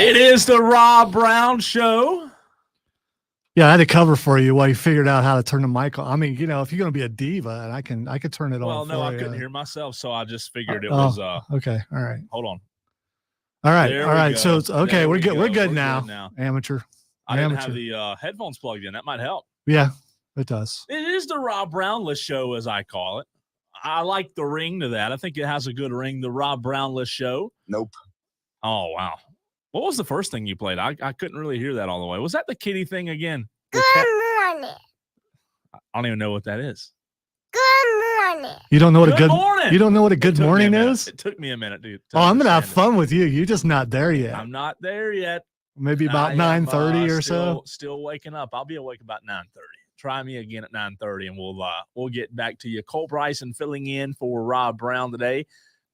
It is the Rob Brown Show. Yeah, I had to cover for you while you figured out how to turn the mic on. I mean, if you're going to be a diva, and I could turn it on. Well, no, I couldn't hear myself, so I just figured it was. Okay, all right. Hold on. All right. So it's okay. We're good. We're good now. Amateur. I didn't have the headphones plugged in. That might help. Yeah, it does. It is the Rob Brownless Show, as I call it. I like the ring to that. I think it has a good ring. The Rob Brownless Show. Nope. Oh wow. What was the first thing you played? I couldn't really hear that all the way. Was that the kitty thing again? Good morning. I don't even know what that is. Good morning. You don't know what good morning. You don't know what a good morning is? It took me a minute, dude. I'm gonna have fun with you. You're just not there yet. I'm not there yet. Maybe about 9:30 or so. Still waking up. I'll be awake about 9:30. Try me again at 9:30, and we'll get back to you. Cole Bryson filling in for Rob Brown today.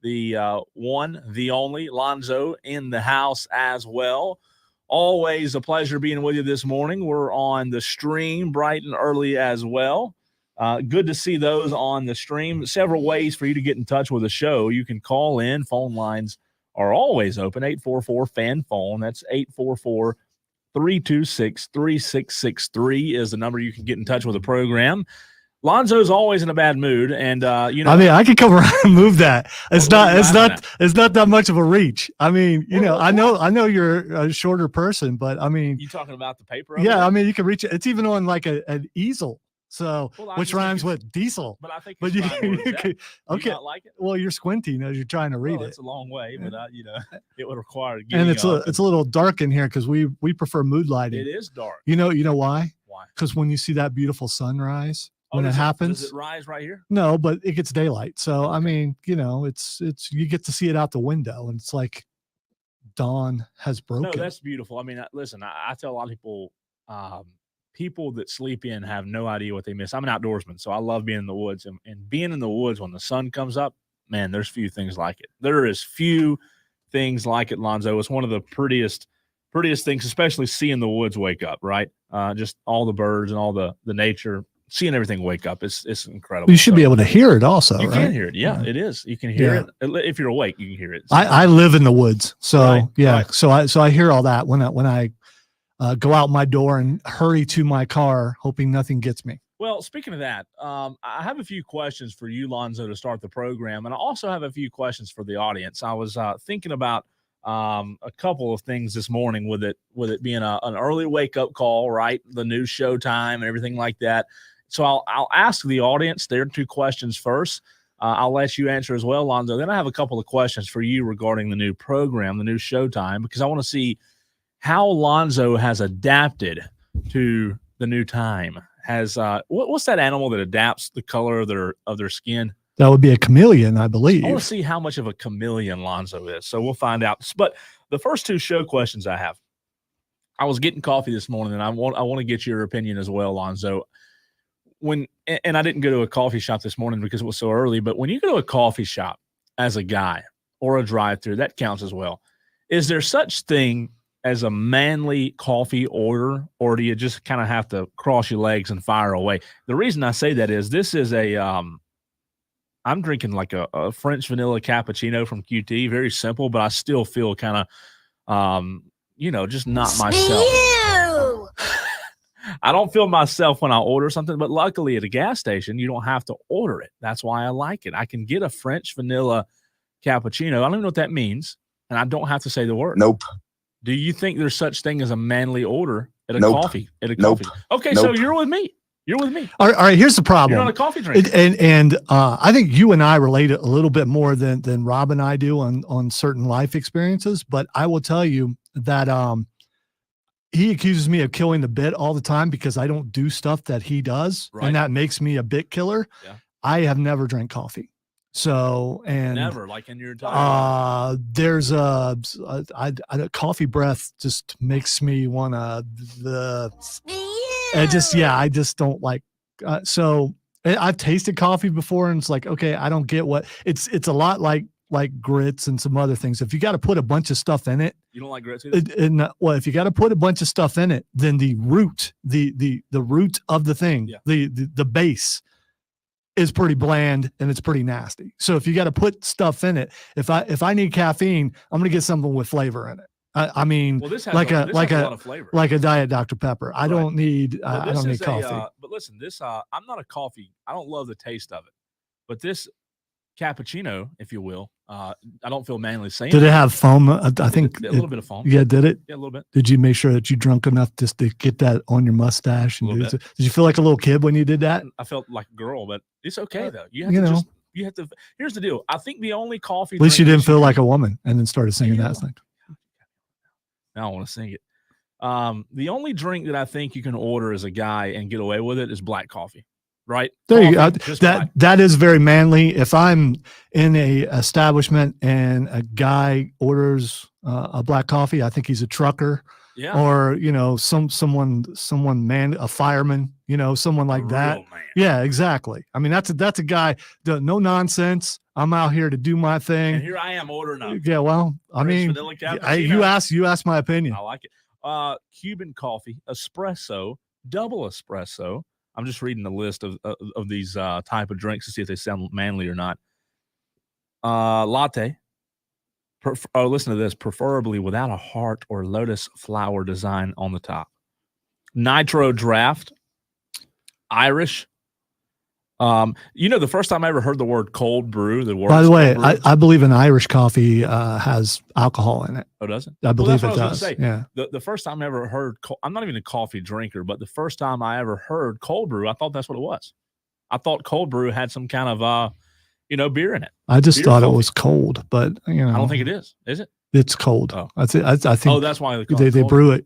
The one, the only, Lonzo in the house as well. Always a pleasure being with you this morning. We're on the stream bright and early as well. Good to see those on the stream. Several ways for you to get in touch with the show. You can call in. Phone lines are always open. 844-FAN-PHONE. That's 844-326-3663 is the number you can get in touch with the program. Lonzo's always in a bad mood, and I mean, I could come around and move that. It's not that much of a reach. I mean, I know you're a shorter person, but I mean, you talking about the paper? Yeah, I mean, you can reach it. It's even on like an easel, so which rhymes with diesel. But I think, you could. Okay, not like it? Well, you're squinting as you're trying to read it. It's a long way, but it would require. And it's a little dark in here because we prefer mood lighting. It is dark. You know why? Why? Because when you see that beautiful sunrise. When it happens, does it rise right here? No, but it gets daylight. So I mean, it's you get to see it out the window, and it's like dawn has broken. No, that's beautiful. I mean, listen, I tell a lot of people, people that sleep in have no idea what they miss. I'm an outdoorsman, so I love being in the woods, and being in the woods when the sun comes up, man, there's few things like it. There is few things like it, Lonzo. It's one of the prettiest things, especially seeing the woods wake up, right? Just all the birds and all the nature. Seeing everything wake up, it's incredible. You should be able to hear it also, you can hear it. Yeah, it is. You can hear it. If you're awake, you can hear it. I live in the woods. So, right. So I hear all that when I go out my door and hurry to my car, hoping nothing gets me. Well, speaking of that, I have a few questions for you, Lonzo, to start the program. And I also have a few questions for the audience. I was thinking about a couple of things this morning with it being an early wake-up call, right? The new show time and everything like that. So I'll ask the audience their two questions first. I'll let you answer as well, Lonzo. Then I have a couple of questions for you regarding the new program, the new Showtime, because I want to see how Lonzo has adapted to the new time. Has what's that animal that adapts the color of their skin? That would be a chameleon, I believe. I want to see how much of a chameleon Lonzo is. So we'll find out. But the first two show questions I have, I was getting coffee this morning, and I want to get your opinion as well, Lonzo. And I didn't go to a coffee shop this morning because it was so early, but when you go to a coffee shop as a guy or a drive-through, that counts as well. Is there such thing as a manly coffee order, or do you just kind of have to cross your legs and fire away? The reason I say that is this is I'm drinking like a French vanilla cappuccino from QT, very simple, but I still feel kind of, just not myself. I don't feel myself when I order something, but luckily at a gas station, you don't have to order it. That's why I like it. I can get a French vanilla cappuccino. I don't even know what that means, and I don't have to say the word. Nope. Do you think there's such thing as a manly order at a coffee? Okay, so you're with me. You're with me. All right, here's the problem. You're not a coffee drinker. And I think you and I relate a little bit more than Rob and I do on certain life experiences, but I will tell you that he accuses me of killing the bit all the time because I don't do stuff that he does, and that makes me a bit killer. Yeah. I have never drank coffee. So, and never, like in your entire there's a coffee breath just makes me want to I just don't like. So I've tasted coffee before, and it's like, okay, I don't get what it's a lot like grits and some other things. If you got to put a bunch of stuff in it, you don't like grits either? Well, if you got to put a bunch of stuff in it, then the root, the root of the thing, the base is pretty bland and it's pretty nasty. So if you got to put stuff in it, if I need caffeine, I'm going to get something with flavor in it. I mean, well, this has like a lot a of flavor, like a Diet Dr. Pepper. I right. don't need well, I don't need coffee. But listen, this I'm not a coffee. I don't love the taste of it, but this cappuccino, if you will, I don't feel manly saying. Did it have foam? I think a little bit of foam. Yeah, did it? Yeah, a little bit. Did you make sure that you drunk enough just to get that on your mustache? And did you feel like a little kid when you did that? I felt like a girl, but it's okay though. You have to. Here's the deal. I think the only coffee. At least you didn't feel like a woman, and then started singing that thing. Now I want to sing it. The only drink that I think you can order as a guy and get away with it is black coffee. Right there, you go. That is very manly. If I'm in a establishment and a guy orders a black coffee, I think he's a trucker, or someone a fireman, someone like that. Man. Yeah, exactly. I mean, that's a guy. No nonsense. I'm out here to do my thing. And here I am ordering up. Yeah, well, I mean, you asked my opinion. I like it. Cuban coffee, espresso, double espresso. I'm just reading the list of these type of drinks to see if they sound manly or not. Latte. Listen to this. Preferably without a heart or lotus flower design on the top. Nitro draft. Irish. The first time I ever heard the word cold brew, by the way, I believe an Irish coffee has alcohol in it. Oh, does it? I believe it does. Yeah. The first time I ever heard, I'm not even a coffee drinker, but the first time I ever heard cold brew, I thought that's what it was. I thought cold brew had some kind of, beer in it. I just thought it was cold, but I don't think it is. Is it? It's cold. Oh. I think. Oh, that's why they brew it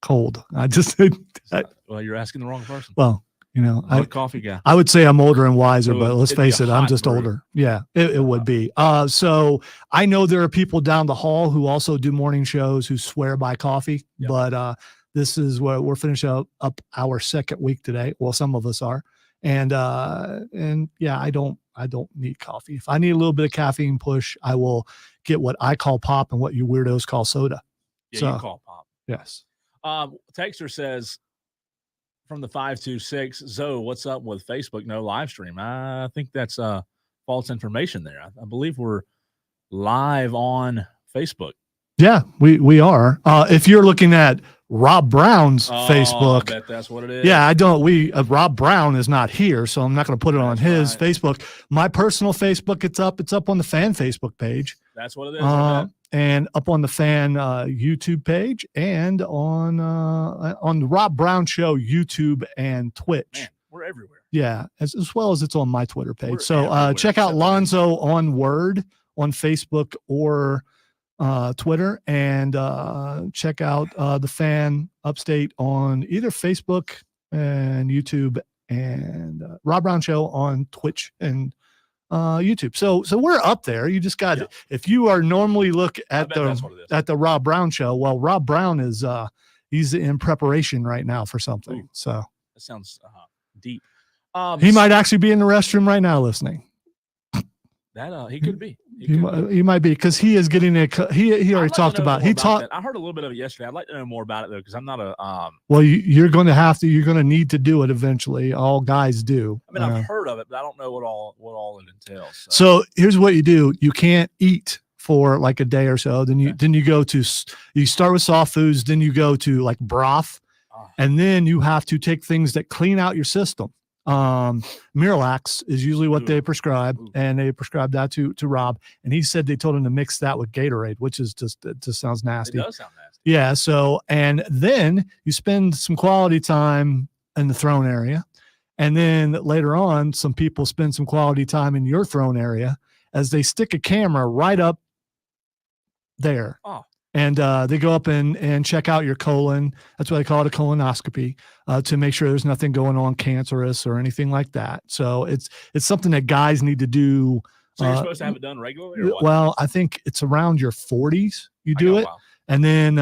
cold. Well, you're asking the wrong person. Well. I'm a coffee guy. I would say I'm older and wiser, but let's face it, I'm just older. Yeah, it would be. So I know there are people down the hall who also do morning shows who swear by coffee, but this is where we're finishing up our second week today. Well, some of us are, and yeah, I don't need coffee. If I need a little bit of caffeine push, I will get what I call pop and what you weirdos call soda. Yeah, you call pop. Yes. Texter says, from the 526, Zoe, what's up with Facebook? No live stream. I think that's false information there. I believe we're live on Facebook. Yeah, we are. If you're looking at Rob Brown's Facebook, I bet that's what it is. Yeah, Rob Brown is not here, so I'm not going to put it on his Facebook. My personal Facebook, it's up on the fan Facebook page. That's what it is. And up on the fan YouTube page, and on the Rob Brown Show YouTube and Twitch. Man, we're everywhere. Yeah, as well as it's on my Twitter page. So check out Lonzo on Word on Facebook or Twitter, and check out the fan Upstate on either Facebook and YouTube, and Rob Brown Show on Twitch and YouTube. So we're up there. You just got if you are normally look at the Rob Brown Show, well, Rob Brown is he's in preparation right now for something. Ooh, so that sounds deep. He might actually be in the restroom right now listening. That he could be. He might be, because he is getting a. He already talked about. He talked. I heard a little bit of it yesterday. I'd like to know more about it though, because I'm not a. Well, you're going to have to. You're going to need to do it eventually. All guys do. I mean, I've heard of it, but I don't know what all it entails. So here's what you do. You can't eat for like a day or so. Then you go to. You start with soft foods. Then you go to like broth, and then you have to take things that clean out your system. Miralax is usually what they prescribe, and they prescribed that to Rob, and he said they told him to mix that with Gatorade, which is just sounds nasty. It does sound nasty. Yeah. So, and then you spend some quality time in the throne area, and then later on, some people spend some quality time in your throne area as they stick a camera right up there. Oh. And they go up and check out your colon. That's why they call it a colonoscopy, to make sure there's nothing going on cancerous or anything like that. So it's something that guys need to do. So you're supposed to have it done regularly? Or what? Well, I think it's around your 40s you do it. And then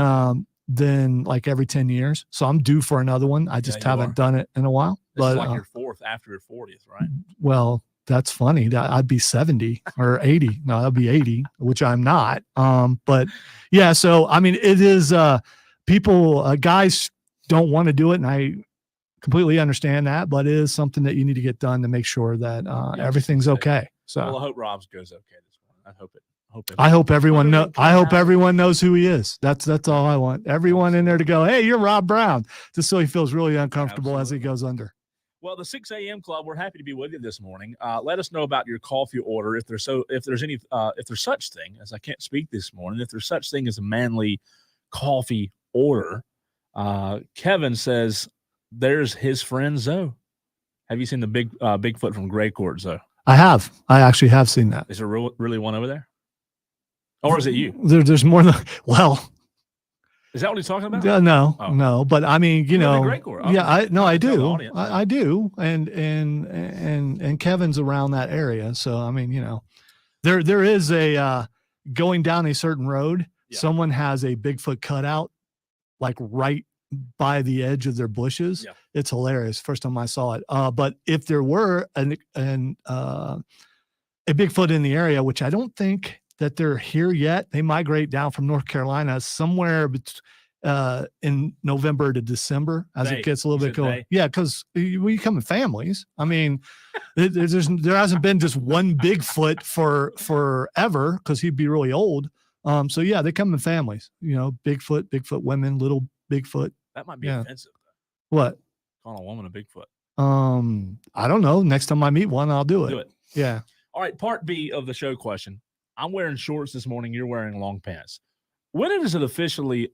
than like every 10 years. So I'm due for another one. I just haven't done it in a while. This is like your fourth after your 40th, right? Well, that's funny. I'd be 70 or 80. No, I'd be 80, which I'm not. But yeah, so I mean, it is people, guys don't want to do it, and I completely understand that, but it is something that you need to get done to make sure that everything's okay. So well, I hope Rob's goes okay this morning. I hope it. I hope everyone knows who he is. That's all I want. Everyone in there to go, hey, you're Rob Brown, just so he feels really uncomfortable as he goes under. Well, the 6 a.m. Club, we're happy to be with you this morning. Let us know about your coffee order. If there's such thing, as I can't speak this morning, if there's such thing as a manly coffee order. Kevin says there's his friend Zoe. Have you seen the Bigfoot from Gray Court, Zoe? I have. I actually have seen that. Is there really one over there? Or is it you? There's more than, well. Is that what he's talking about? No. But I mean, you know, yeah, I do. I do. And Kevin's around that area. So, I mean, you know, there is a, going down a certain road, someone has a Bigfoot cutout, like right by the edge of their bushes. Yeah. It's hilarious. First time I saw it. But if there were a Bigfoot in the area, which I don't think that they're here yet, they migrate down from North Carolina somewhere in November to December as it gets a little bit cold. Yeah, because we come in families. I mean, there hasn't been just one Bigfoot forever because he'd be really old. So yeah, they come in families. You know, Bigfoot women, little Bigfoot. That might be offensive. What? Calling a woman a Bigfoot. I don't know. Next time I meet one, I'll do it. Do it. Yeah. All right. Part B of the show question. I'm wearing shorts this morning. You're wearing long pants. When is it officially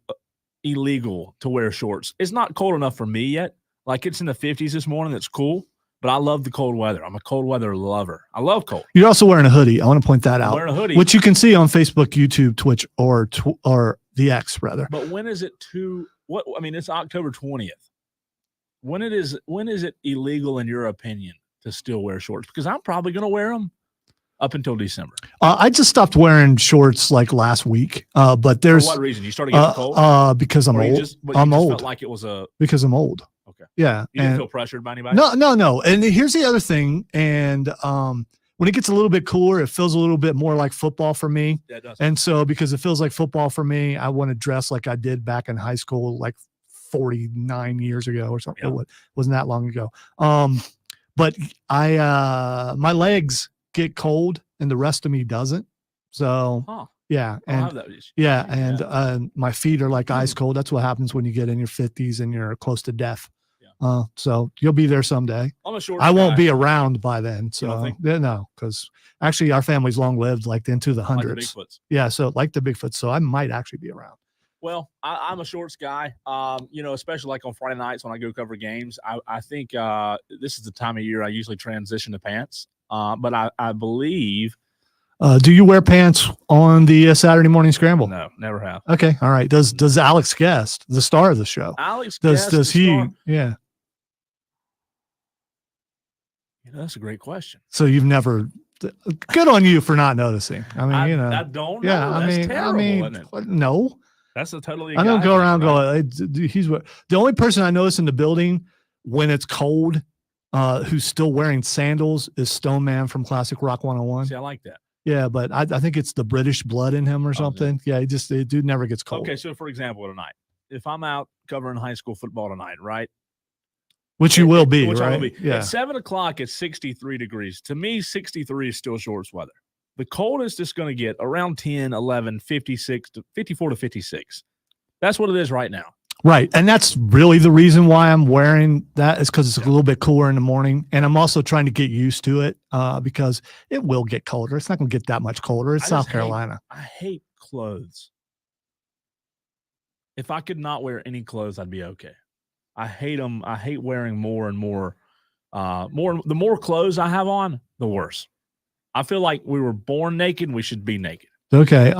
illegal to wear shorts? It's not cold enough for me yet. Like it's in the 50s this morning. That's cool. But I love the cold weather. I'm a cold weather lover. I love cold. You're also wearing a hoodie. I want to point that out. Wearing a hoodie, which you can see on Facebook, YouTube, Twitch, or the X rather. But when is it I mean, it's October 20th. When is it illegal in your opinion to still wear shorts? Because I'm probably going to wear them up until December. I just stopped wearing shorts like last week. But there's for what reason? You started getting cold? Because I'm old. I'm old. Felt like it was because I'm old. Okay. Yeah. You didn't feel pressured by anybody? No. And here's the other thing. And when it gets a little bit cooler, it feels a little bit more like football for me. Yeah, it does. And so because it feels like football for me, I want to dress like I did back in high school, like 49 years ago or something. Yeah. It wasn't that long ago. But my legs get cold and the rest of me doesn't. So yeah. And my feet are like ice cold. That's what happens when you get in your 50s and you're close to death. Yeah. So you'll be there someday. I won't be around by then. So no, because actually our family's long lived, like into the hundreds. Like the yeah. So like the Bigfoot. So I might actually be around. Well, I'm a shorts guy, you know, especially like on Friday nights when I go cover games. I think this is the time of year I usually transition to pants. But I believe. Do you wear pants on the Saturday morning scramble? No, never have. Okay, all right. Does Alex Guest, the star of the show? Does he? Star? Yeah. You know, that's a great question. So you've never. Good on you for not noticing. I mean, you know. I don't know. Yeah, that's terrible, isn't it? No. That's a totally. I don't go around going. He's the only person I notice in the building when it's cold, who's still wearing sandals is Stone Man from Classic Rock 101. See, I like that. Yeah, but I think it's the British blood in him or something. Yeah, the dude never gets cold. Okay, so for example, tonight, if I'm out covering high school football tonight, right? Which you will be, right? I will be. Yeah. At 7 o'clock, it's 63 degrees. To me, 63 is still shorts weather. The coldest it's going to get around 10, 11, 56 to 54 to 56. That's what it is right now. Right. And that's really the reason why I'm wearing that is because it's a little bit cooler in the morning. And I'm also trying to get used to it because it will get colder. It's not going to get that much colder. It's South Carolina. I hate clothes. If I could not wear any clothes, I'd be okay. I hate them. I hate wearing more and more. The more clothes I have on, the worse. I feel like we were born naked. We should be naked. Okay.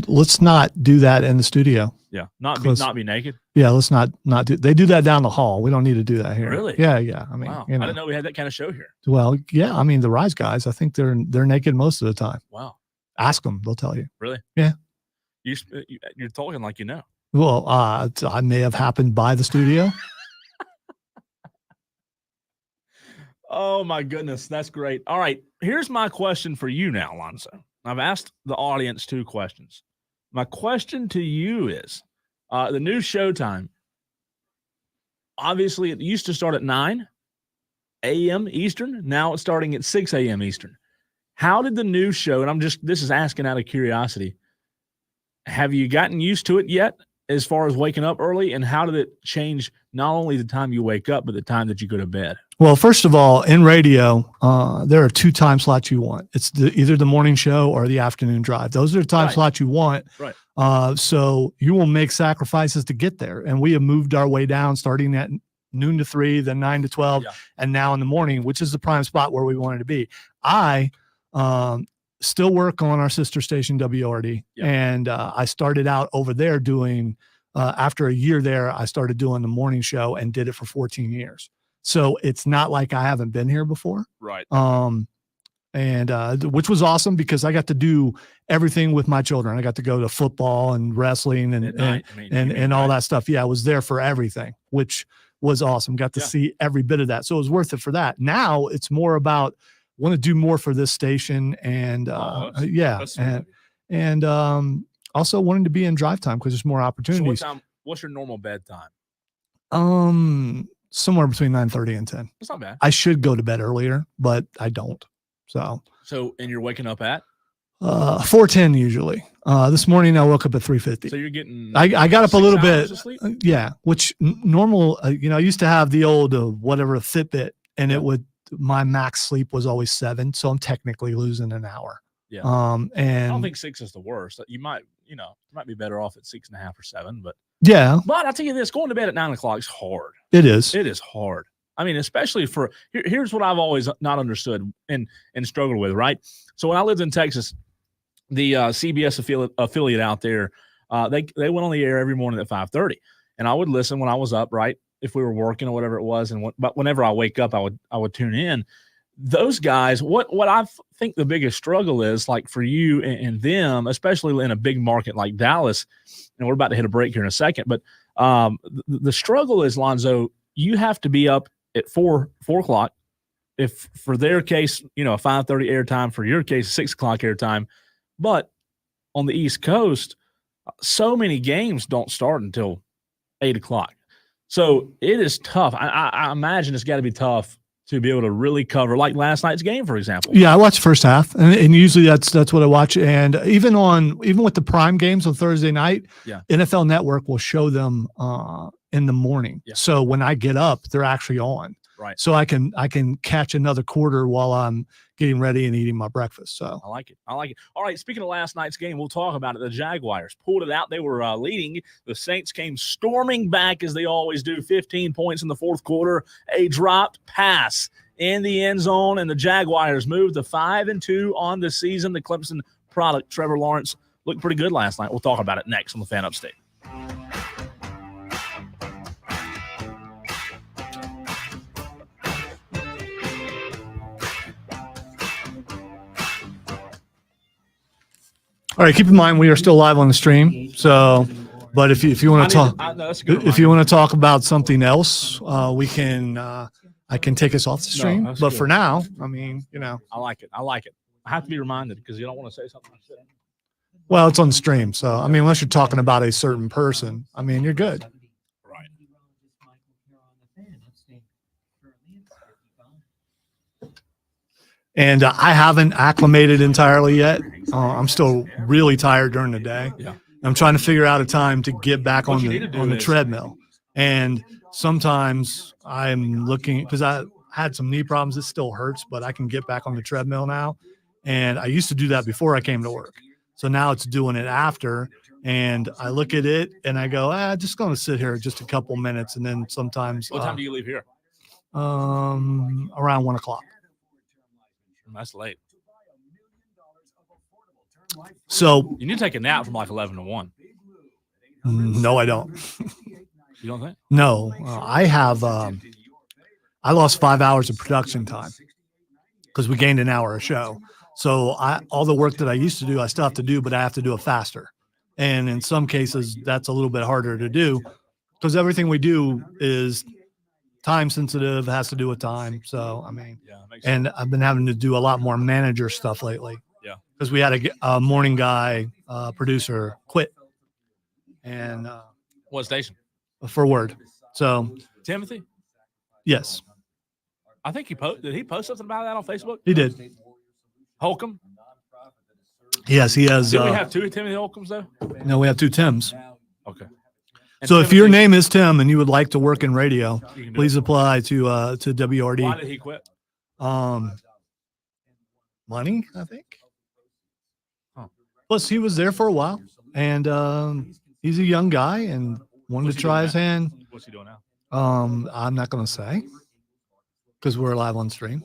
Let's not do that in the studio. Yeah. Not be naked. Yeah. Let's not do. They do that down the hall. We don't need to do that here. Really? Yeah. Yeah. I mean, wow. You know. I didn't know we had that kind of show here. Well, yeah. I mean, the Rise guys, I think they're naked most of the time. Wow. Ask them. They'll tell you. Really? Yeah. You're talking like you know. Well, I may have happened by the studio. Oh my goodness, that's great. All right, here's my question for you now, Lonzo. I've asked the audience 2 questions. My question to you is, the new showtime. Obviously, it used to start at 9 a.m. Eastern. Now it's starting at 6 a.m. Eastern. How did the new show, and this is asking out of curiosity, have you gotten used to it yet as far as waking up early? And how did it change not only the time you wake up, but the time that you go to bed? Well, first of all, in radio, there are 2 time slots you want. It's either the morning show or the afternoon drive. Those are the time slots you want. Right. So you will make sacrifices to get there. And we have moved our way down starting at noon to 3, then 9 to 12, and now in the morning, which is the prime spot where we wanted to be. I still work on our sister station, WRD. And I started out over there doing, after a year there, I started doing the morning show and did it for 14 years. So it's not like I haven't been here before. Right. Which was awesome because I got to do everything with my children. I got to go to football and wrestling and all that stuff. Yeah, I was there for everything, which was awesome. Got to see every bit of that. So it was worth it for that. Now it's more about want to do more for this station and also wanting to be in drive time because there's more opportunities. So what's your normal bedtime? Somewhere between 9:30 and 10. That's not bad. I should go to bed earlier, but I don't. So and you're waking up at 4:10 usually. This morning I woke up at 3:50. So you're getting I got up a little bit. Yeah, which normal. I used to have the old whatever Fitbit, and my max sleep was always 7, so I'm technically losing an hour. Yeah. And I don't think 6 is the worst. You might be better off at 6.5 or 7, but yeah. But I'll tell you this: going to bed at 9 o'clock is hard. It is. It is hard. I mean, especially here's what I've always not understood and struggled with. Right. So when I lived in Texas, the CBS affiliate out there, they went on the air every morning at 5:30, and I would listen when I was up. Right. If we were working or whatever it was, but whenever I wake up, I would tune in. Those guys, what I think the biggest struggle is, like for you and them, especially in a big market like Dallas, and we're about to hit a break here in a second, but the struggle is, Lonzo, you have to be up at 4 o'clock. If for their case, a 5:30 airtime, for your case, 6 o'clock airtime, but on the East Coast, so many games don't start until 8 o'clock. So it is tough. I imagine it's got to be tough to be able to really cover, like last night's game, for example. Yeah, I watched the first half, and usually that's what I watch. And even with the prime games on Thursday night, NFL Network will show them in the morning. Yeah. So when I get up, they're actually on. Right. So I can catch another quarter while I'm getting ready and eating my breakfast. So I like it. All right. Speaking of last night's game, we'll talk about it. The Jaguars pulled it out. They were leading. The Saints came storming back as they always do. 15 points in the fourth quarter. A dropped pass in the end zone, and the Jaguars moved to 5-2 on the season. The Clemson product, Trevor Lawrence, looked pretty good last night. We'll talk about it next on the Fan Upstate. All right, keep in mind we are still live on the stream. So, but if you want to talk, if you want to talk about something else, we can. I can take us off the stream. But good. For now, I mean, I like it. I have to be reminded because you don't want to say something. Well, it's on the stream, so I mean, unless you're talking about a certain person, I mean, you're good. Right. And I haven't acclimated entirely yet. I'm still really tired during the day. Yeah. I'm trying to figure out a time to get back on the treadmill. And sometimes I'm looking because I had some knee problems. It still hurts, but I can get back on the treadmill now. And I used to do that before I came to work. So now it's doing it after. And I look at it and I go, just going to sit here just a couple minutes. And then sometimes. What time do you leave here? Around 1 o'clock. That's late. So you need to take a nap from like 11 to 1. No, I don't. You don't think? No, I have. I lost 5 hours of production time because we gained an hour a show. So all the work that I used to do, I still have to do, but I have to do it faster. And in some cases, that's a little bit harder to do because everything we do is time sensitive, has to do with time. So, I mean, and I've been having to do a lot more manager stuff lately. Yeah. Because we had a morning guy, producer quit. And what station? For Word. So, Timothy? Yes. I think did he post something about that on Facebook? He did. Holcomb? Yes, he has. Do we have 2 Timothy Holcombs, though? No, we have 2 Tims. Okay. And so if your name is Tim and you would like to work in radio, please apply to WRD. Why did he quit? Money, I think. Huh. Plus, he was there for a while, and he's a young guy and wanted to try his hand. What's he doing now? I'm not going to say because we're live on stream.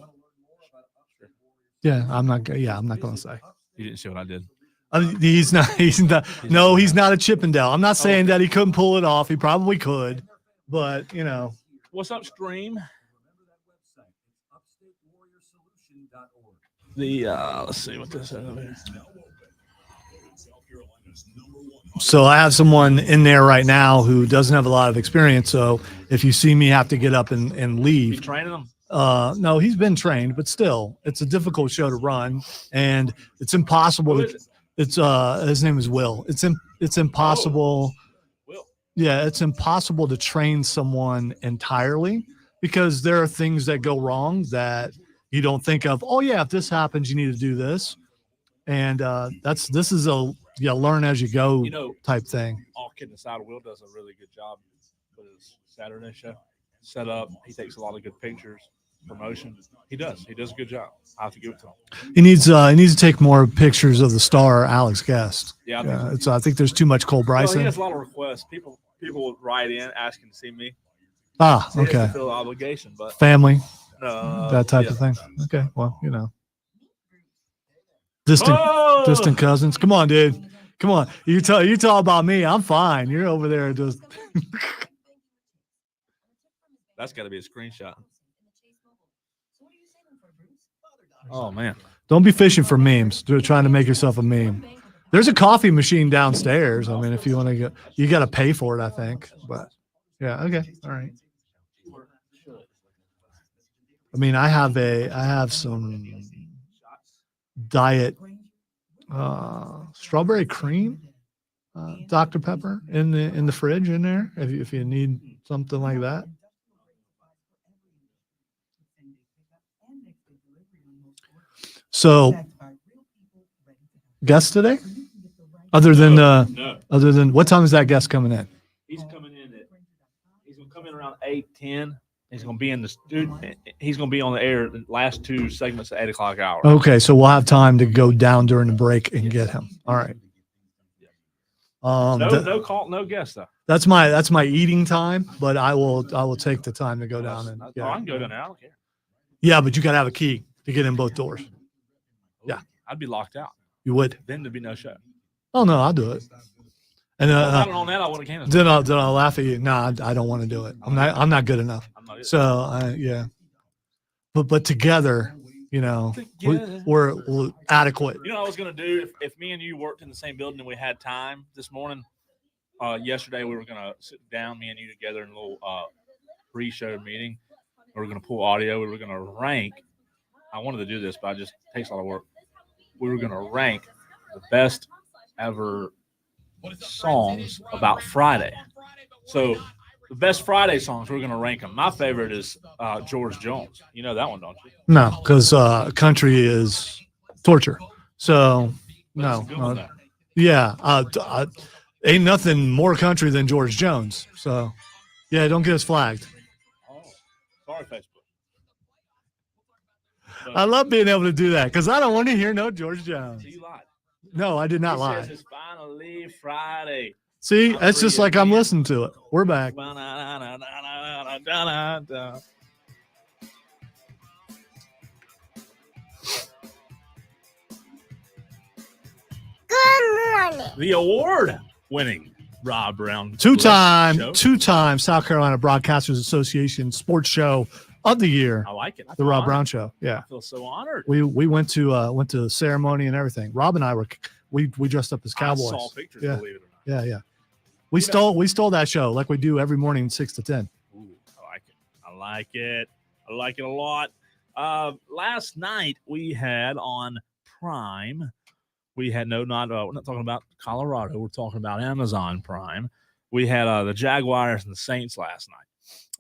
Yeah, I'm not going to say. You didn't see what I did. He's not a Chippendale. I'm not saying that he couldn't pull it off. He probably could, but What's up, stream? Let's see what this is over here. So I have someone in there right now who doesn't have a lot of experience. So if you see me have to get up and leave, You training them? No, he's been trained, but still, it's a difficult show to run, and it's impossible. It's his name is Will. It's impossible. Will. Yeah, it's impossible to train someone entirely because there are things that go wrong that you don't think of. Oh yeah, if this happens, you need to do this, and this is a learn as you go type thing. All kidding aside, Will does a really good job with his Saturday show. Set up. He takes a lot of good pictures. Promotion. He does a good job. I have to give it to him. He needs to take more pictures of the star Alex Guest. Yeah, I think there's too much Cole Bryson. Well, he has a lot of requests. People would write in asking to see me. Okay. He has to feel the obligation, but family, that type of thing. Okay, well, distant cousins. Come on, dude. Come on. You talk about me. I'm fine. You're over there just. That's got to be a screenshot. Oh man! Don't be fishing for memes. They're trying to make yourself a meme. There's a coffee machine downstairs. I mean, if you want to go, you got to pay for it, I think. But yeah, okay, all right. I mean, I have some diet strawberry cream, Dr. Pepper in the fridge in there. If you need something like that. So, guest today? Other than what time is that guest coming in? He's coming in he's gonna come in around 8:10. He's gonna be in the studio. He's gonna be on the air the last 2 segments at 8 o'clock hour. Okay, so we'll have time to go down during the break and get him. All right. No call, no guest though. That's my eating time, but I will take the time to go down and. I can go down there. I don't care. Yeah, but you gotta have a key to get in both doors. Yeah, I'd be locked out. You would. Then there'd be no show. Oh no, I'll do it. And on that, I would have canceled. Then I'll laugh at you. No, I don't want to do it. I'm not good enough. So yeah, but together, we're adequate. You know what I was gonna do if me and you worked in the same building and we had time this morning. Yesterday we were gonna sit down, me and you together in a little pre-show meeting. We were gonna pull audio. We were gonna rank. I wanted to do this, but it takes a lot of work. We were gonna rank the best ever songs about Friday. So the best Friday songs, we're going to rank them. My favorite is George Jones. You know that one, don't you? No, because country is torture. So, no. Yeah. Ain't nothing more country than George Jones. So, yeah, don't get us flagged. Oh, sorry, Facebook. I love being able to do that because I don't want to hear no George Jones. So you lied. No, I did not lie. Says it's finally Friday. See, that's just like I'm listening to it. We're back. Good morning. The award-winning Rob Brown. Two-time South Carolina Broadcasters Association Sports Show of the Year. I like it. The Rob Brown Show. Yeah. I feel so honored. We went to ceremony and everything. Rob and I We dressed up as Cowboys. I saw pictures, yeah. believe it or not. Yeah. We stole that show like we do every morning 6 to 10. Ooh, I like it a lot. Last night we had on Prime. We're not talking about Colorado. We're talking about Amazon Prime. We had the Jaguars and the Saints last night.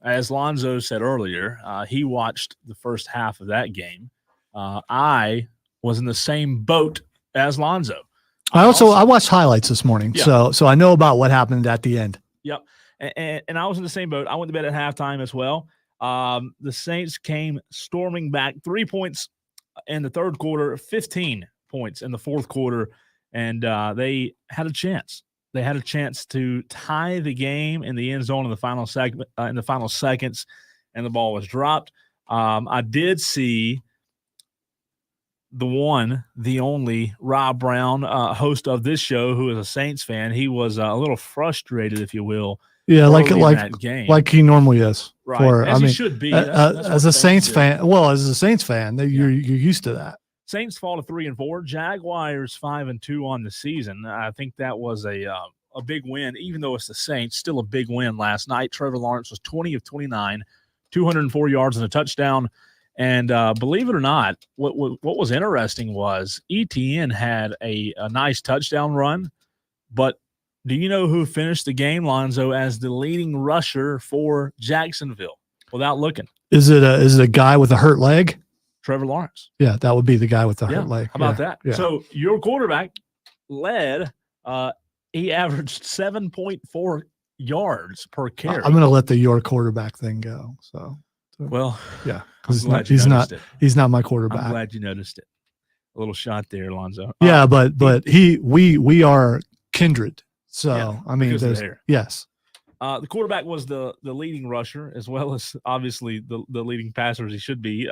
As Lonzo said earlier, he watched the first half of that game. I was in the same boat as Lonzo. I watched highlights this morning, so I know about what happened at the end. Yep, and I was in the same boat. I went to bed at halftime as well. The Saints came storming back, 3 points in the third quarter, 15 points in the fourth quarter, and they had a chance. They had a chance to tie the game in the end zone in the final segment, in the final seconds, and the ball was dropped. I did see the only Rob Brown, host of this show, who is a Saints fan. He was a little frustrated, if you will. Yeah, like he normally is. Right, he should be. As a Saints fan, you're used to that. Saints fall to 3-4. Jaguars 5-2 on the season. I think that was a big win, even though it's the Saints. Still a big win last night. Trevor Lawrence was 20 of 29, 204 yards and a touchdown. And believe it or not, what was interesting was ETN had a nice touchdown run. But do you know who finished the game, Lonzo, as the leading rusher for Jacksonville? Without looking, is it a guy with a hurt leg? Trevor Lawrence. Yeah, that would be the guy with the hurt leg. How about that? Yeah. So your quarterback led. He averaged 7.4 yards per carry. I'm going to let your quarterback thing go. Well, yeah, because he's not my quarterback. I'm glad you noticed it. A little shot there, Lonzo. Yeah, but we are kindred. So I mean, yes. The quarterback was the leading rusher, as well as obviously the leading passer, as he should be.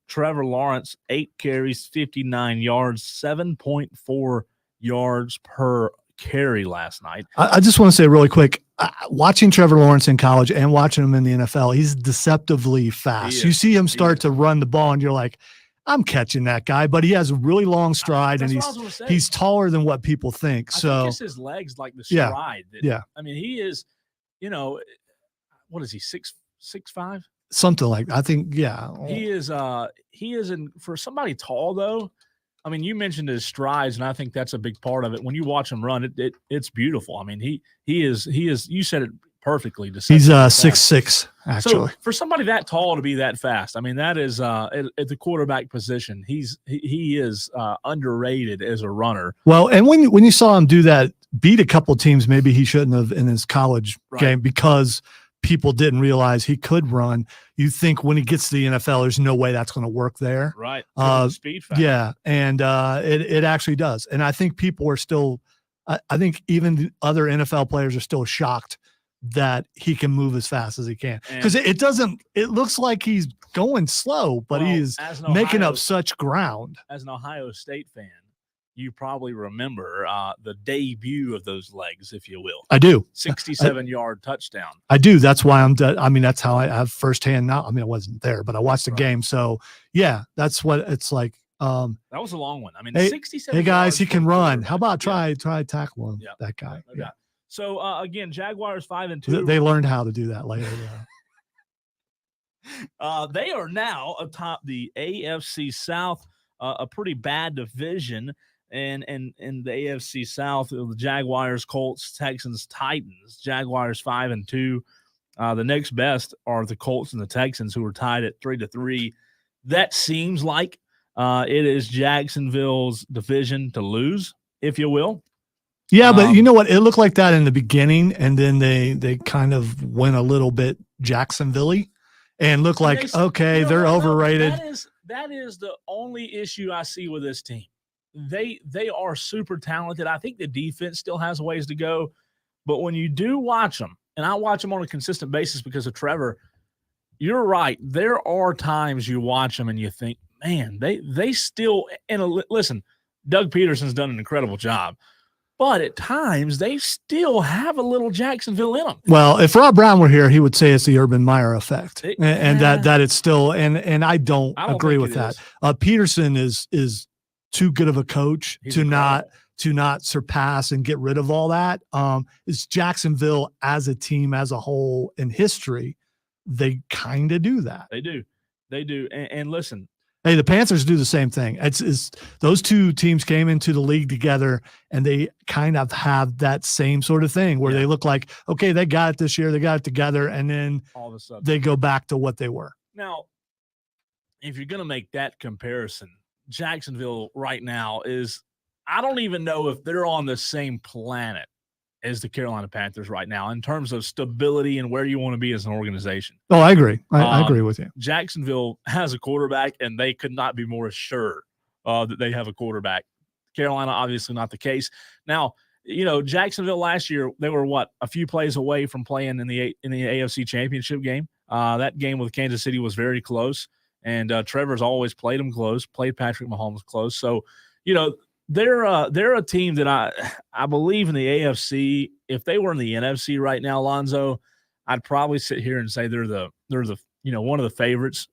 Trevor Lawrence, 8 carries, 59 yards, 7.4 yards per carry last night. I just want to say really quick, watching Trevor Lawrence in college and watching him in the NFL, he's deceptively fast. You see him start to run the ball, and you're like, I'm catching that guy, but he has a really long stride, and he's taller than what people think. I think it's his legs, like the stride. I mean, he is. What is he, 6'5"? Something like that. I think, yeah. He is for somebody tall, though. I mean, you mentioned his strides, and I think that's a big part of it. When you watch him run, it's beautiful. I mean, he is. You said it perfectly. He's 6'6", actually. So for somebody that tall to be that fast, I mean, that is at the quarterback position. He is underrated as a runner. Well, and when you saw him do that, beat a couple of teams maybe he shouldn't have in his college game because people didn't realize he could run. You think when he gets to the NFL, there's no way that's going to work there. Right. Speed factor. Yeah. And it actually does. And I think people are still, I think even the other NFL players are still shocked that he can move as fast as he can. Because it looks like he's going slow, but he's making up such ground. As an Ohio State fan, you probably remember the debut of those legs, if you will. I do. 67-yard touchdown. I do. That's why that's how I have firsthand now. I mean, I wasn't there, but I watched the game. So, yeah, that's what it's like. That was a long one. I mean, 67 Hey, guys, he can run. How about try tackle him, that guy? Yeah. So, again, Jaguars 5-2. They learned how to do that later. They are now atop the AFC South, a pretty bad division. And in the AFC South, the Jaguars, Colts, Texans, Titans. Jaguars 5-2. The next best are the Colts and the Texans, who are tied at 3-3. That seems like it is Jacksonville's division to lose, if you will. Yeah, but you know what? It looked like that in the beginning, and then they kind of went a little bit Jacksonville-y and looked like, they're overrated. That is the only issue I see with this team. They are super talented. I think the defense still has ways to go. But when you do watch them, and I watch them on a consistent basis because of Trevor, you're right. There are times you watch them and you think, man, they still – and listen, Doug Peterson's done an incredible job. But at times, they still have a little Jacksonville in them. Well, if Rob Brown were here, he would say it's the Urban Meyer effect, and that it's still. And I don't agree with that. Peterson is too good of a coach to not to not surpass and get rid of all that. It's Jacksonville as a team, as a whole in history. They kind of do that. They do. And listen, hey, the Panthers do the same thing. It's those two teams came into the league together, and they kind of have that same sort of thing where they look like, okay, they got it this year, they got it together, and then all of a sudden they go back to what they were. Now, if you're going to make that comparison, Jacksonville right now is, I don't even know if they're on the same planet as the Carolina Panthers right now in terms of stability and where you want to be as an organization. Oh, I agree. I agree with you. Jacksonville has a quarterback, and they could not be more assured that they have a quarterback. Carolina, obviously not the case. Now, Jacksonville last year, they were a few plays away from playing in the AFC Championship game. That game with Kansas City was very close, and Trevor's always played them close, played Patrick Mahomes close. So, they're a team that I believe in the AFC. If they were in the NFC right now, Lonzo, I'd probably sit here and say they're the one of the favorites.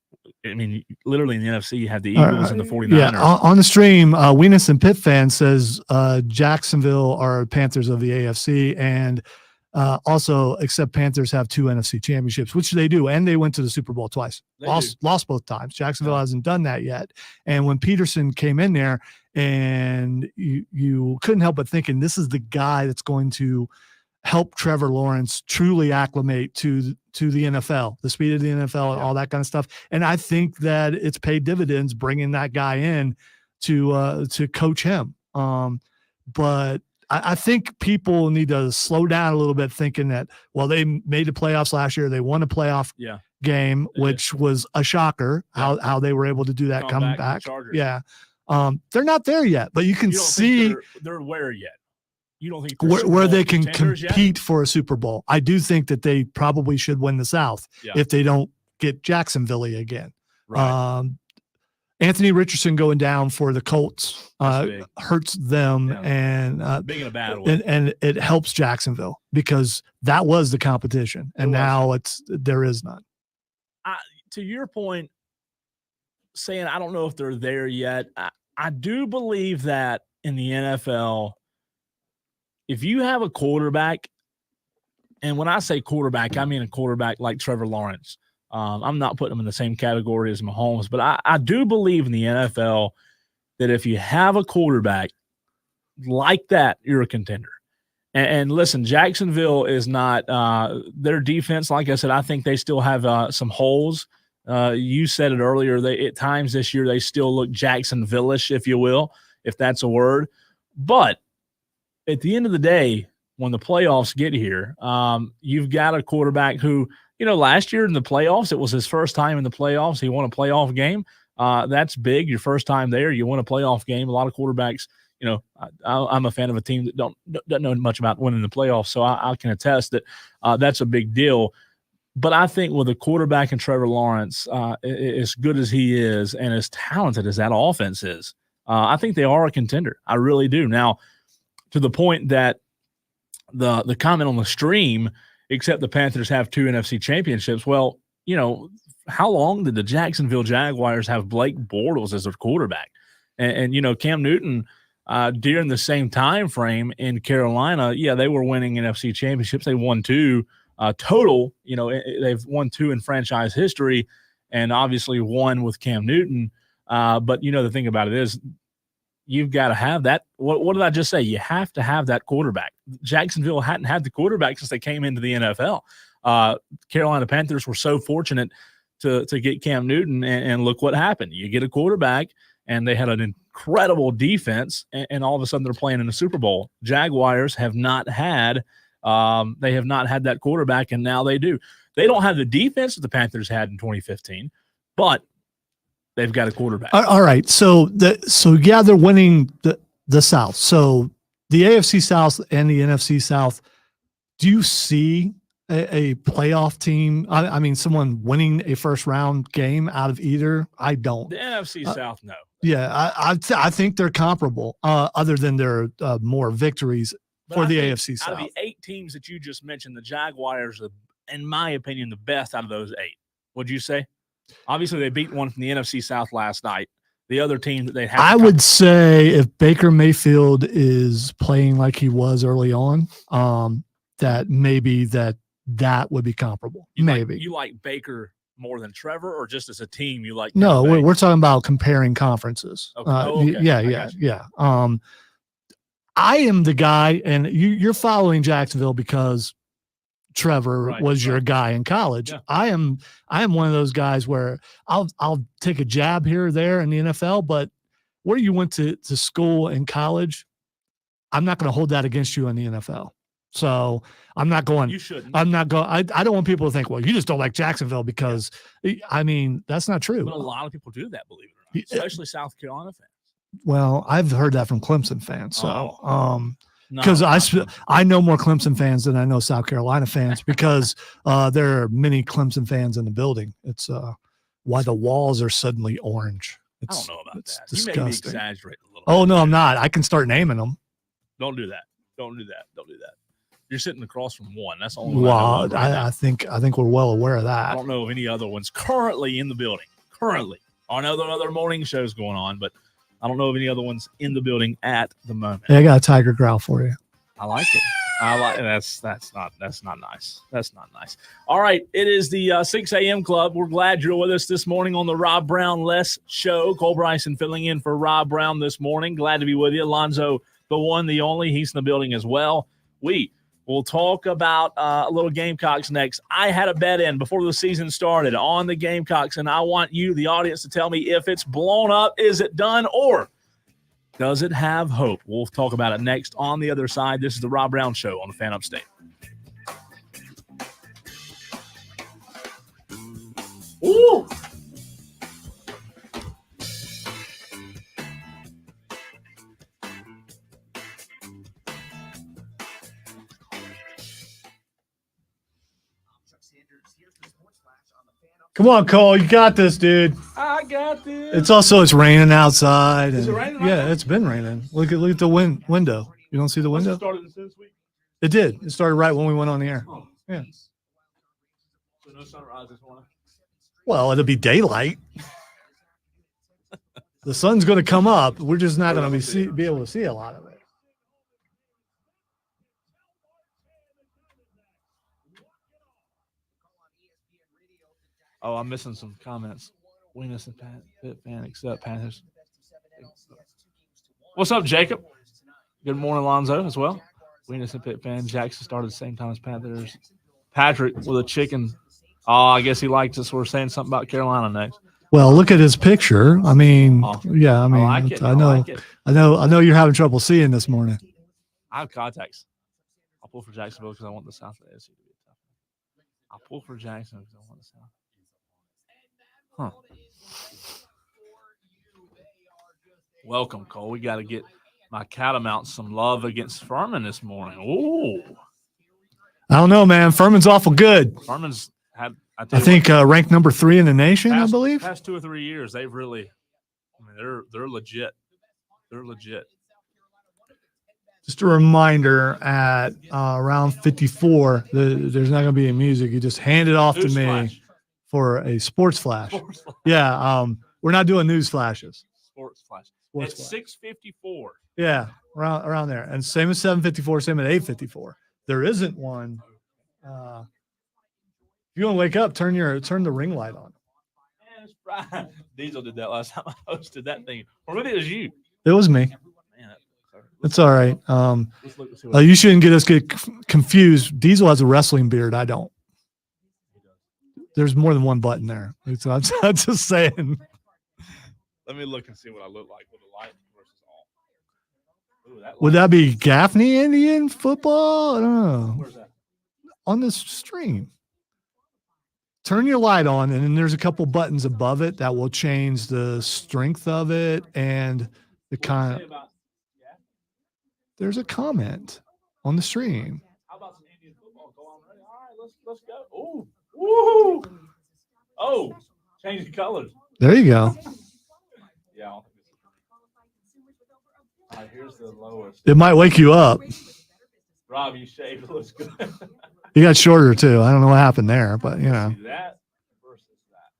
I mean, literally in the NFC, you have the Eagles and the 49ers. Yeah, on the stream, Weenus and Pitt fan says Jacksonville are Panthers of the AFC, and also, except Panthers have 2 NFC championships, which they do, and they went to the Super Bowl twice. Lost both times. Jacksonville hasn't done that yet. And when Peterson came in there, and you couldn't help but thinking this is the guy that's going to help Trevor Lawrence truly acclimate to the NFL, the speed of the NFL, and all that kind of stuff. And I think that it's paid dividends bringing that guy in to coach him. But I think people need to slow down a little bit, thinking that, well, they made the playoffs last year. They won a playoff game, which was a shocker how they were able to do that, come back. Yeah. They're not there yet, but you can see they're where yet. You don't think where they can compete for a Super Bowl. I do think that they probably should win the South if they don't get Jacksonville again. Right. Anthony Richardson going down for the Colts hurts them, and big in a bad way. And it helps Jacksonville because that was the competition, and now there is none. To your point, saying I don't know if they're there yet, I do believe that in the NFL, if you have a quarterback, and when I say quarterback, I mean a quarterback like Trevor Lawrence. I'm not putting him in the same category as Mahomes, but I do believe in the NFL that if you have a quarterback like that, you're a contender. And listen, Jacksonville is not their defense. Like I said, I think they still have some holes. You said it earlier. At times this year, they still look Jacksonville-ish, if you will, if that's a word. But at the end of the day, when the playoffs get here, you've got a quarterback who, last year in the playoffs, it was his first time in the playoffs. He won a playoff game. That's big. Your first time there, you win a playoff game. A lot of quarterbacks, I'm a fan of a team that doesn't know much about winning the playoffs, so I can attest that that's a big deal. But I think with a quarterback in Trevor Lawrence, as good as he is and as talented as that offense is, I think they are a contender. I really do. Now, to the point that the comment on the stream, except the Panthers have 2 NFC championships. Well, how long did the Jacksonville Jaguars have Blake Bortles as their quarterback? And Cam Newton, during the same time frame in Carolina, they were winning NFC championships. They won 2 total. They've won 2 in franchise history, and obviously 1 with Cam Newton. But the thing about it is, you've got to have that. What did I just say? You have to have that quarterback. Jacksonville hadn't had the quarterback since they came into the NFL. Carolina Panthers were so fortunate to get Cam Newton, and look what happened. You get a quarterback, and they had an incredible defense, and all of a sudden they're playing in the Super Bowl. Jaguars have not had that quarterback, and now they do. They don't have the defense that the Panthers had in 2015, but they've got a quarterback. All right. So they're winning the South. So the AFC South and the NFC South, do you see a playoff team? I mean, someone winning a first round game out of either? I don't. The NFC South, no. Yeah, I think they're comparable, other than their more victories for the AFC South. Out of the 8 teams that you just mentioned, the Jaguars are, in my opinion, the best out of those 8. Would you say? Obviously, they beat one from the NFC South last night. the other team that they have. I would say if Baker Mayfield is playing like he was early on, that maybe that would be comparable. Maybe you like Baker more than Trevor, or just as a team you like? No, we're talking about comparing conferences. Okay. Okay. Yeah. I am the guy, and you're following Jacksonville because Trevor was your guy in college. Yeah. I am one of those guys where I'll take a jab here or there in the NFL, but where you went to school in college, I'm not going to hold that against you in the NFL. So I'm not going. You shouldn't. I'm not going. I don't want people to think, well, you just don't like Jacksonville because, I mean, that's not true. But a lot of people do that, believe it or not, especially South Carolina fans. Well, I've heard that from Clemson fans. So, because no. I know more Clemson fans than I know South Carolina fans because there are many Clemson fans in the building. It's why the walls are suddenly orange. I don't know about that. Disgusting. You may be exaggerating a little. Oh no, I'm not. I can start naming them. Don't do that. Don't do that. You're sitting across from one. That's the only one. Well, I think we're well aware of that. I don't know of any other ones currently in the building. I know there are other morning shows going on, but I don't know of any other ones in the building at the moment. Hey, I got a tiger growl for you. I like it. That's not nice. That's not nice. All right, it is the 6 a.m. club. We're glad you're with us this morning on the Rob Brown Less Show. Cole Bryson filling in for Rob Brown this morning. Glad to be with you, Lonzo, the one, the only. He's in the building as well. We'll talk about a little Gamecocks next. I had a bet in before the season started on the Gamecocks, and I want you, the audience, to tell me if it's blown up, is it done, or does it have hope? We'll talk about it next on the other side. This is the Rob Brown Show on the Fan Upstate. Ooh! Come on, Cole. You got this, dude. I got this. It's raining outside. Is it raining? Yeah, it's been raining. Look at the window. You don't see the window? It started this week? It did. It started right when we went on the air. Oh, yeah. So no sunrise this morning? Well, it'll be daylight. The sun's going to come up. We're just not going to be able to see a lot of it. Oh, I'm missing some comments. Weenus and Pitt fan accept Panthers. What's up, Jacob? Good morning, Lonzo, as well. Weenus and Pitt fan. Jackson started at the same time as Panthers. Patrick with a chicken. Oh, I guess he liked us. We're saying something about Carolina next. Well, look at his picture. I mean, yeah. I mean, I know you're having trouble seeing this morning. I have contacts. I'll pull for Jacksonville because I want the South of the SC to be tough. I'll pull for Jacksonville because I want the South. Huh. Welcome, Cole. We got to get my Catamount some love against Furman this morning. Ooh. I don't know, man. Furman's awful good. Furman's had, I think, ranked number 3 in the nation, I believe. Past 2 or 3 years, they've really, they're legit. They're legit. Just a reminder, at around 54, there's not going to be any music. You just hand it off to me. Flash. For a sports flash. Yeah, we're not doing news flashes. Sports flash. Sports At flash. 6:54. Yeah, around there. And same as 7:54, same at 8:54. There isn't one. If you want to wake up, turn the ring light on. Yeah, Diesel did that last time I hosted that thing. Or maybe it was you. It was me. Man, it's all right. You shouldn't get confused. Diesel has a wrestling beard. I don't. There's more than one button there. I'm just saying. Let me look and see what I look like with the light versus all. Ooh, Would that be Gaffney Indian football? I don't know. Where's that? On this stream. Turn your light on, and then there's a couple buttons above it that will change the strength of it and the kind of. There's a comment on the stream. How about some Indian football? Go on ready. All right, let's go. Ooh. Woo! Oh, change the colors. There you go. Yeah. All right, here's the lowest. It might wake you up. Rob, you shaved. It looks good. You got shorter too. I don't know what happened there, but you know. That versus that.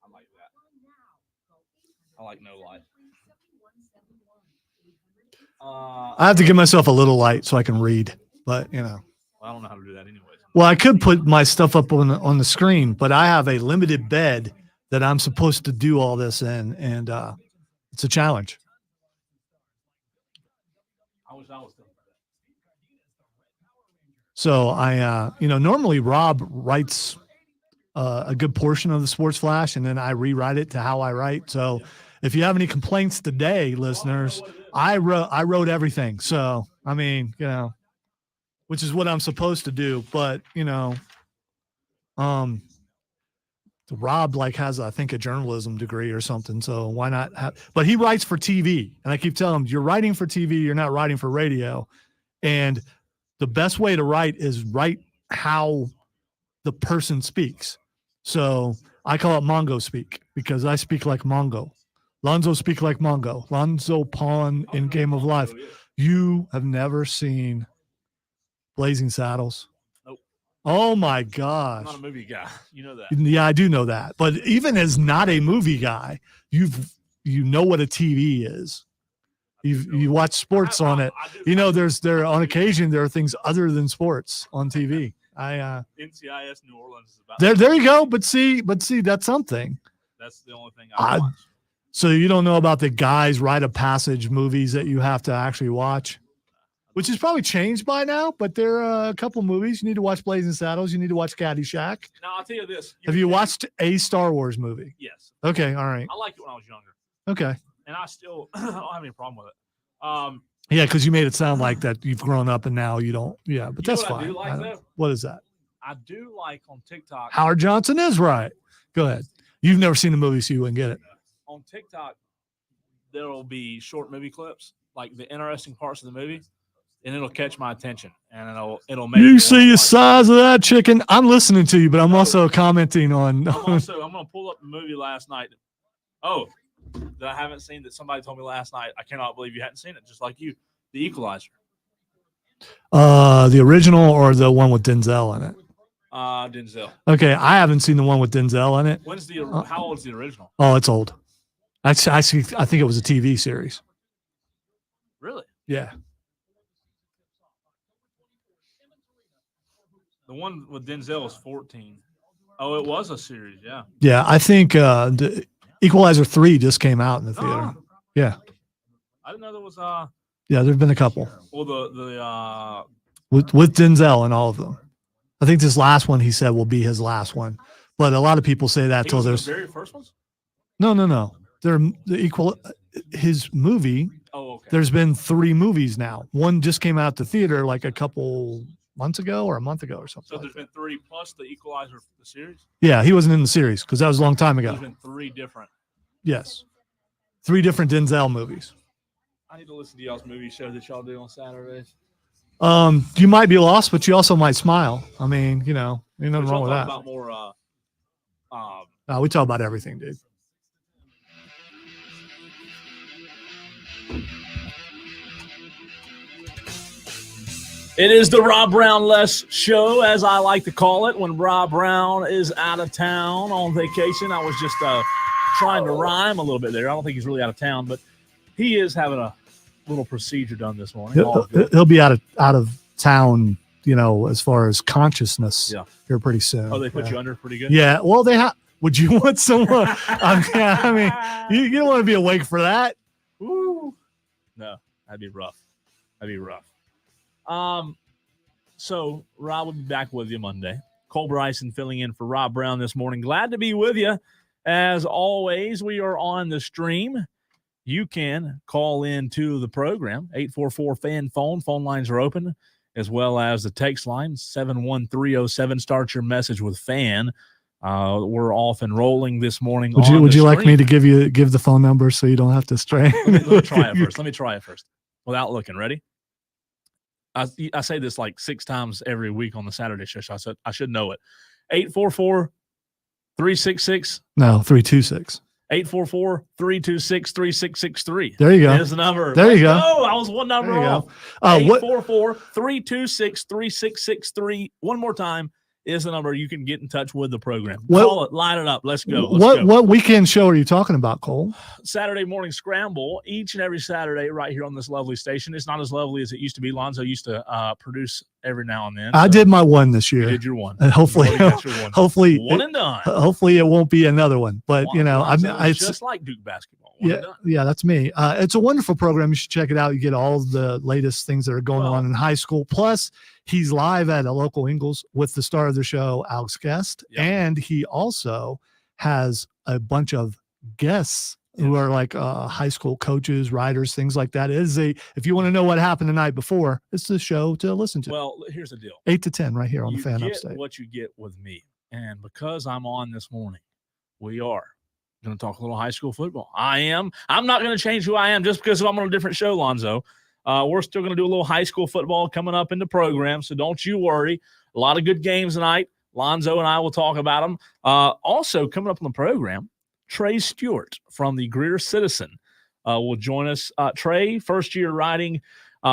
I like that. I like no light. I have to give myself a little light so I can read, but I don't know how to do that anyways. Well, I could put my stuff up on the screen, but I have a limited bed that I'm supposed to do all this in, and it's a challenge. I wish I was doing that. So I, normally Rob writes a good portion of the Sports Flash, and then I rewrite it to how I write. So if you have any complaints today, listeners, I wrote everything. So I mean, which is what I'm supposed to do. But Rob has I think a journalism degree or something. So why not have? But he writes for TV, and I keep telling him, you're writing for TV, you're not writing for radio, and the best way to write is write how the person speaks. So I call it Mongo speak because I speak like Mongo. Lonzo speak like Mongo. Lonzo Pawn in Game of Life. You have never seen Blazing Saddles? Nope. Oh my gosh. I'm not a movie guy. You know that. Yeah, I do know that. But even as not a movie guy, you know what a TV is. You watch sports on it. There on occasion there are things other than sports on TV. NCIS New Orleans is about there you go. But see, that's something. That's the only thing I watch. So you don't know about the guys rite of passage movies that you have to actually watch, which is probably changed by now. But there are a couple movies you need to watch: Blazing Saddles. You need to watch Caddyshack. Now I'll tell you this. Have you watched a Star Wars movie? Yes. Okay. All right. I liked it when I was younger. Okay. And I still I don't have any problem with it. Yeah, because you made it sound like that you've grown up and now you don't. Yeah, but that's fine. I do like, though? What is that? I do like on TikTok. Howard Johnson is right. Go ahead. You've never seen the movie, so you wouldn't get it. On TikTok, there will be short movie clips, like the interesting parts of the movie, and it'll catch my attention, and it'll make you see the size of that chicken. I'm listening to you, but I'm also commenting on. I'm gonna pull up the movie last night. Oh, that I haven't seen that somebody told me last night. I cannot believe you hadn't seen it, just like you. The Equalizer. The original or the one with Denzel in it? Denzel. Okay, I haven't seen the one with Denzel in it. When's how old is the original? Oh, it's old. I think it was a TV series. Really? Yeah. The one with Denzel was 14. Oh, it was a series, yeah. Yeah, I think the Equalizer 3 just came out in the theater. Oh. Yeah. I didn't know there was Yeah, there've been a couple. Well, with Denzel and all of them. I think this last one he said will be his last one, but a lot of people say that till there's the very first ones. No. They're his movie. Oh, okay. There's been 3 movies now. One just came out to theater like a couple months ago or a month ago or something. So there's been 3 plus the Equalizer, the series. Yeah, he wasn't in the series because that was a long time ago. There's been 3 different. Yes, 3 different Denzel movies. I need to listen to y'all's movie show that y'all do on Saturdays. You might be lost, but you also might smile. I mean, ain't nothing wrong with that. About more, we talk about everything, dude. It is the Rob Brown Less Show, as I like to call it, when Rob Brown is out of town on vacation. I was just trying to rhyme a little bit there. I don't think he's really out of town, but he is having a little procedure done this morning. He'll be out of town, as far as consciousness here pretty soon. Oh, they put you under pretty good? Yeah. Well, they have. Would you want someone? I mean, you don't want to be awake for that. Ooh. No, that'd be rough. So Rob will be back with you Monday. Cole Bryson filling in for Rob Brown this morning. Glad to be with you. As always, we are on the stream. You can call in to the program, 844-FAN-PHONE. Phone lines are open, as well as the text line, 71307. Start your message with FAN. We're off and rolling this morning. Would you like me to give the phone number so you don't have to strain? Let me try it first. Without looking. Ready? I say this like 6 times every week on the Saturday show. So I should know it. 844-366. No, 326. 844-326-3663. There you go. There's the number. There you go. Oh, I was one number off. 844-326-3663. One more time. is the number you can get in touch with the program. Call it, line it up. Let's go. What weekend show are you talking about, Cole? Saturday morning scramble, each and every Saturday right here on this lovely station. It's not as lovely as it used to be. Lonzo used to produce every now and then. I did my one this year. You did your one. And hopefully one and done. Hopefully it won't be another one. But it's just like Duke basketball. Yeah, that's me. It's a wonderful program. You should check it out. You get all the latest things that are going on in high school. Plus, he's live at a local Ingles with the star of the show, Alex Guest. Yep. And he also has a bunch of guests who are like high school coaches, writers, things like that. If you want to know what happened the night before, it's the show to listen to. Well, here's the deal. 8 to 10 right here on the Fan Upstate. What you get with me. And because I'm on this morning, we are going to talk a little high school football. I'm not going to change who I am just because I'm on a different show, Lonzo. We're still going to do a little high school football coming up in the program, so don't you worry. A lot of good games tonight. Lonzo and I will talk about them. Also, coming up on the program, Trey Stewart from the Greer Citizen will join us. Trey, first year writing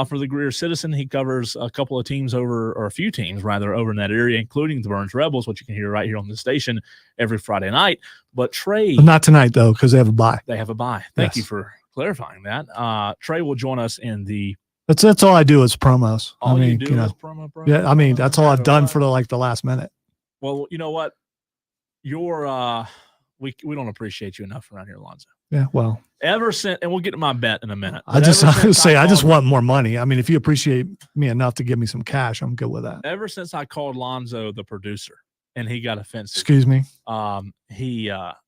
for the Greer Citizen. He covers a couple of teams over in that area, including the Burns Rebels, which you can hear right here on the station every Friday night. But Trey... Not tonight, though, because they have a bye. They have a bye. Thank you for clarifying that. Trey will join us in the... That's all I do is promos. All you do is promo. Yeah, I mean, that's all I've done for the last minute. Well, you know what? We don't appreciate you enough around here, Lonzo. Yeah, well. Ever since, and we'll get to my bet in a minute. I just want more money. I mean, if you appreciate me enough to give me some cash, I'm good with that. Ever since I called Lonzo the producer and he got offensive. Excuse me. I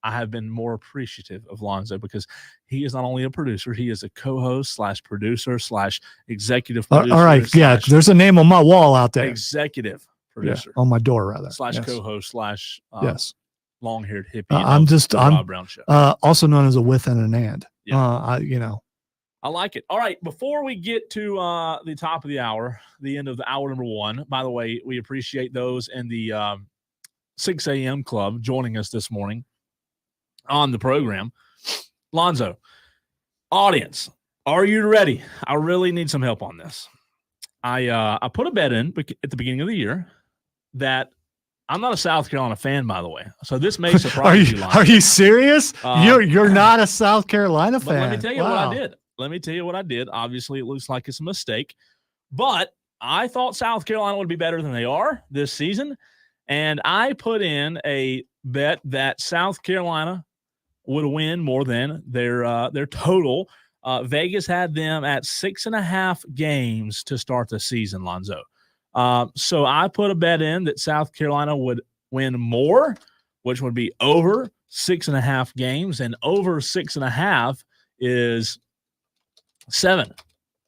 have been more appreciative of Lonzo because he is not only a producer, he is a co-host / producer / executive producer. All right. Yeah. There's a name on my wall out there. Executive producer. Yeah, on my door, rather. / co-host / yes. Long-haired hippie. I'm Rob Brown show. Also known as a with and an and. Yeah. I like it. All right. Before we get to the top of the hour, the end of the hour number 1, by the way, we appreciate those in the 6 a.m. club joining us this morning on the program. Lonzo, audience, are you ready? I really need some help on this. I put a bet in at the beginning of the year that I'm not a South Carolina fan, by the way, so this may surprise you. Are you serious? You're not a South Carolina fan. Let me tell you what I did. Obviously, it looks like it's a mistake, but I thought South Carolina would be better than they are this season, and I put in a bet that South Carolina would win more than their total. Vegas had them at 6.5 games to start the season, Lonzo. So I put a bet in that South Carolina would win more, which would be over 6.5 games, and over 6.5 is 7,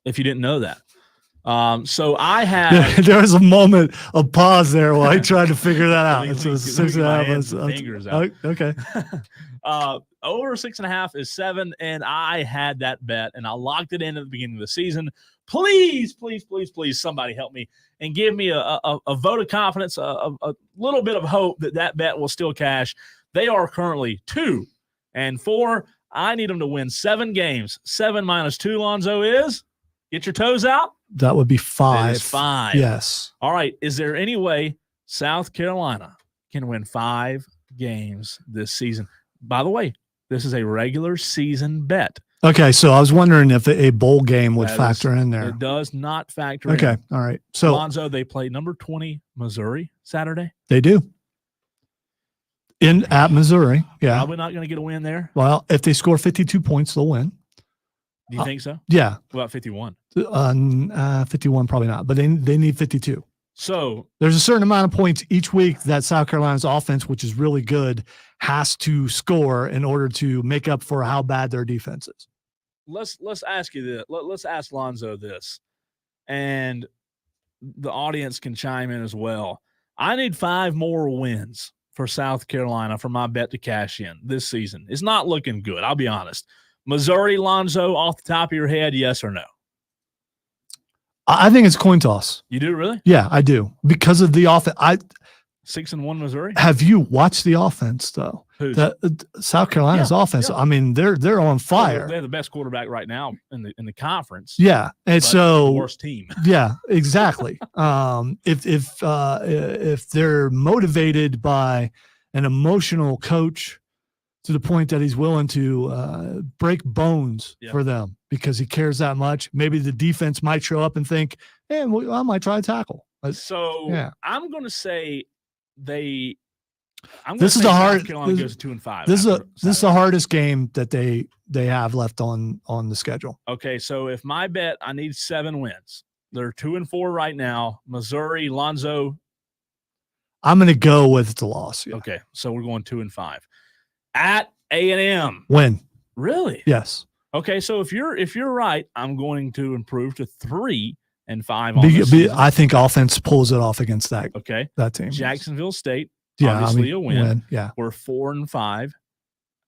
if you didn't know that. So I had... there was a moment of pause there while I tried to figure that out. So 6.5 fingers out. Okay. Over 6.5 is 7, and I had that bet, and I locked it in at the beginning of the season. Please, please, please, please, somebody help me and give me a vote of confidence, a little bit of hope that bet will still cash. They are currently 2-4. I need them to win 7 games. 7 minus 2, Lonzo, is, get your toes out. That would be 5. That is 5. Yes. All right. Is there any way South Carolina can win 5 games this season? By the way, this is a regular season bet. Okay, so I was wondering if a bowl game would factor in there. It does not factor in. Okay, all right. So Lonzo, they play number 20 Missouri Saturday. They do. At Missouri, yeah. Probably not going to get a win there. Well, if they score 52 points, they'll win. Do you think so? Yeah. What about 51? 51 probably not, but they need 52. So there's a certain amount of points each week that South Carolina's offense, which is really good, has to score in order to make up for how bad their defense is. Let's ask you this. Let's ask Lonzo this, and the audience can chime in as well. I need 5 more wins for South Carolina for my bet to cash in this season. It's not looking good, I'll be honest. Missouri, Lonzo, off the top of your head, yes or no? I think it's coin toss. You do, really? Yeah, I do. Because of the offense. 6-1 Missouri? Have you watched the offense, though? South Carolina's offense. I mean, they're on fire. They're the best quarterback right now in the conference. Yeah, and so the worst team. Yeah, exactly. If they're motivated by an emotional coach to the point that he's willing to break bones for them because he cares that much, maybe the defense might show up and think, "Hey, well, I might try to tackle." I'm going to say they. This is the hard. Carolina goes 2-5. This is the hardest game that they have left on the schedule. Okay, so if my bet, I need 7 wins. They're 2-4 right now. Missouri, Lonzo. I'm going to go with the loss. Yeah. Okay, so we're going 2-5 at A&M. Win. Really? Yes. Okay, so if you're right, I'm going to improve to 3-5 on this season. I think offense pulls it off against that. Okay, that team. Jacksonville State. Yeah, obviously a win. Yeah, we're 4-5.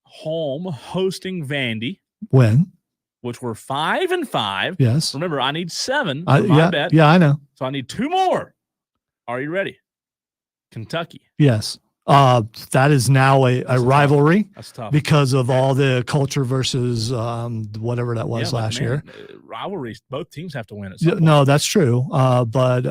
Home hosting Vandy. Win. Which we're 5-5. Yes. Remember, I need 7 for my bet. Yeah, I know. So I need 2 more. Are you ready? Kentucky. Yes. That is now a rivalry. That's tough because of all the culture versus whatever that was last year. Rivalries. Both teams have to win it. No, that's true. But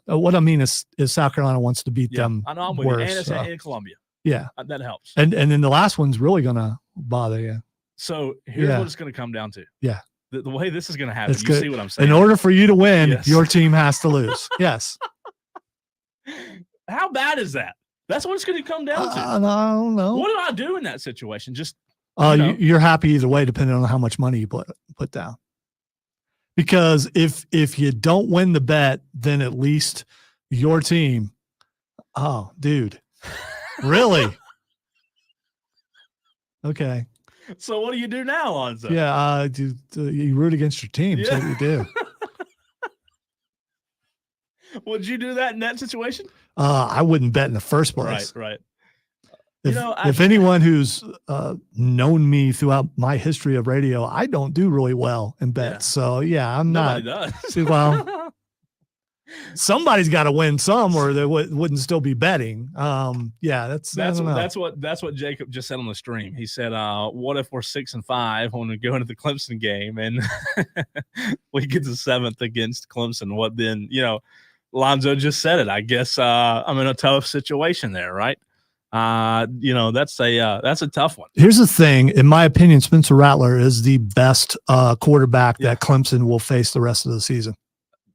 what I mean is South Carolina wants to beat them. I know. I'm with you. And it's in Columbia. Yeah, that helps. And then the last one's really gonna bother you. So here's what it's going to come down to. Yeah. The way this is going to happen. You see what I'm saying? In order for you to win, your team has to lose. Yes. How bad is that? That's what it's going to come down to. I don't know. What do I do in that situation? Just you're happy either way, depending on how much money you put down. Because if you don't win the bet, then at least your team. Oh, dude, really? Okay. So what do you do now, Lonzo? Yeah, you root against your team. That's what you do. Would you do that in that situation? I wouldn't bet in the first place. Right. If anyone who's known me throughout my history of radio, I don't do really well in bets. Yeah. So I'm Nobody not. Does. Well, somebody's got to win some, or they wouldn't still be betting. That's what Jacob just said on the stream. He said, "What if we're 6-5 when we go into the Clemson game and we get the 7th against Clemson? What then?" Lonzo just said it. I guess I'm in a tough situation there, right? That's a tough one. Here's the thing. In my opinion, Spencer Rattler is the best quarterback that Clemson will face the rest of the season.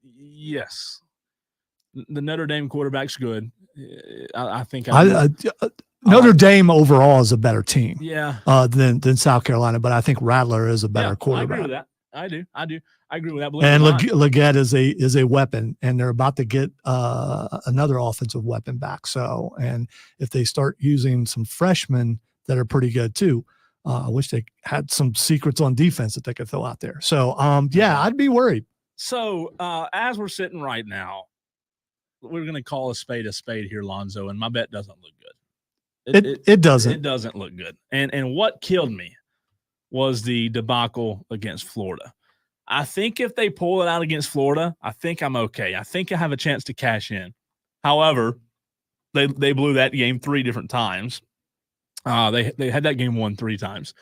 Yes. The Notre Dame quarterback's good. I think Notre Dame overall is a better team. Yeah. Than South Carolina, but I think Rattler is a better quarterback. I agree with that. I do. I agree with that. And Leggett is a weapon, and they're about to get another offensive weapon back. So, and if they start using some freshmen that are pretty good too, I wish they had some secrets on defense that they could throw out there. So, I'd be worried. So, as we're sitting right now, we're going to call a spade here, Lonzo, and my bet doesn't look good. It doesn't. It doesn't look good. And what killed me was the debacle against Florida. I think if they pull it out against Florida, I think I'm okay. I think I have a chance to cash in. However, they blew that game 3 different times. They had that game won 3 times,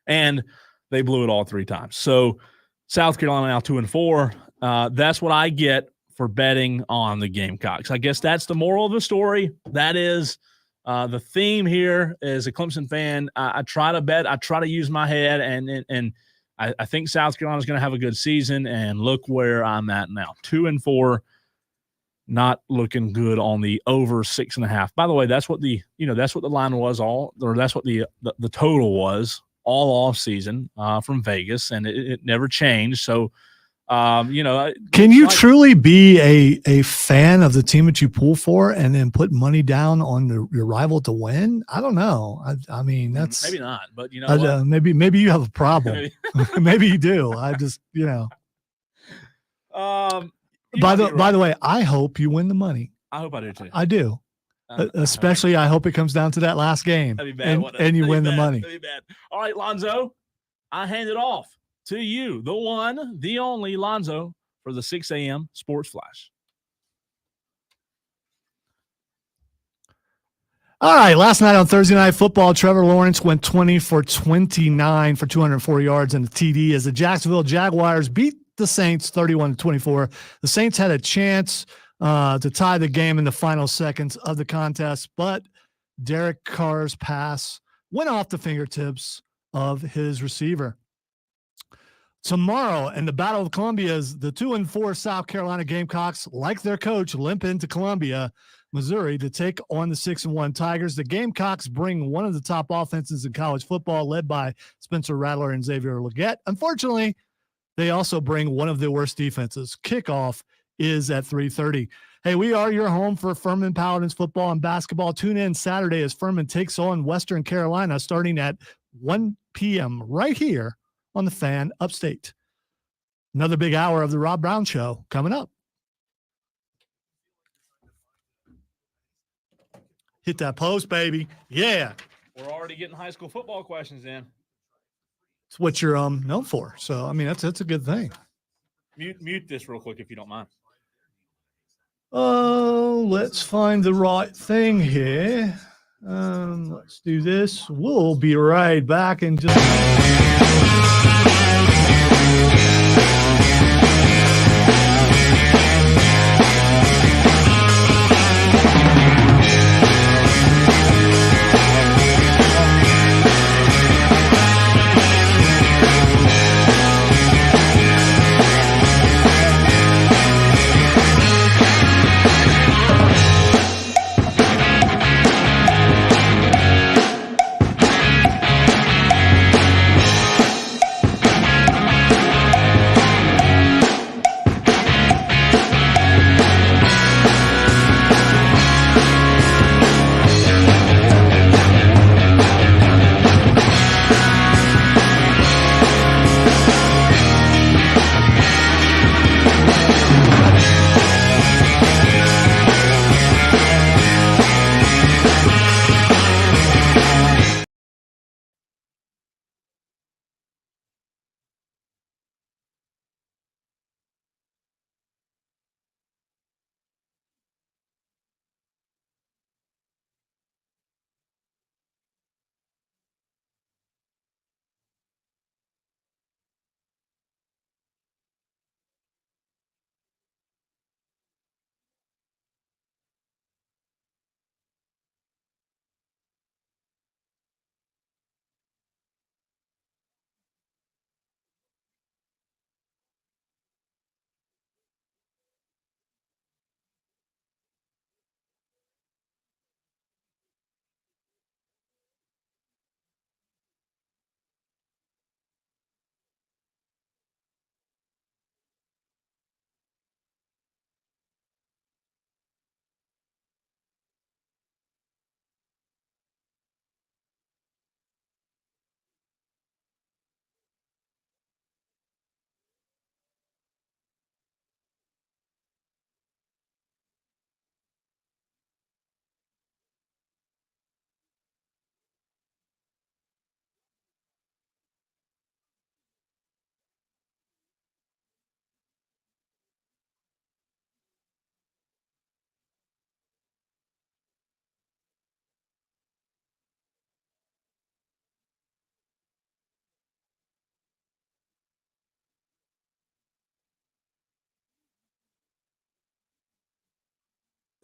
and they blew it all 3 times. So South Carolina now 2-4. That's what I get for betting on the Gamecocks. I guess that's the moral of the story. That is the theme here. As a Clemson fan, I try to bet. I try to use my head, and I think South Carolina's going to have a good season. And look where I'm at now, 2-4. Not looking good on the over 6.5. By the way, that's what the line was that's what the total was all off season from Vegas, and it never changed. So, can you truly be a fan of the team that you pull for and then put money down on your rival to win? I don't know. I mean, that's maybe not, but maybe you have a problem. Maybe you do. I just, By the way, I hope you win the money. I hope I do too. I do. Especially, I hope it comes down to that last game. That'd be bad, and you win the money. That'd be bad. All right, Lonzo, I hand it off to you, the one, the only Lonzo, for the 6 a.m. Sports Flash. All right, last night on Thursday Night Football, Trevor Lawrence went 20 for 29 for 204 yards and a TD as the Jacksonville Jaguars beat the Saints 31-24. The Saints had a chance to tie the game in the final seconds of the contest, but Derek Carr's pass went off the fingertips of his receiver. Tomorrow in the Battle of Columbia's, the 2-4 South Carolina Gamecocks, like their coach, limp into Columbia, Missouri, to take on the 6-1 Tigers. The Gamecocks bring one of the top offenses in college football, led by Spencer Rattler and Xavier Legette. Unfortunately, they also bring one of the worst defenses. Kickoff is at 3:30. Hey, we are your home for Furman Paladins football and basketball. Tune in Saturday as Furman takes on Western Carolina starting at 1 p.m. right here on the Fan Upstate. Another big hour of the Rob Brown Show coming up. Hit that post, baby. Yeah. We're already getting high school football questions in. It's what you're known for. So, I mean, that's a good thing. Mute this real quick if you don't mind. Oh, let's find the right thing here. Let's do this. We'll be right back in just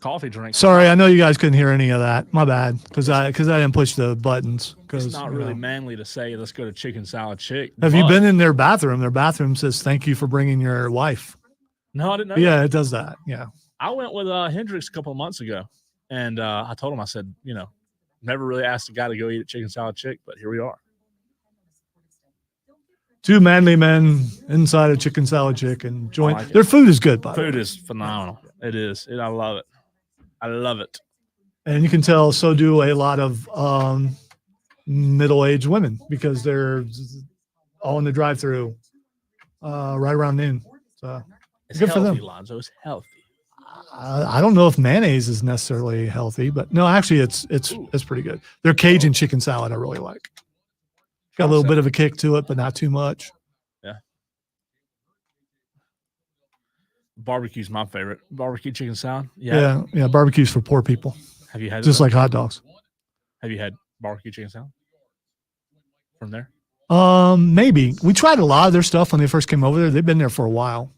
coffee drink. Sorry, I know you guys couldn't hear any of that. My bad, because I didn't push the buttons. It's not really manly to say, let's go to Chicken Salad Chick. Have you been in their bathroom? Their bathroom says, thank you for bringing your wife. No, I didn't know Yeah, that. it does that. Yeah. I went with Hendrix a couple of months ago, and I told him, I said, never really asked a guy to go eat at Chicken Salad Chick, but here we are. Two manly men inside a Chicken Salad Chick and join. Like their food is good, by the way. Food is phenomenal. It is. I love it. I love it. And you can tell so do a lot of middle-aged women because they're all in the drive-through right around noon. So it's good healthy, for them. Lonzo. It's healthy. I don't know if mayonnaise is necessarily healthy, but no, actually it's pretty good. Their Cajun chicken salad I really like. Got a little bit of a kick to it, but not too much. Yeah. Barbecue's my favorite. Barbecue chicken salad. Yeah. Barbecue's for poor people. Have you had it? Just like hot dogs. Have you had barbecue chicken salad from there? Maybe. We tried a lot of their stuff when they first came over there. They've been there for a while.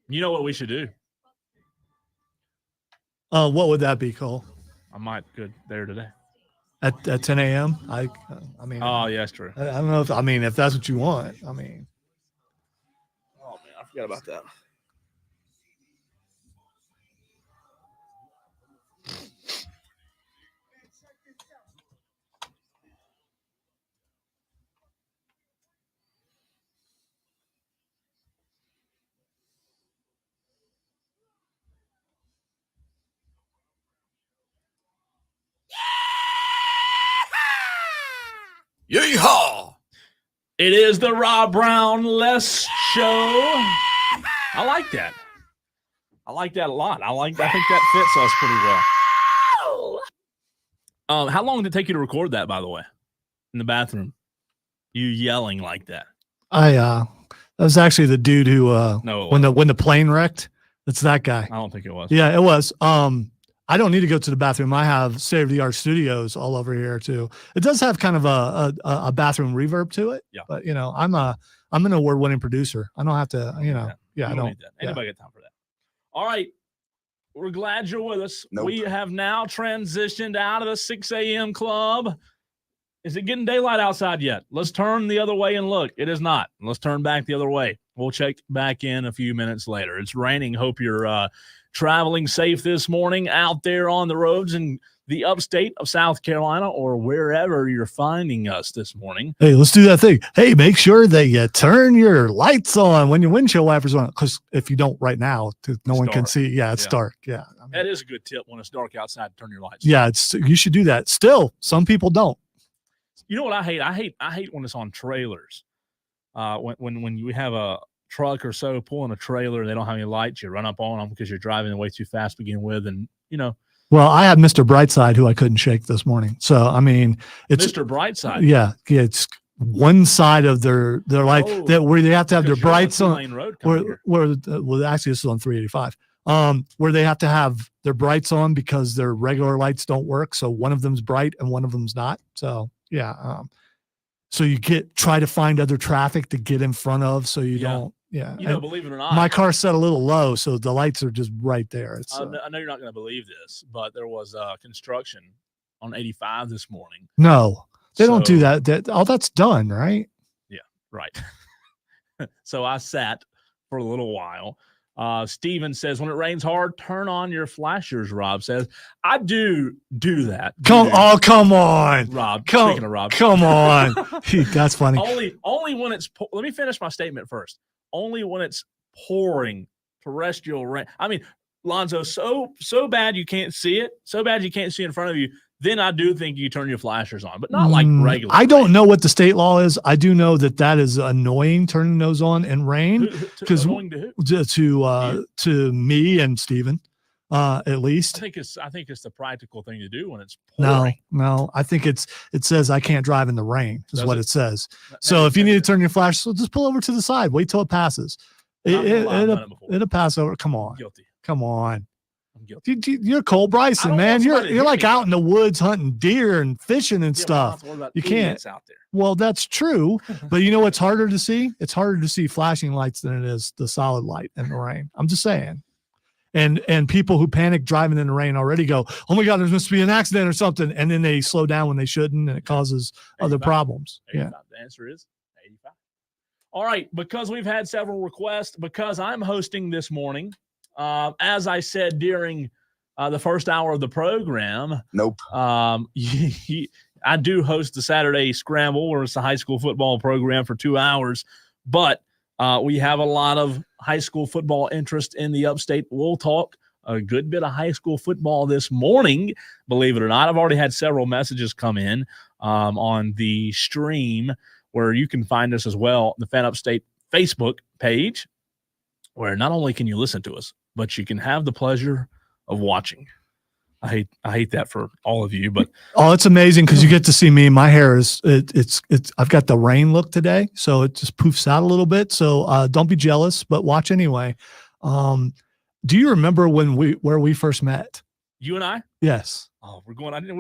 You know what we should do? What would that be, Cole? I might go there today. At 10 a.m.? I mean. Oh, yeah, that's true. I don't know if that's what you want. I mean. Oh, man, I forgot about that. Yeehaw! It is the Rob Brown Les Show. I like that. I like that a lot. I think that fits us pretty well. How long did it take you to record that, by the way, in the bathroom? You yelling like that? That was actually the dude who no, when the plane wrecked. It's that guy. I don't think it was. Yeah, it was. I don't need to go to the bathroom. I have state-of-the-art studios all over here too. It does have kind of a bathroom reverb to it. Yeah. But I'm an award-winning producer. I don't have to. Yeah, I don't need that. Anybody got time for that? All right. We're glad you're with us. Nope. We have now transitioned out of the 6 a.m. club. Is it getting daylight outside yet? Let's turn the other way and look. It is not. Let's turn back the other way. We'll check back in a few minutes later. It's raining. Hope you're traveling safe this morning out there on the roads in the upstate of South Carolina or wherever you're finding us this morning. Hey, let's do that thing. Hey, make sure that you turn your lights on when your windshield wipers are on. Because if you don't right now, no one can see. Yeah, it's dark. Yeah. That is a good tip when it's dark outside to turn your lights. Yeah, you should do that. Still, some people don't. You know what I hate? I hate when it's on trailers. When you have a truck or so pulling a trailer, they don't have any lights. You run up on them because you're driving way too fast to begin with, and Well, I had Mr. Brightside who I couldn't shake this morning. So I mean, it's Mr. Brightside. Yeah, it's one side of their light that where they have to have their brights on. Well, actually, this is on 385. Where they have to have their brights on because their regular lights don't work. So one of them's bright and one of them's not. So yeah. So you try to find other traffic to get in front of, so you don't. Yeah. Believe it or not, my car's set a little low, so the lights are just right there. It's, I know you're not going to believe this, but there was construction on 85 this morning. No, they don't do that. That's done, right? Yeah, right. So I sat for a little while. Steven says, when it rains hard, turn on your flashers, Rob says. I do that. Come on. Rob, speaking of Rob. Come on. That's funny. Only when it's – let me finish my statement first. Only when it's pouring terrestrial rain. I mean, Lonzo, so bad you can't see it, so bad you can't see in front of you, then I do think you turn your flashers on, but not like regular. I don't know what the state law is. I do know that is annoying, turning those on in rain. Because to me and Steven, at least. I think it's the practical thing to do when it's pouring. No. I think it says I can't drive in the rain is what it says. So if you need to turn your flash, just pull over to the side. Wait till it passes. It'll pass over. Come on. Guilty. Come on. I'm guilty. You're Cole Bryson, man. You're like out in the woods hunting deer and fishing and stuff. You can't. Out there. Well, that's true. But you know what's harder to see? It's harder to see flashing lights than it is the solid light in the rain. I'm just saying. And people who panic driving in the rain already go, oh my God, there's supposed to be an accident or something. And then they slow down when they shouldn't, and it causes other problems. 85. Yeah. The answer is 85. All right. Because we've had several requests, because I'm hosting this morning, as I said during the first hour of the program. Nope. I do host the Saturday Scramble, where it's a high school football program for 2 hours, but we have a lot of high school football interest in the upstate. We'll talk a good bit of high school football this morning, believe it or not. I've already had several messages come in on the stream, where you can find us as well, the Fan Upstate Facebook page, where not only can you listen to us, but you can have the pleasure of watching. I hate that for all of you, but it's amazing because you get to see me. My hair is it's I've got the rain look today, so it just poofs out a little bit. So don't be jealous, but watch anyway. Do you remember where we first met? You and I? Yes. Oh, we're going. I didn't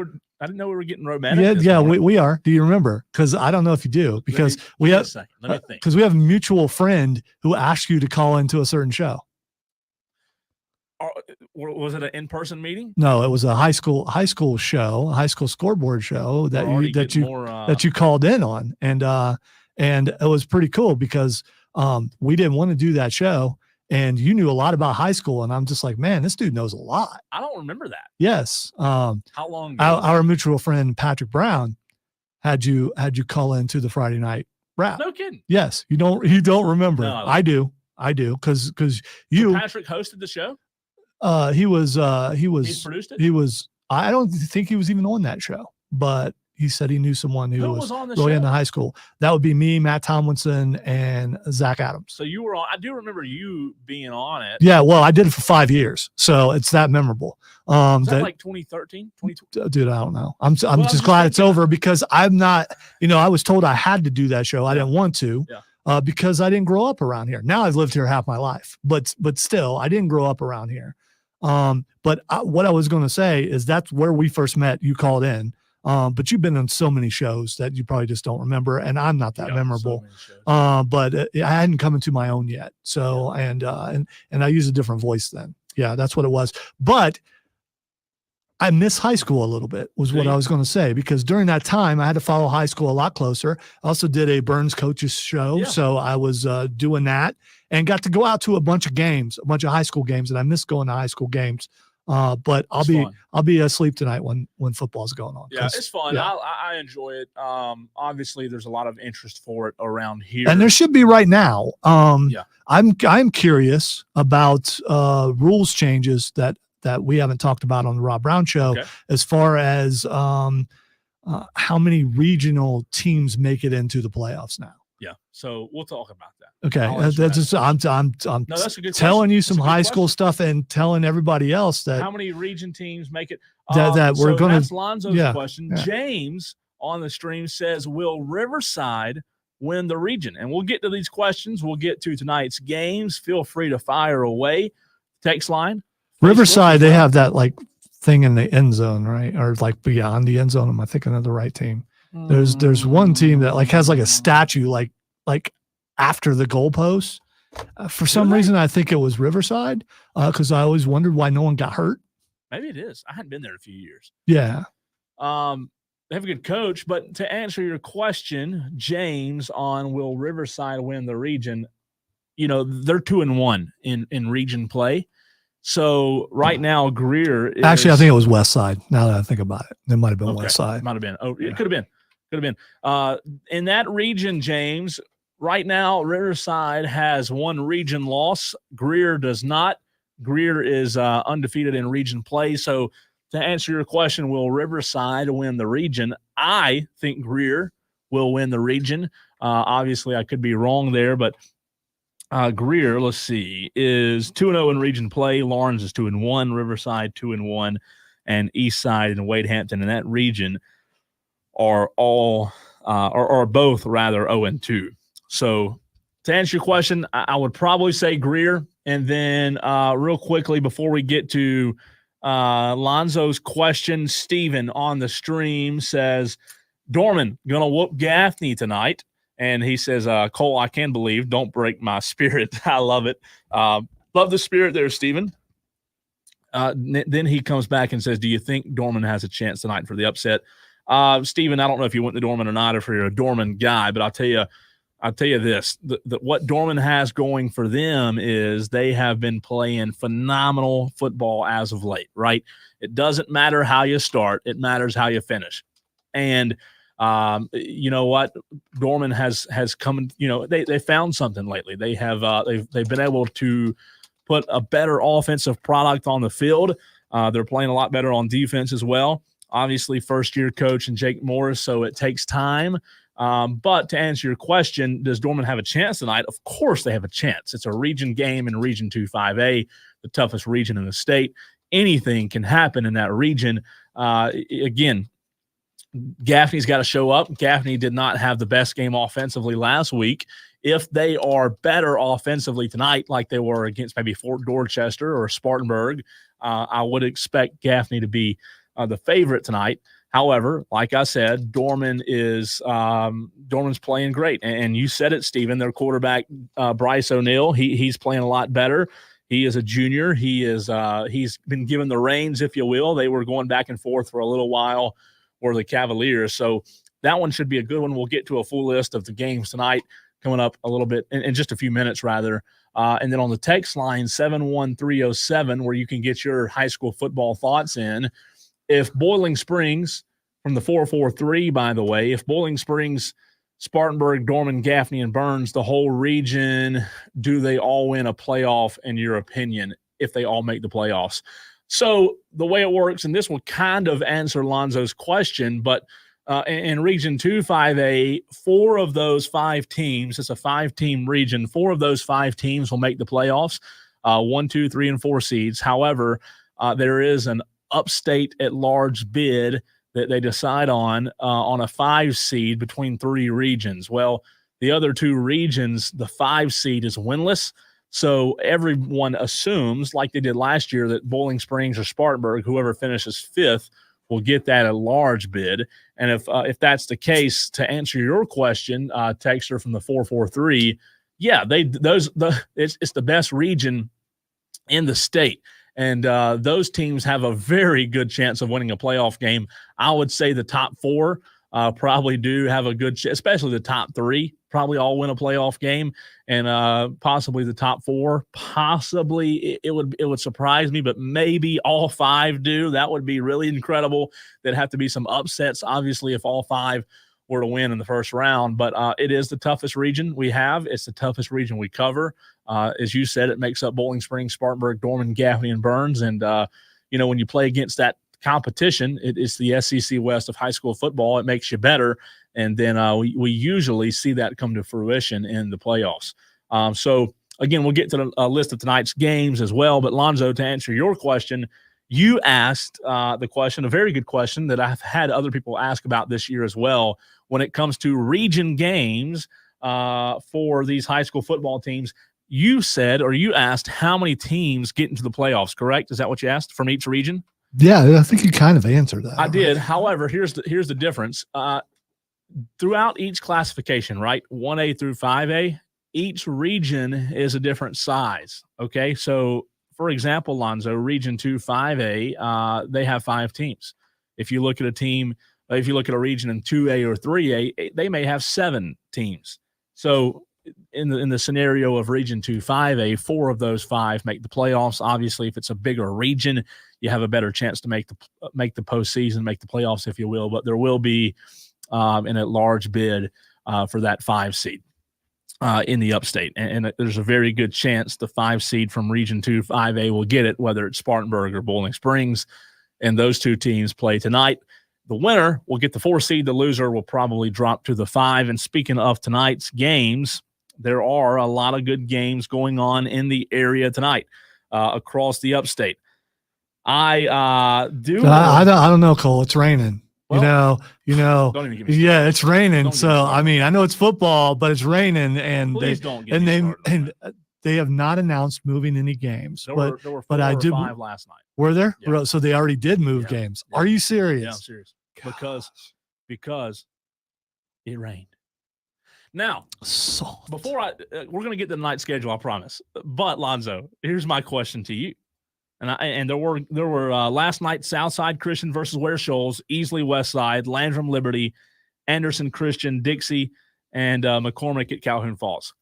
know we were getting romantic. Yeah, we are. Do you remember? Because I don't know if you do. Because we have because we have a mutual friend who asked you to call into a certain show. Was it an in-person meeting? No, it was a high school show, a high school scoreboard show that you called in on, and it was pretty cool because we didn't want to do that show. And you knew a lot about high school, and I'm just like, man, this dude knows a lot. I don't remember that. Yes. How long ago? Our mutual friend Patrick Brown had you call into the Friday night rap. No kidding. Yes. You don't remember. No, I do. Because you. So Patrick hosted the show. He produced it. He was. I don't think he was even on that show, but he said he knew someone who was on the going show? into high school. That would be me, Matt Tomlinson, and Zach Adams. So you were on. I do remember you being on it. Yeah, well, I did it for 5 years, so it's that memorable. Was that like 2013, 2012? Dude, I don't know. I'm just glad it's over because I'm not. I was told I had to do that show. I didn't want to. Yeah. Because I didn't grow up around here. Now I've lived here half my life, but still, I didn't grow up around here. But what I was going to say is that's where we first met. You called in. But you've been on so many shows that you probably just don't remember, and I'm not that memorable. But I hadn't come into my own yet. So and I use a different voice then. Yeah, that's what it was. But I miss high school a little bit was what I was going to say, because during that time I had to follow high school a lot closer. I also did a Burns coaches show. So I was doing that and got to go out to a bunch of high school games, and I miss going to high school games. But I'll be asleep tonight when football's going on. Yeah, it's fun. Yeah. I enjoy it. Obviously there's a lot of interest for it around here, and there should be right now. I'm curious about rules changes that we haven't talked about on the Rob Brown Show, as far as how many regional teams make it into the playoffs now. Yeah, so we'll talk about that. Okay, I'm telling you some high school stuff and telling everybody else that how many region teams make it. That we're going to. That's Lonzo's question. Yeah. James on the stream says, "Will Riverside win the region?" And we'll get to these questions. We'll get to tonight's games. Feel free to fire away. Text line. Riverside, they have that like thing in the end zone, right? Or like beyond the end zone. Am I thinking of the right team? There's one team that like has like a statue like after the goalpost. For some reason, I think it was Riverside because I always wondered why no one got hurt. Maybe it is. I hadn't been there in a few years. Yeah. They have a good coach, but to answer your question, James, on will Riverside win the region, they're 2-1 in region play. So right now, Greer is... Actually, I think it was West Side. Now that I think about it, it might have been West Side. Might have been. Oh, it could have been. In that region, James, right now, Riverside has one region loss. Greer does not. Greer is undefeated in region play. So to answer your question, will Riverside win the region? I think Greer will win the region. Obviously, I could be wrong there, but Greer, let's see, is 2-0 in region play. Lawrence is 2-1. Riverside 2-1, and Eastside and Wade Hampton in that region are both 0-2. So to answer your question, I would probably say Greer. And then real quickly before we get to Lonzo's question, Steven on the stream says, Dorman gonna whoop Gaffney tonight. And he says, Cole, I can believe. Don't break my spirit. I love it. Love the spirit there, Steven. Then he comes back and says, do you think Dorman has a chance tonight for the upset? Steven, I don't know if you went to Dorman or not, or if you're a Dorman guy, but I'll tell you this, what Dorman has going for them is they have been playing phenomenal football as of late, right? It doesn't matter how you start. It matters how you finish. And you know what? Dorman has come, they found something lately. They have, they've been able to put a better offensive product on the field. They're playing a lot better on defense as well. Obviously, first-year coach and Jake Morris, so it takes time. But to answer your question, does Dorman have a chance tonight? Of course they have a chance. It's a region game in Region 2-5A, the toughest region in the state. Anything can happen in that region. Again, Gaffney's got to show up. Gaffney did not have the best game offensively last week. If they are better offensively tonight, like they were against maybe Fort Dorchester or Spartanburg, I would expect Gaffney to be the favorite tonight. However, like I said, Dorman's playing great. And you said it, Stephen, their quarterback, Bryce O'Neal, he's playing a lot better. He is a junior. He's been given the reins, if you will. They were going back and forth for a little while for the Cavaliers. So that one should be a good one. We'll get to a full list of the games tonight coming up a little bit in just a few minutes, rather. And then on the text line, 71307, where you can get your high school football thoughts in. If Boiling Springs, from the 443, by the way, if Boiling Springs, Spartanburg, Dorman, Gaffney, and Burns, the whole region, do they all win a playoff, in your opinion, if they all make the playoffs? So the way it works, and this will kind of answer Lonzo's question, but in Region 2, 5A, 4 of those 5 teams, it's a 5-team region, 4 of those 5 teams will make the playoffs, 1, 2, 3, and 4 seeds. However, there is an upstate at large bid that they decide on a 5 seed between 3 regions. Well, the other 2 regions, the 5 seed is winless. So everyone assumes, like they did last year, that Boiling Springs or Spartanburg, whoever finishes 5th, will get that at large bid. And if that's the case, to answer your question, texter from the 443, yeah, it's the best region in the state. And those teams have a very good chance of winning a playoff game. I would say the top 4 probably do have a good chance, especially the top 3 probably all win a playoff game, and possibly the top 4. Possibly it would surprise me, but maybe all 5 do. That would be really incredible. There'd have to be some upsets, obviously, if all 5 were to win in the first round. But it is the toughest region we have. It's the toughest region we cover. As you said, it makes up Boiling Springs, Spartanburg, Dorman, Gaffney, and Burns. And, when you play against that competition, it's the SEC West of high school football. It makes you better. And then we usually see that come to fruition in the playoffs. So, again, we'll get to the list of tonight's games as well. But, Lonzo, to answer your question, you asked the question, a very good question that I've had other people ask about this year as well. When it comes to region games for these high school football teams, you said, or you asked, how many teams get into the playoffs, correct? Is that what you asked from each region? Yeah, I think you kind of answered that. I did. However, here's the difference. Throughout each classification, right, 1A through 5A, each region is a different size, okay? So, for example, Lonzo, Region 2, 5A, they have 5 teams. If you look at a region in 2A or 3A, they may have 7 teams. So in the scenario of Region 2, 5A, 4 of those 5 make the playoffs. Obviously, if it's a bigger region, you have a better chance to make the postseason, make the playoffs, if you will. But there will be an at-large bid for that 5 seed in the upstate. And there's a very good chance the 5 seed from Region 2, 5A will get it, whether it's Spartanburg or Boiling Springs. And those 2 teams play tonight. The winner will get the 4 seed. The loser will probably drop to the 5. And speaking of tonight's games, there are a lot of good games going on in the area tonight across the upstate. I don't know, Cole. It's raining. Well, don't even give me yeah, it's raining. So I mean, I know it's football, but it's raining, and they have not announced moving any games. There were 4 I or did 5 last night. Were there? Yeah. So they already did move games. Yeah. Are you serious? Yeah, I'm serious. Because it rained. Now, before we're going to get to the night schedule, I promise. But Lonzo, here's my question to you. And there were last night Southside Christian versus Ware Shoals, Easley Westside, Landrum Liberty, Anderson Christian, Dixie, and McCormick at Calhoun Falls.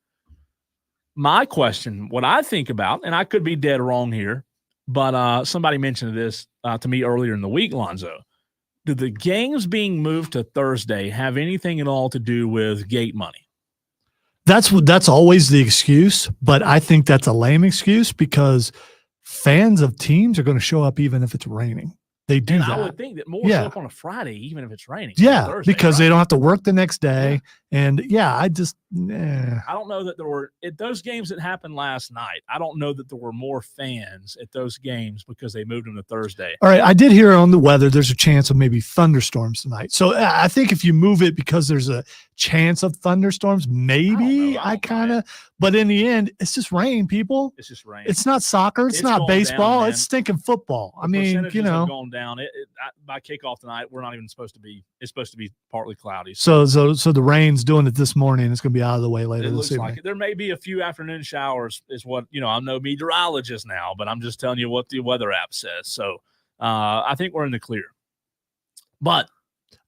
My question, what I think about, and I could be dead wrong here, but somebody mentioned this to me earlier in the week, Lonzo. Do the games being moved to Thursday have anything at all to do with gate money? That's always the excuse, but I think that's a lame excuse because fans of teams are going to show up even if it's raining. They do that. I would think that more show up on a Friday, even if it's raining. Yeah, Thursday, because right? they don't have to work the next day. Yeah. And I just Yeah. I don't know that there were at those games that happened last night. I don't know that there were more fans at those games because they moved them to Thursday. All right. I did hear on the weather there's a chance of maybe thunderstorms tonight. So I think if you move it because there's a chance of thunderstorms, maybe I kind of, but in the end, it's just rain, people. It's just rain. It's not soccer. It's not baseball. Down, it's stinking football. The percentages have gone down. By kickoff tonight, we're not even supposed to be. It's supposed to be partly cloudy. So the rain's doing it this morning. It's going to be out of the way later this evening. Like it. There may be a few afternoon showers. Is what I'm no meteorologist now, but I'm just telling you what the weather app says. So I think we're in the clear. But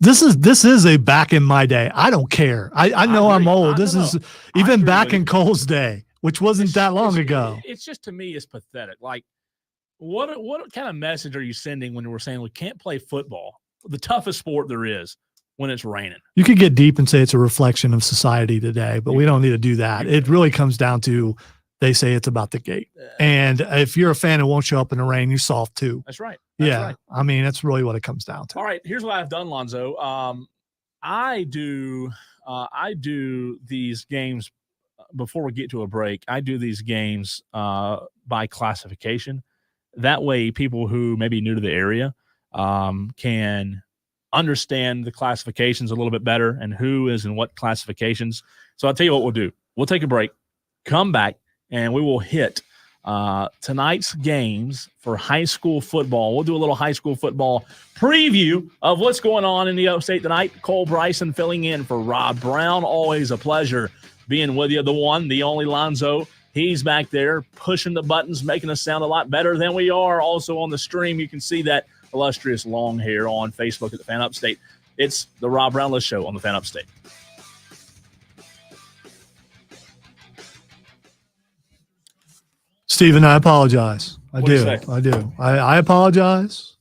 this is a back in my day. I don't care. I know I'm old. This is even back in Cole's day, which wasn't that long ago. It's just, to me, it's pathetic. Like, what kind of message are you sending when we're saying we can't play football, the toughest sport there is, when it's raining? You could get deep and say it's a reflection of society today, but we don't need to do that. It really comes down to they say it's about the gate. And if you're a fan who won't show up in the rain, you're soft too. That's right. Right. I mean, that's really what it comes down to. All right. Here's what I've done, Lonzo. I do these games before we get to a break. I do these games by classification. That way, people who may be new to the area can understand the classifications a little bit better and who is in what classifications. So I'll tell you what we'll do. We'll take a break, come back, and we will hit tonight's games for high school football. We'll do a little high school football preview of what's going on in the upstate tonight. Cole Bryson filling in for Rob Brown. Always a pleasure being with you. The one, the only Lonzo. He's back there pushing the buttons, making us sound a lot better than we are. Also on the stream, you can see that illustrious long hair on Facebook at the Fan Upstate. It's the Rob Brownless Show on the Fan Upstate. Stephen, I apologize. I do. I apologize.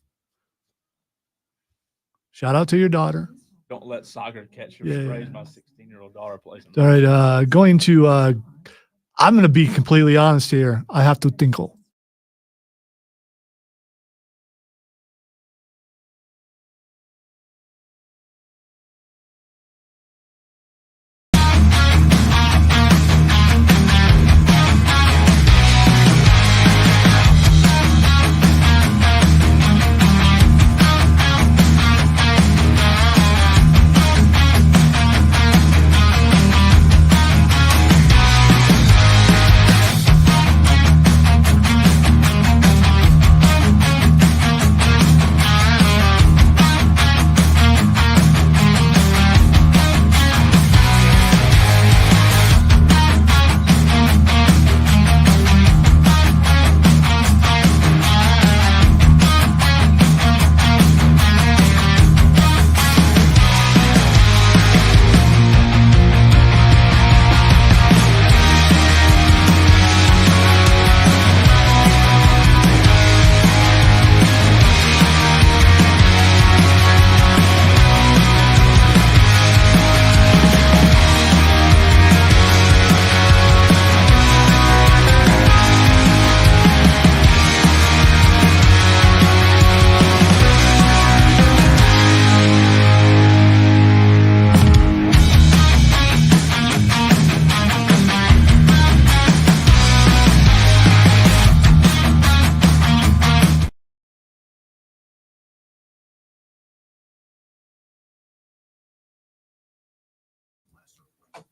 Shout out to your daughter. Don't let soccer catch your strays. My 16-year-old daughter plays. All right. I'm going to be completely honest here. I have to tinkle.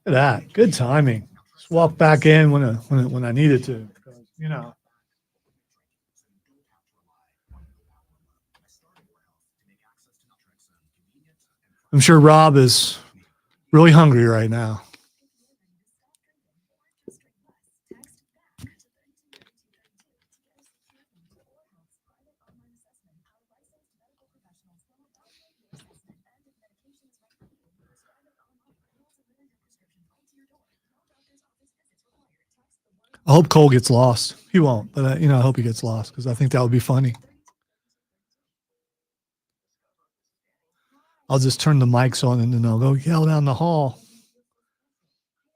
Look at that. Good timing. Just walk back in when I needed to. I'm sure Rob is really hungry right now. I hope Cole gets lost. He won't, but I hope he gets lost because I think that would be funny. I'll just turn the mics on and then I'll go yell down the hall.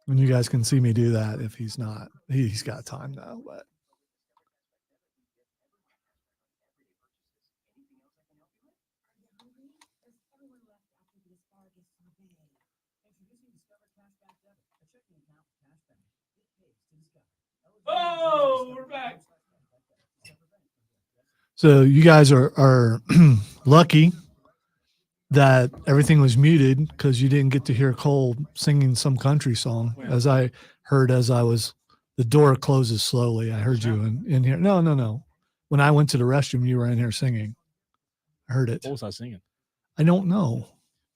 And you guys can see me do that if he's not. He's got time now, but. Oh, we're back. So you guys are lucky that everything was muted because you didn't get to hear Cole singing some country song. As I heard, the door closes slowly. I heard you in here. No. When I went to the restroom, you were in here singing. I heard it. What was I singing? I don't know.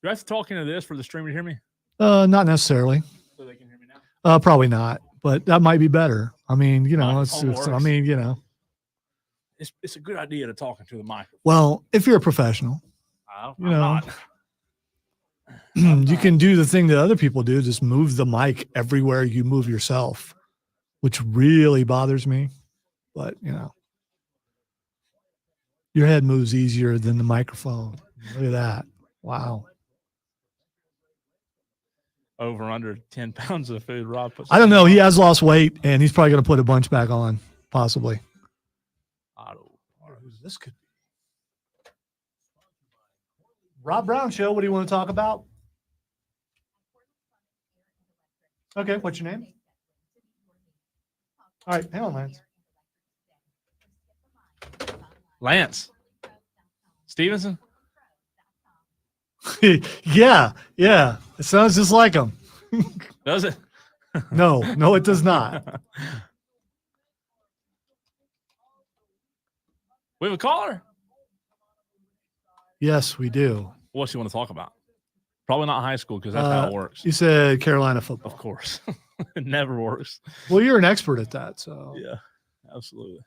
Do I have to talk into this for the streamer to hear me? Not necessarily. So they can hear me now? Probably not, but that might be better. I mean, it's a good idea to talk into the microphone. Well, if you're a professional, I'm not. You can do the thing that other people do, just move the mic everywhere you move yourself, which really bothers me. But, your head moves easier than the microphone. Look at that. Wow. Over under 10 pounds of food, Rob. I don't know. He has lost weight, and he's probably going to put a bunch back on, possibly. This could be. Rob Brown Show. What do you want to talk about? Okay. What's your name? All right. Hang on, Lance. Lance Stevenson? Yeah. It sounds just like him. Does it? No, it does not. We have a caller? Yes, we do. What's you want to talk about? Probably not high school because that's how it works. You said Carolina football. Of course. It never works. Well, you're an expert at that, so. Yeah, absolutely.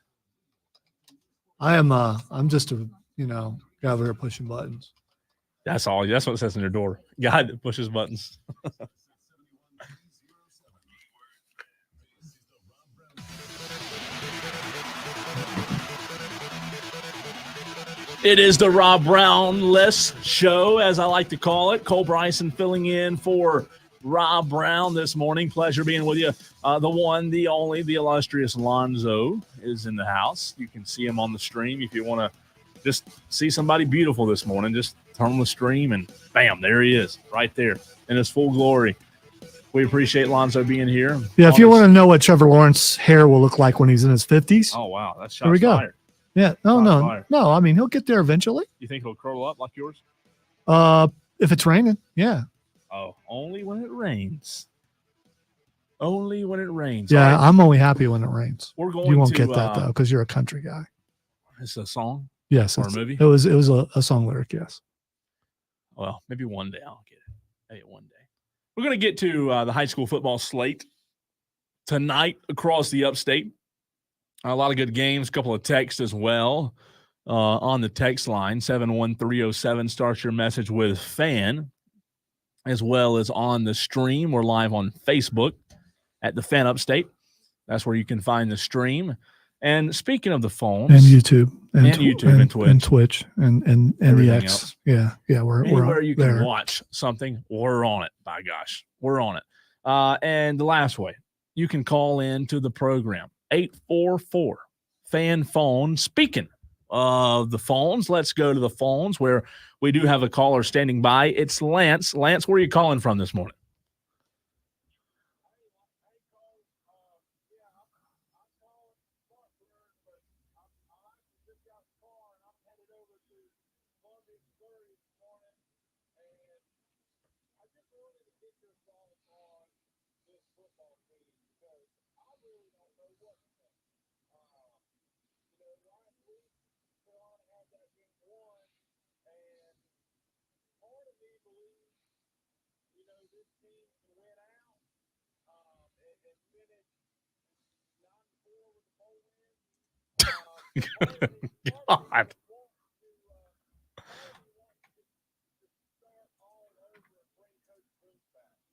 I'm just a, guy over here pushing buttons. That's all. That's what it says in your door. Guy that pushes buttons. It is the Rob Brown-less show, as I like to call it. Cole Bryson filling in for Rob Brown this morning. Pleasure being with you. The one, the only, the illustrious Lonzo is in the house. You can see him on the stream. If you want to just see somebody beautiful this morning, just turn on the stream and bam, there he is right there in his full glory. We appreciate Lonzo being here. Yeah, if you want to know what Trevor Lawrence's hair will look like when he's in his 50s. Oh, wow. That's shots there we go. fired. Yeah, no. I mean, he'll get there eventually. You think he'll curl up like yours? If it's raining, yeah. Oh, only when it rains. Only when it rains. Yeah, right. I'm only happy when it rains. We're going. You won't get that though, because you're a country guy. It's a song. Yes, or a movie. It was a song lyric. Yes. Well, maybe one day I'll get it. Maybe one day. We're going to get to the high school football slate tonight across the upstate. A lot of good games, a couple of texts as well on the text line. 71307 starts your message with fan, as well as on the stream. We're live on Facebook at the Fan Upstate. That's where you can find the stream. And speaking of the phones, and YouTube, and YouTube, and Twitch, and Twitch, and the X, else. yeah, we're anywhere you there. Can watch something, we're on it. By gosh, we're on it. And the last way, you can call in to the program 844 fan phone. Speaking of the phones, let's go to the phones where we do have a caller standing by. It's Lance. Lance, where are you calling from this morning? God.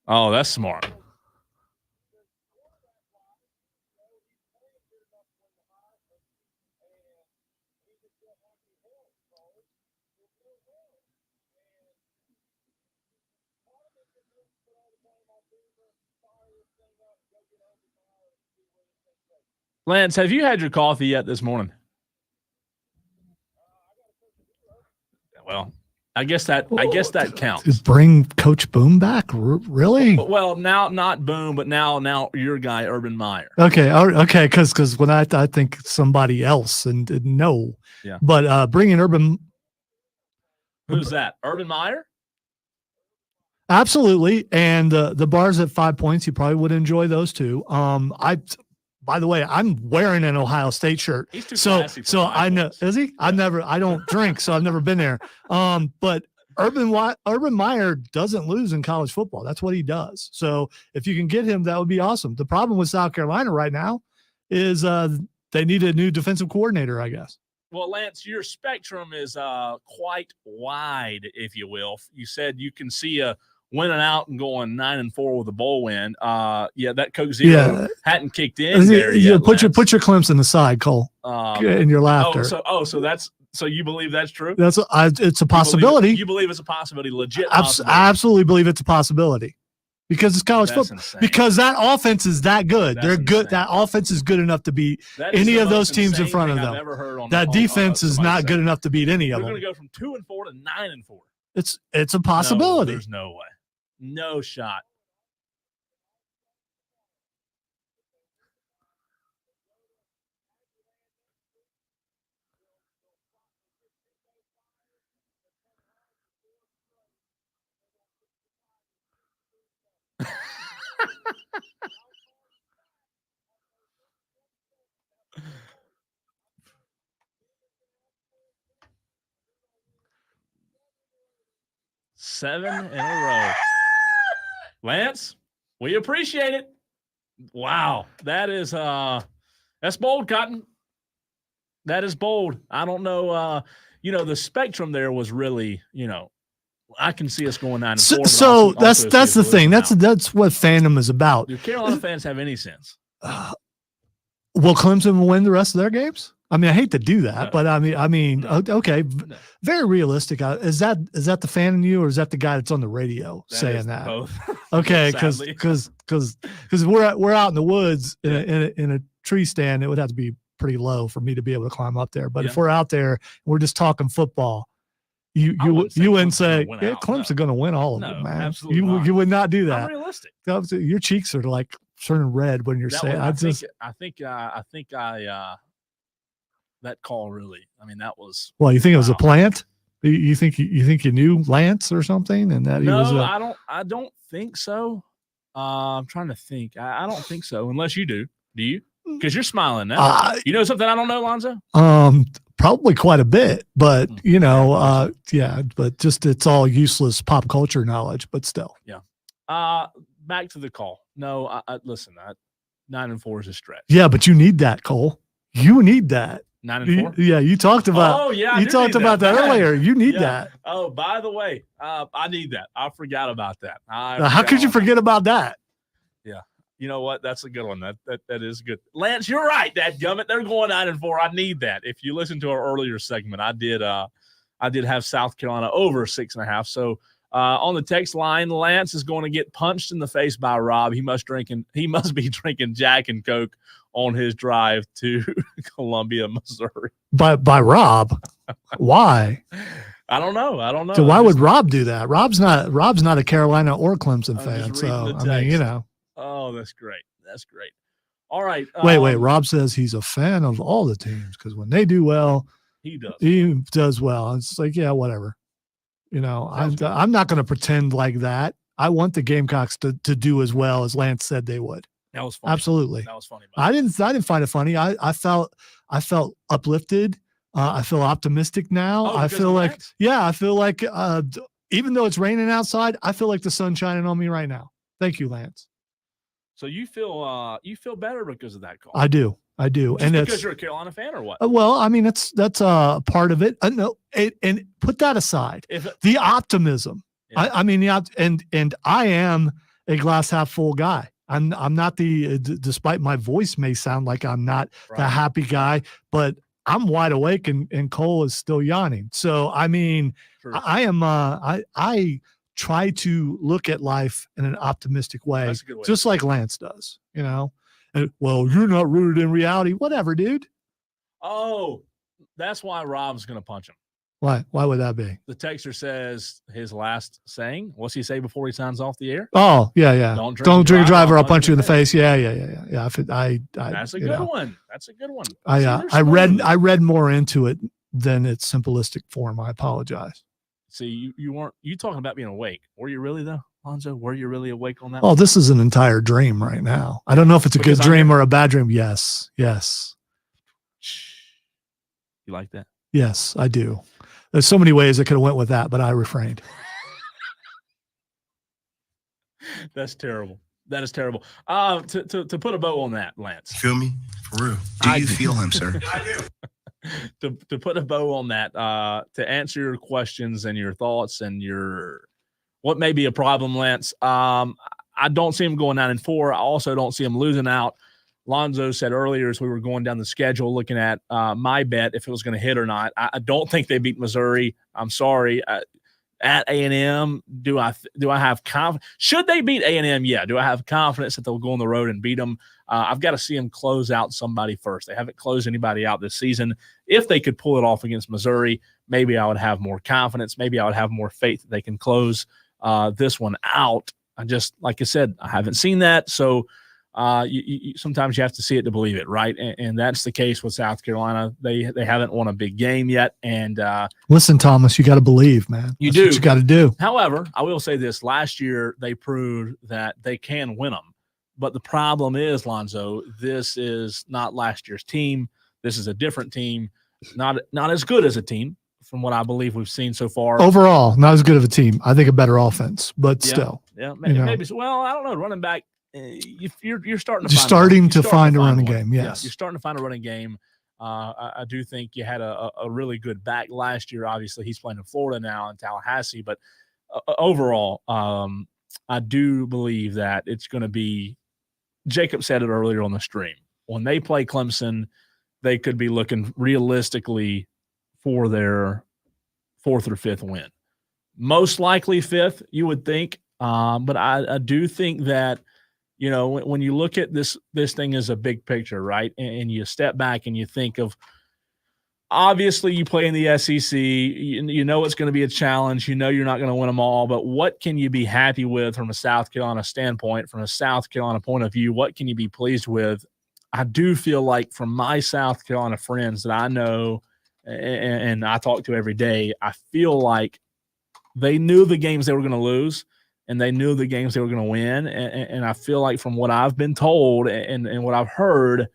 Oh, that's smart. Lance, have you had your coffee yet this morning? Well, I guess that counts. Bring Coach Boone back, really? Well, now not Boone, but now your guy Urban Meyer. Okay, because when I think somebody else, and no, yeah. But bringing Urban, who's that? Urban Meyer? Absolutely, and the bars at 5 points, you probably would enjoy those too. By the way, I'm wearing an Ohio State shirt. He's too classy so I know. Points. Is he? Yeah. I don't drink, so I've never been there. But Urban Meyer doesn't lose in college football. That's what he does. So if you can get him, that would be awesome. The problem with South Carolina right now is they need a new defensive coordinator, I guess. Well, Lance, your spectrum is quite wide, if you will. You said you can see a winning out and going 9-4 with a bowl win. That Coke Zero hadn't kicked in there yet. Put your Clemson aside, Cole, in your laughter. So you believe that's true? It's a possibility. You believe it's a possibility, legit possibility. I absolutely believe it's a possibility because it's college football. Insane. Because that offense is that good. They're good. Insane. That offense is good enough to beat any of those teams in front of them. That defense is not good enough to beat any of them. We're going to go from 2-4 to 9-4. It's a possibility. No, there's no way. No shot. Seven in a row. Lance, we appreciate it. Wow. That is that's bold, Cotton. That is bold. I don't know. The spectrum there was really, I can see us going 9-4. So that's the thing. That's what fandom is about. Do Carolina fans have any sense? Will Clemson win the rest of their games? I mean, I hate to do that, but I mean, okay, very realistic. Is that the fan in you, or is that the guy that's on the radio saying that? Both. Okay, because we're out in the woods in a tree stand, it would have to be pretty low for me to be able to climb up there. But if we're out there, and we're just talking football. You wouldn't say Clemson going to win all of them, man. Absolutely not. You would not do that. I'm realistic. Your cheeks are like turning red when you're saying. I think that call really. I mean, that was. Well, you think it was a plant? You think you knew Lance or something, and that he was. I don't think so. I'm trying to think. I don't think so, unless you do. Do you? Because you're smiling now. You know something I don't know, Lonzo? Probably quite a bit, but but just it's all useless pop culture knowledge, but still. Yeah. Back to the call. No, listen. 9-4 is a stretch. Yeah, but you need that, Cole. You need that. 9-4. Yeah, you talked about. Oh yeah, you talked about that earlier. You need that. Oh, by the way, I need that. I forgot about that. How could you forget about that? Yeah. You know what? That's a good one. That is good. Lance, you're right. Dadgummit. They're going 9-4. I need that. If you listen to our earlier segment, I did have South Carolina over 6.5. So on the text line, Lance is going to get punched in the face by Rob. He must be drinking Jack and Coke on his drive to Columbia, Missouri. By Rob. Why? I don't know. So why would Rob do that? Rob's not a Carolina or Clemson fan. So I mean, Oh, that's great. That's great. All right. Wait. Rob says he's a fan of all the teams because when they do well, he does well. It's like, yeah, whatever. I'm not going to pretend like that. I want the Gamecocks to do as well as Lance said they would. That was funny. Absolutely. That was funny. I didn't find it funny. I felt uplifted. I feel optimistic now. I feel like even though it's raining outside, I feel like the sun's shining on me right now. Thank you, Lance. So you feel better because of that call? I do. Just and because you're a Carolina fan or what? Well, I mean, that's part of it. No, and put that aside. The optimism. Yeah. I mean, and I am a glass half full guy. I'm not despite my voice may sound like I'm not the happy guy, but I'm wide awake and Cole is still yawning. So I mean, true. I am. I try to look at life in an optimistic way, just like Lance does, And, well, you're not rooted in reality. Whatever, dude. Oh, that's why Rob's going to punch him. Why? Why would that be? The texter says his last saying. What's he say before he signs off the air? Oh, yeah. Don't drink and drive, or I'll punch you in the face. Yeah. That's a good one. That's a good one. I read more into it than its simplistic form. I apologize. See, you weren't talking about being awake. Were you really though, Lonzo? Were you really awake on that? Oh, this is an entire dream right now. I don't know if it's a good dream or a bad dream. Yes. You like that? Yes, I do. There's so many ways I could have went with that, but I refrained. That's terrible. That is terrible. To put a bow on that, Lance. Feel me? For real. Do you feel him, sir? I do. To put a bow on that, to answer your questions and your thoughts and what may be a problem, Lance. I don't see him going 9-4. I also don't see him losing out. Lonzo said earlier as we were going down the schedule looking at my bet if it was going to hit or not. I don't think they beat Missouri. I'm sorry. At A&M, do I have confidence? Should they beat A&M? Yeah. Do I have confidence that they'll go on the road and beat them? I've got to see them close out somebody first. They haven't closed anybody out this season. If they could pull it off against Missouri, maybe I would have more confidence. Maybe I would have more faith that they can close this one out. Like I said, I haven't seen that. So sometimes you have to see it to believe it, right? And that's the case with South Carolina. They haven't won a big game yet. And listen, Thomas, you got to believe, man. That's what you got to do. However, I will say this: last year they proved that they can win them. But the problem is, Lonzo, this is not last year's team. This is a different team, not as good as a team from what I believe we've seen so far. Overall, not as good of a team. I think a better offense, but still. Yeah, maybe. Well, I don't know. Running back. You're starting to find a running game. Yes, you're starting to find a running game. I do think you had a really good back last year. Obviously, he's playing in Florida now in Tallahassee, but overall, I do believe that it's going to be. Jacob said it earlier on the stream. When they play Clemson, they could be looking realistically for their 4th or 5th win. Most likely 5th, you would think. But I do think that. When you look at this thing as a big picture, right? And you step back and you think of, obviously you play in the SEC, you know it's going to be a challenge. You're not going to win them all, but what can you be happy with from a South Carolina standpoint, from a South Carolina point of view? What can you be pleased with? I do feel like from my South Carolina friends that I know and I talk to every day, I feel like they knew the games they were going to lose. And they knew the games they were going to win. And I feel like from what I've been told and what I've heard,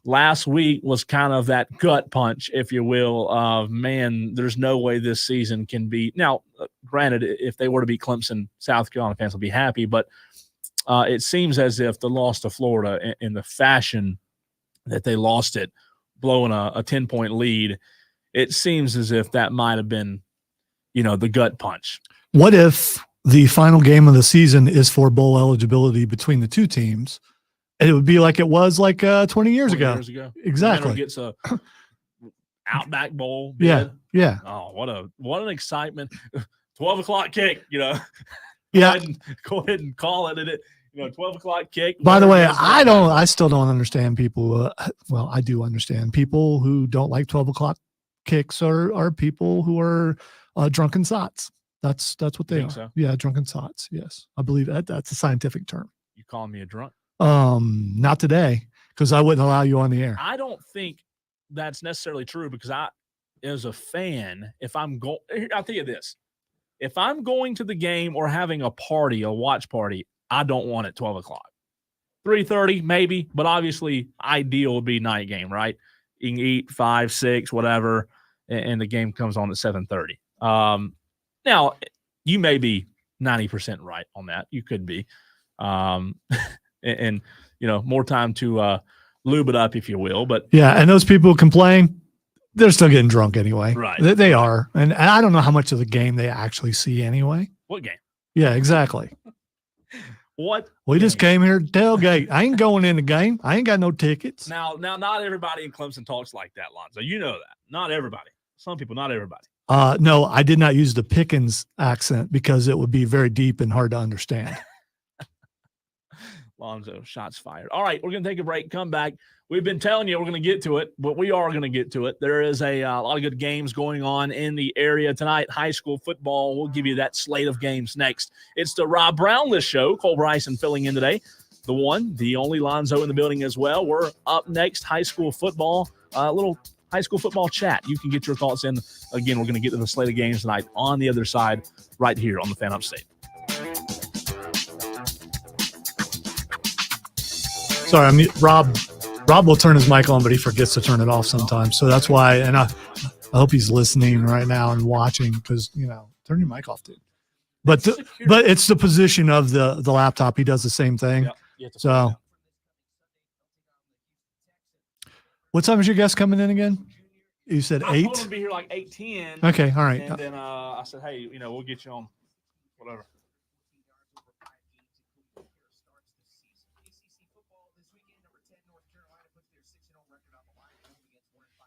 last week was kind of that gut punch, if you will, of, man, there's no way this season can be. Now, granted, if they were to beat Clemson, South Carolina fans will be happy. But it seems as if the loss to Florida in the fashion that they lost it, blowing a 10-point lead, it seems as if that might have been, the gut punch. What if the final game of the season is for bowl eligibility between the two teams, and it would be like it was 20 years ago. Exactly. Gets a Outback Bowl bid. Yeah. Oh, what an excitement! 12 o'clock kick. Go ahead and call it. 12 o'clock kick. By the way, I still don't understand people. Well, I do understand people who don't like 12 o'clock kicks are people who are drunken sots. That's what they are. So? Yeah, drunken sots. Yes, I believe that's a scientific term. You calling me a drunk? Not today, because I wouldn't allow you on the air. I don't think that's necessarily true because I, as a fan, I'll tell you this: if I'm going to the game or having a watch party, I don't want it 12 o'clock, 3:30 maybe, but obviously ideal would be night game, right? You can eat 5, 6, whatever, and the game comes on at 7:30. Now, you may be 90% right on that. You could be. And more time to lube it up, if you will. But yeah, and those people who complain, they're still getting drunk anyway. Right. They are. And I don't know how much of the game they actually see anyway. What game? Yeah, exactly. What? We just came here to tailgate. I ain't going in the game. I ain't got no tickets. Now, not everybody in Clemson talks like that, Lonzo. You know that. Not everybody. Some people, not everybody. No, I did not use the Pickens accent because it would be very deep and hard to understand. Lonzo, shots fired. All right, we're going to take a break, come back. We've been telling you we're going to get to it, but we are going to get to it. There is a lot of good games going on in the area tonight. High school football, we'll give you that slate of games next. It's the Rob Brownless Show. Cole Bryson filling in today. The one, the only Lonzo in the building as well. We're up next, high school football, a little high school football chat. You can get your thoughts in. Again, we're going to get to the slate of games tonight on the other side right here on the Fan Upstate. Sorry, I mean, Rob will turn his mic on, but he forgets to turn it off sometimes. So that's why, and I hope he's listening right now and watching because, turn your mic off, dude. But but it's the position of the laptop. He does the same thing. Yep. So what time is your guest coming in again? You said 8? I told him to be here like 8:10. Okay, all right. And then I said, hey, we'll get you on whatever.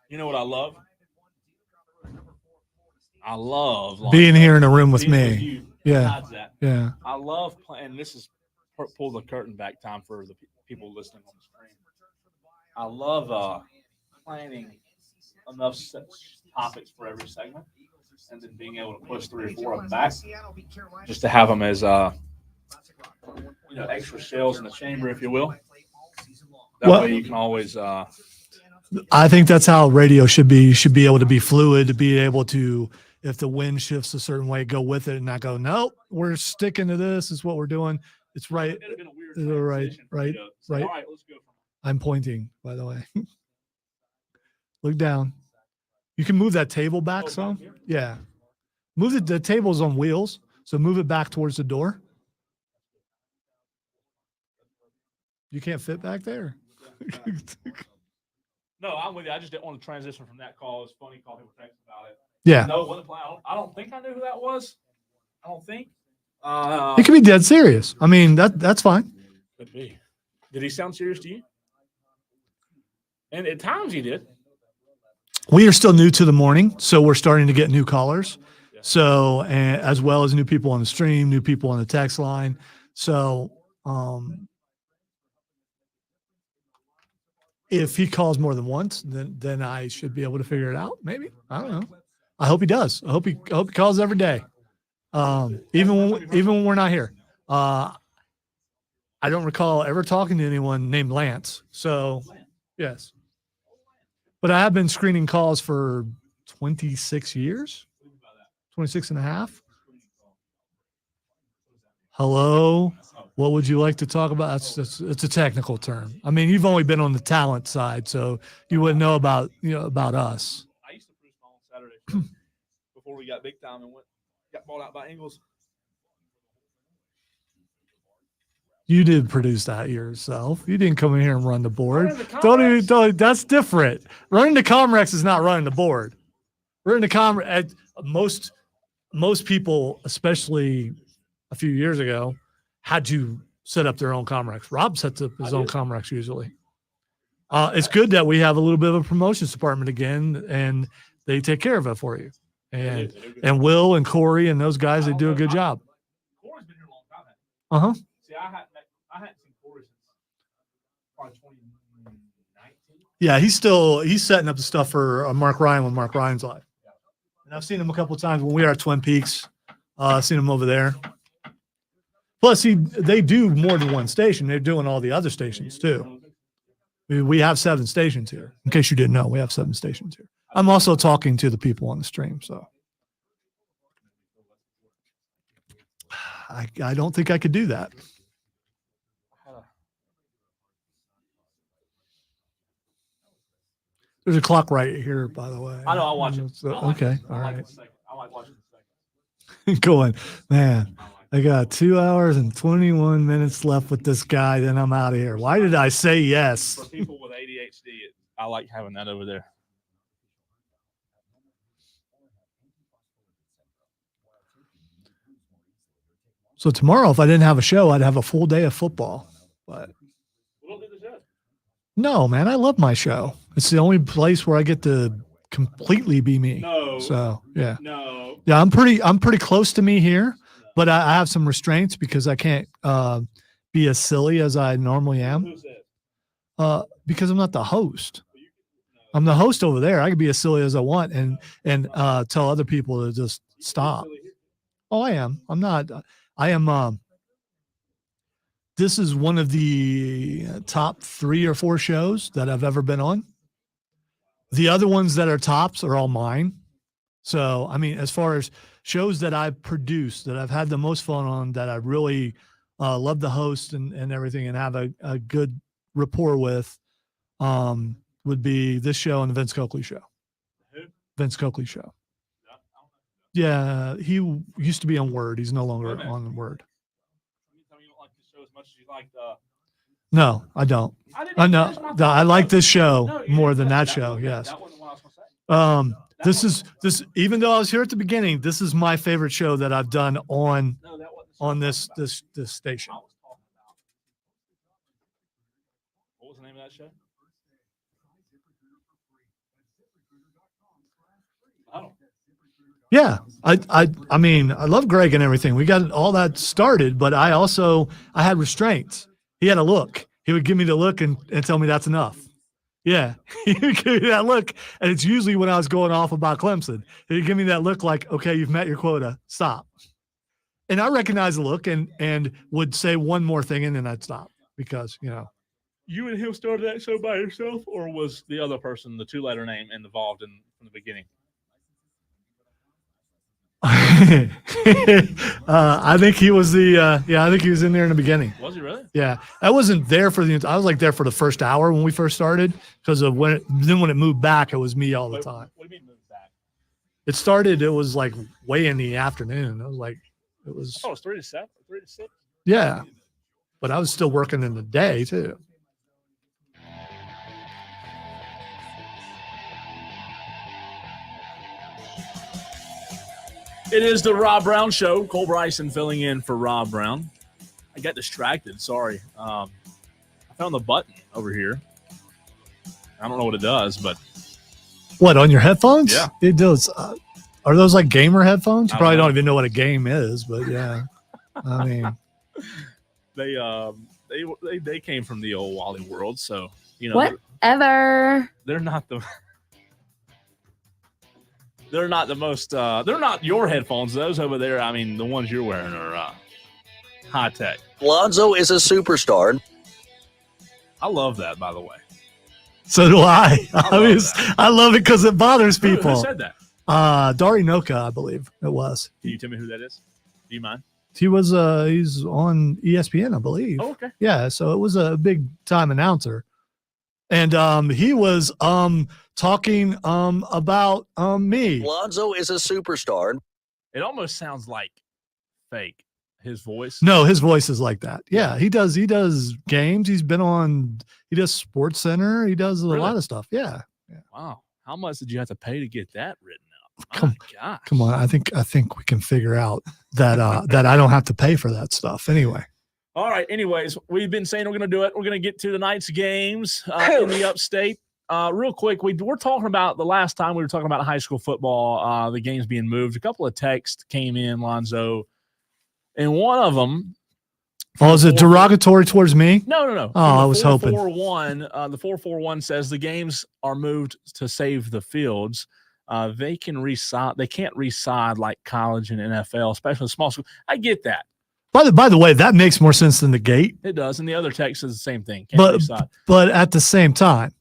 You know what I love? I love being here in a room with me. Yeah. Yeah. I love playing. And this is pull the curtain back time for the people listening on the screen. I love planning enough topics for every segment and then being able to push 3 or 4 of them back just to have them as extra shells in the chamber, if you will. That way you can always I think that's how radio should be. You should be able to be fluid, to be able to, if the wind shifts a certain way, go with it and not go, nope, we're sticking to this. Is what we're doing. It's right. Right. All right, let's go. I'm pointing, by the way. Look down. You can move that table back some. Yeah. Move it. The table's on wheels, so move it back towards the door. You can't fit back there. No, I'm with you. I just didn't want to transition from that call. It's funny call people text about it. Yeah. No, wasn't playing. I don't think I knew who that was. I don't think. It could be dead serious. I mean, that's fine. Could be. Did he sound serious to you? And at times he did. We are still new to the morning, so we're starting to get new callers. Yeah. So, as well as new people on the stream, new people on the text line. So, if he calls more than once, then I should be able to figure it out. Maybe. I don't know. I hope he does. I hope he calls every day. Even when we're not here. I don't recall ever talking to anyone named Lance. So, yes. But I have been screening calls for 26 years, 26 and a half. Hello. What would you like to talk about? It's a technical term. I mean, you've only been on the talent side, so you wouldn't know about us. I used to produce my own Saturday before we got big time and got bought out by Ingles. You did produce that yourself. You didn't come in here and run the board. Don't that's different. Running the Comrex is not running the board. Running the Comrex, most people, especially a few years ago, had to set up their own Comrex. Rob sets up his own Comrex usually. It's good that we have a little bit of a promotions department again, and they take care of it for you. And Will and Corey and those guys, they do a good job. Corey's been here a long time. See, I hadn't seen Corey since probably 2019. Yeah, he's setting up the stuff for Mark Ryan when Mark Ryan's live. And I've seen him a couple of times when we are at Twin Peaks. I've seen him over there. Plus, they do more than one station. They're doing all the other stations, too. We have 7 stations here. In case you didn't know, we have 7 stations here. I'm also talking to the people on the stream, so. I don't think I could do that. There's a clock right here, by the way. I know, I'll watch it. So, okay, all right. I like watching the second. Going, man. I got 2 hours and 21 minutes left with this guy, then I'm out of here. Why did I say yes? For people with ADHD, I like having that over there. So tomorrow, if I didn't have a show, I'd have a full day of football. But no, man, I love my show. It's the only place where I get to completely be me. No. So yeah. No. Yeah, I'm pretty close to me here. But I have some restraints because I can't be as silly as I normally am. Who's that? Because I'm not the host. I'm the host over there. I can be as silly as I want and tell other people to just stop. Oh, I am. I'm not. I am. This is one of the top 3 or 4 shows that I've ever been on. The other ones that are tops are all mine. So, I mean, as far as shows that I've produced, that I've had the most fun on, that I really love the host and everything and have a good rapport with, would be this show and the Vince Coakley show. Who? Vince Coakley show. Yeah, he used to be on Word. He's no longer on Word. You tell me you don't like this show as much as you like No, I don't. I like this show more than that show. Yes. That wasn't what I was gonna say. This is even though I was here at the beginning, this is my favorite show that I've done on this station. What was the name of that show? I don't. Yeah, I mean, I love Greg and everything. We got all that started, but I had restraints. He had a look. He would give me the look and tell me that's enough. Yeah, he would give me that look, and it's usually when I was going off about Clemson. He'd give me that look like, okay, you've met your quota. Stop. And I recognize the look and would say one more thing, and then I'd stop because, You and him started that show by yourself, or was the other person, the 2-letter name, involved from the beginning? I think he was I think he was in there in the beginning. Was he really? Yeah. I wasn't there I was like there for the first hour when we first started because of when it moved back, it was me all the time. What do you mean moved back? It was like way in the afternoon. It was 3 to 7, 3 to 6. Yeah. But I was still working in the day too. It is the Rob Brown Show. Cole Bryson filling in for Rob Brown. I got distracted. Sorry. I found the button over here. I don't know what it does, but. What, on your headphones? Yeah. It does. Are those like gamer headphones? You probably don't don't even know what a game is, but yeah. I mean. They came from the old Wally world, so, Whatever. They're not the. They're not the most, they're not your headphones. Those over there, I mean, the ones you're wearing are high tech. Lonzo is a superstar. I love that, by the way. So do I. I I love it because it bothers people. Who said that? Dari Noka, I believe it was. Can you tell me who that is? Do you mind? He was, he's on ESPN, I believe. Oh, okay. Yeah, so it was a big time announcer. And he was talking about me. Lonzo is a superstar. It almost sounds like fake. His voice. No, his voice is like that. Yeah, he does games. He does Sports Center. He does a lot of stuff. Yeah. Wow. How much did you have to pay to get that written out? Come on. I think we can figure out that that I don't have to pay for that stuff anyway. All right. Anyways, we've been saying we're going to do it. We're going to get to tonight's games in the upstate. Real quick, we're talking about the last time we were talking about high school football, the games being moved. A couple of texts came in, Lonzo, and one of them. Oh, is it derogatory towards me? No. Oh, I was hoping. The 441 says the games are moved to save the fields. They can't reside like college and NFL, especially small school. I get that. By the way, that makes more sense than the gate. It does, and the other text says the same thing. But at the same time,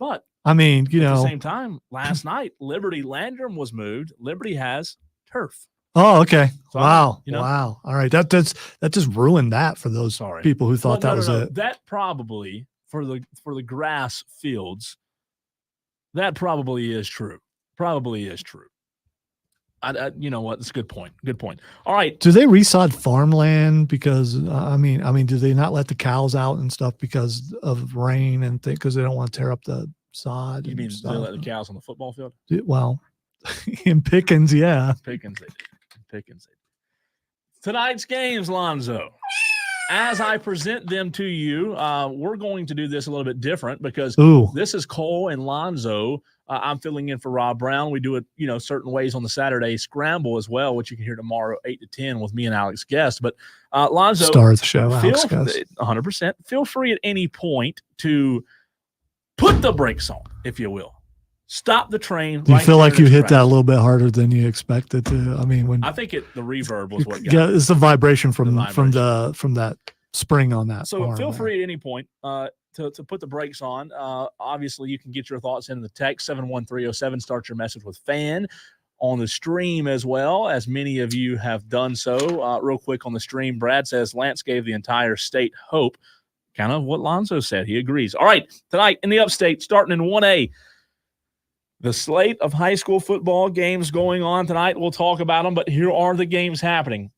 I mean, at the same time, last night Liberty Landrum was moved. Liberty has turf. Oh, okay. So, wow. Wow. All right. That just ruined that for those people who thought that was it. That probably for the grass fields, that probably is true. You know what? It's a good point. All right. Do they resod farmland because I mean, do they not let the cows out and stuff because of rain and because they don't want to tear up the sod? You mean they let the cows on the football field? Well, in Pickens, yeah. Pickens. Tonight's games, Lonzo. as I present them to you, we're going to do this a little bit different because this is Cole and Lonzo. I'm filling in for Rob Brown. We do it, certain ways on the Saturday Scramble as well, which you can hear tomorrow 8 to 10 with me and Alex Guest. But Lonzo, star of the show, Alex Guest. 100%. Feel free at any point to put the brakes on, if you will. Stop the train. Do you feel like you hit that a little bit harder than you expected to? I mean, I think the reverb was what got it. It's the vibration from that spring on that. So feel free at any point to put the brakes on. Obviously, you can get your thoughts in the text 71307. Start your message with fan on the stream as well, as many of you have done so. Real quick on the stream, Brad says Lance gave the entire state hope. Kind of what Lonzo said. He agrees. All right, tonight in the upstate, starting in 1A. The slate of high school football games going on tonight. We'll talk about them, but here are the games happening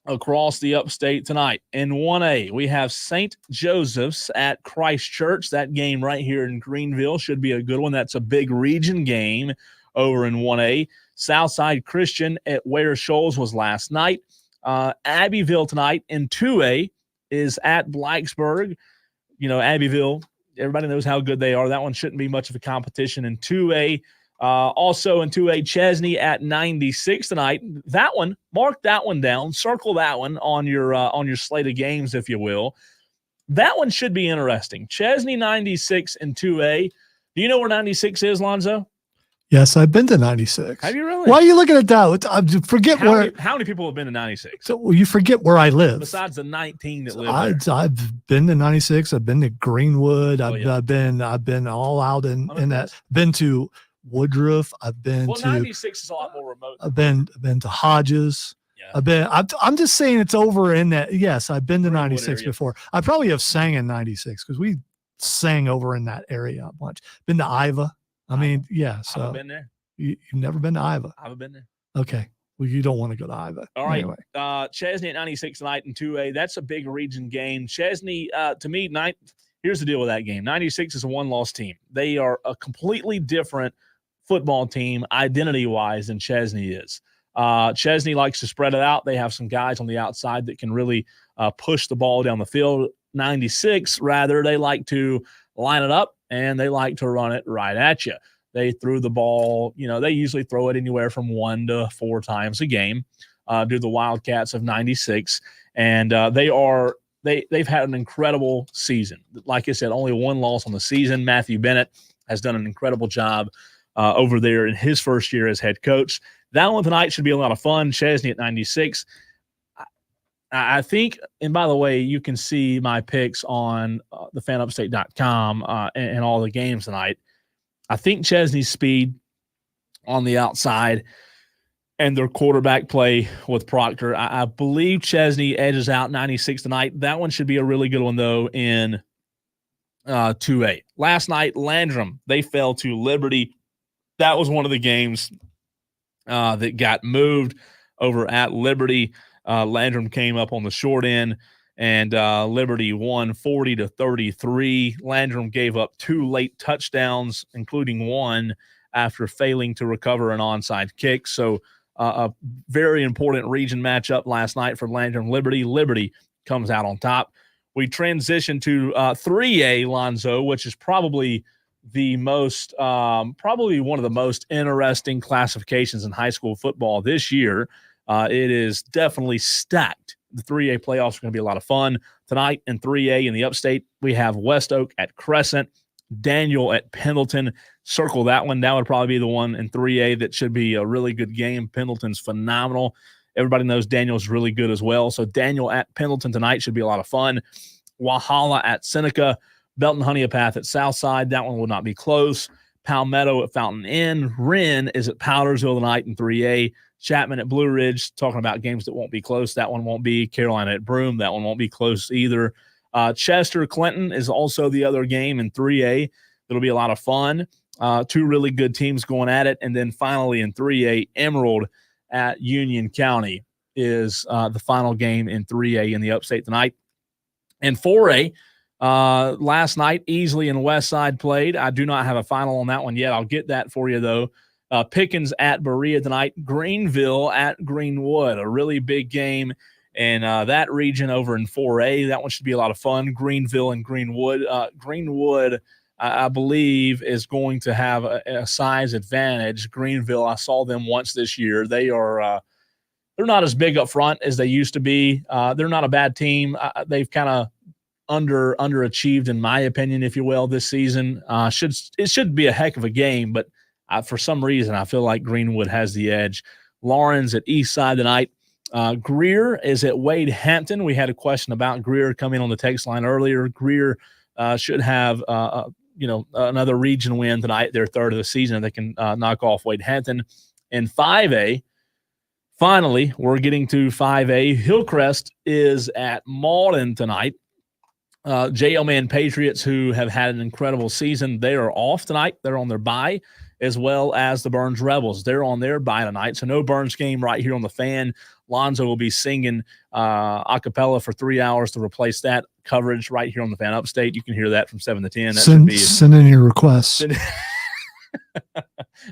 across the upstate tonight. In 1A, we have St. Joseph's at Christ Church. That game right here in Greenville should be a good one. That's a big region game over in 1A. Southside Christian at Ware Shoals was last night. Abbeville tonight in 2A is at Blacksburg. Abbeville, everybody knows how good they are. That one shouldn't be much of a competition. In 2A, also in 2A, Chesney at 96 tonight. That one, mark that one down. Circle that one on your slate of games, if you will. That one should be interesting. Chesney 96 in 2A. Do you know where 96 is, Lonzo? Yes, I've been to 96. Have you really? Why are you looking at that? How many people have been to 96? So you forget where I live. Besides the 19 that live there. I've been to 96. I've been to Greenwood. I've been all out in that. Been to Woodruff. I've been to 96 is a lot more remote. I've been to Hodges. Yeah. I'm just saying it's over in that. Yes, I've been to 96 before. I probably have sang in 96 because we sang over in that area a bunch. Been to Iva. I mean, yeah. So I've been there. You've never been to Iva? I've been there. Okay. Well, you don't want to go to Iva. All right. Anyway. Chesney at 96 tonight in 2A. That's a big region game. Chesney, to me, here's the deal with that game. 96 is a one-loss team. They are a completely different football team identity-wise than Chesney is. Chesney likes to spread it out. They have some guys on the outside that can really push the ball down the field. 96, rather, they like to line it up, and they like to run it right at you. They threw the ball, they usually throw it anywhere from 1 to 4 times a game, do the Wildcats of 96. And they've had an incredible season. Like I said, only one loss on the season. Matthew Bennett has done an incredible job over there in his first year as head coach. That one tonight should be a lot of fun. Chesney at 96. I think, and by the way, you can see my picks on thefanupstate.com and all the games tonight. I think Chesney's speed on the outside and their quarterback play with Proctor. I believe Chesney edges out 96 tonight. That one should be a really good one, though, in 2A. Last night, Landrum, they fell to Liberty. That was one of the games that got moved over at Liberty. Landrum came up on the short end, and Liberty won 40-33. Landrum gave up 2 late touchdowns, including one after failing to recover an onside kick. So a very important region matchup last night for Landrum Liberty. Liberty comes out on top. We transition to 3A, Lonzo, which is probably the most, probably one of the most interesting classifications in high school football this year. It is definitely stacked. The 3A playoffs are going to be a lot of fun. Tonight in 3A in the upstate, we have West Oak at Crescent, Daniel at Pendleton. Circle that one. That would probably be the one in 3A that should be a really good game. Pendleton's phenomenal. Everybody knows Daniel's really good as well. So Daniel at Pendleton tonight should be a lot of fun. Wahala at Seneca, Belton Honeypath at Southside. That one will not be close. Palmetto at Fountain Inn. Wren is at Powdersville tonight in 3A. Chapman at Blue Ridge, talking about games that won't be close. That one won't be. Carolina at Broome. That one won't be close either. Chester Clinton is also the other game in 3A. It'll be a lot of fun. 2 really good teams going at it. And then finally in 3A, Emerald at Union County is the final game in 3A in the upstate tonight. And 4A, last night, Easley and Westside played. I do not have a final on that one yet. I'll get that for you, though. Pickens at Berea tonight. Greenville at Greenwood, a really big game And that region over in 4A, that one should be a lot of fun. Greenville and Greenwood. Greenwood, I believe, is going to have a size advantage. Greenville, I saw them once this year. They are they're not as big up front as they used to be. They're not a bad team. They've kind of underachieved, in my opinion, if you will, this season. It should be a heck of a game, but for some reason, I feel like Greenwood has the edge. Lawrence at Eastside tonight. Greer is at Wade Hampton. We had a question about Greer coming on the text line earlier. Greer should have another region win tonight, their third of the season. They can knock off Wade Hampton. In 5A, finally, we're getting to 5A. Hillcrest is at Malden tonight. JL Man Patriots, who have had an incredible season, they are off tonight. They're on their bye, as well as the Burns Rebels. They're on their bye tonight, so no Burns game right here on the Fan. Lonzo will be singing a cappella for 3 hours to replace that coverage right here on the Fan Upstate. You can hear that from 7 to 10. Send in your requests.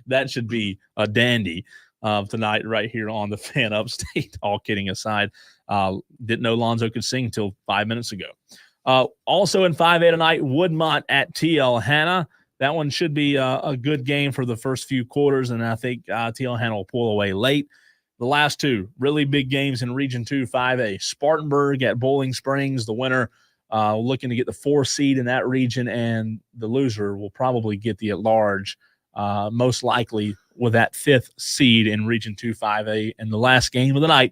That should be a dandy tonight right here on the Fan Upstate, all kidding aside. Didn't know Lonzo could sing until 5 minutes ago. Also in 5A tonight, Woodmont at TL Hanna. That one should be a good game for the first few quarters, and I think TL Hanna will pull away late. The last two really big games in Region 2 5A. Spartanburg at Bowling Springs, the winner looking to get the 4th seed in that region, and the loser will probably get the at-large, most likely with that 5th seed in Region 2 5A. And the last game of the night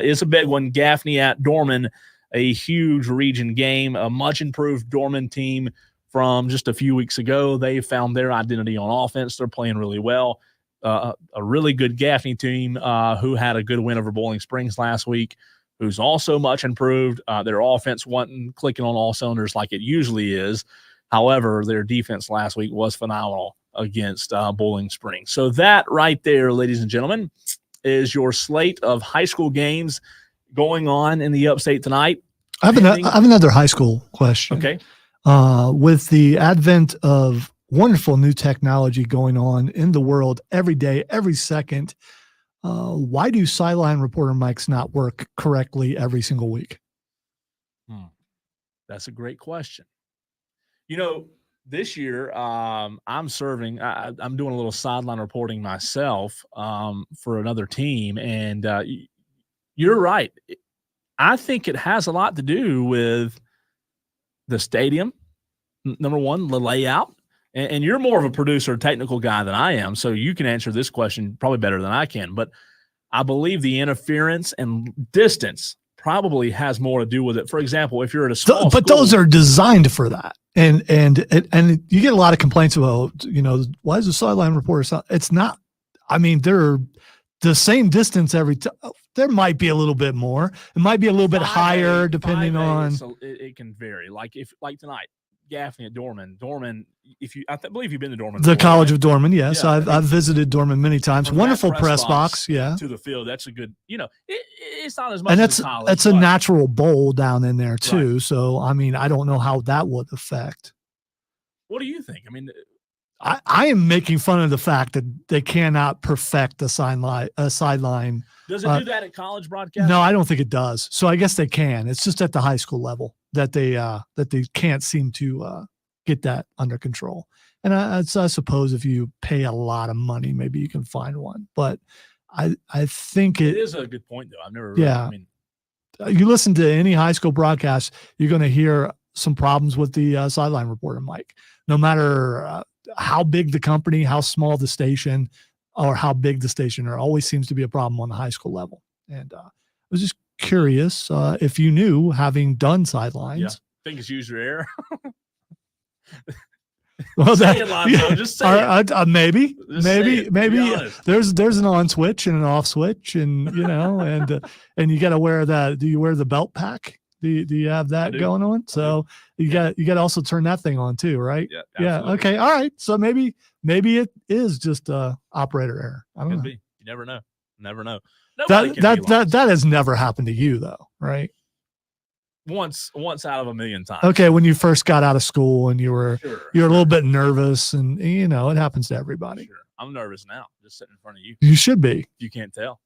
is a big one, Gaffney at Dorman, a huge region game, a much-improved Dorman team from just a few weeks ago. They found their identity on offense. They're playing really well. A really good Gaffney team who had a good win over Bowling Springs last week, who's also much improved. Their offense wasn't clicking on all cylinders like it usually is. However, their defense last week was phenomenal against Bowling Springs. So that right there, ladies and gentlemen, is your slate of high school games going on in the Upstate tonight. I have another high school question. Okay. With the advent of wonderful new technology going on in the world every day, every second, why do sideline reporter mics not work correctly every single week? That's a great question. You know, this year I'm doing a little sideline reporting myself for another team, and you're right. I think it has a lot to do with the stadium, number one, the layout. And you're more of a producer, technical guy than I am, so you can answer this question probably better than I can. But I believe the interference and distance probably has more to do with it. For example, if you're at a small but school, those are designed for that. And you get a lot of complaints about, why is the sideline reporter? It's not. I mean, they're the same distance every time. There might be a little bit more. It might be a little bit higher depending on. So it can vary. Like tonight, Gaffney at Dorman. I believe you've been to Dorman. The College of Dorman, yes. Yeah, I've visited Dorman many times. Wonderful press box, yeah. To the field, that's a good, it's not as much and as college. that's a natural bowl down in there too. Right. So, I mean, I don't know how that would affect. What do you think? I mean, I am making fun of the fact that they cannot perfect a sideline. Does it do that at college broadcast? No, I don't think it does. So I guess they can. It's just at the high school level that they can't seem to get that under control. And I suppose if you pay a lot of money, maybe you can find one. But I think it is a good point, though. I've never. Yeah. You listen to any high school broadcast, you're going to hear some problems with the sideline reporter mic. No matter how big the company, how small the station, or how big the station, there always seems to be a problem on the high school level. And I was just curious if you knew, having done sidelines. Yeah, I think it's user error. Well, just say it. Maybe there's an on switch and an off switch, and and you got to wear that. Do you wear the belt pack? Do you have that going on? So you got to also turn that thing on too, right? Yeah. Yeah. Okay. All right. So maybe it is just operator error. I don't know. You never know. That has never happened to you though, right? Once out of a million times. Okay, when you first got out of school and you were a little bit nervous, and it happens to everybody. Sure. I'm nervous now, just sitting in front of you. You should be. You can't tell.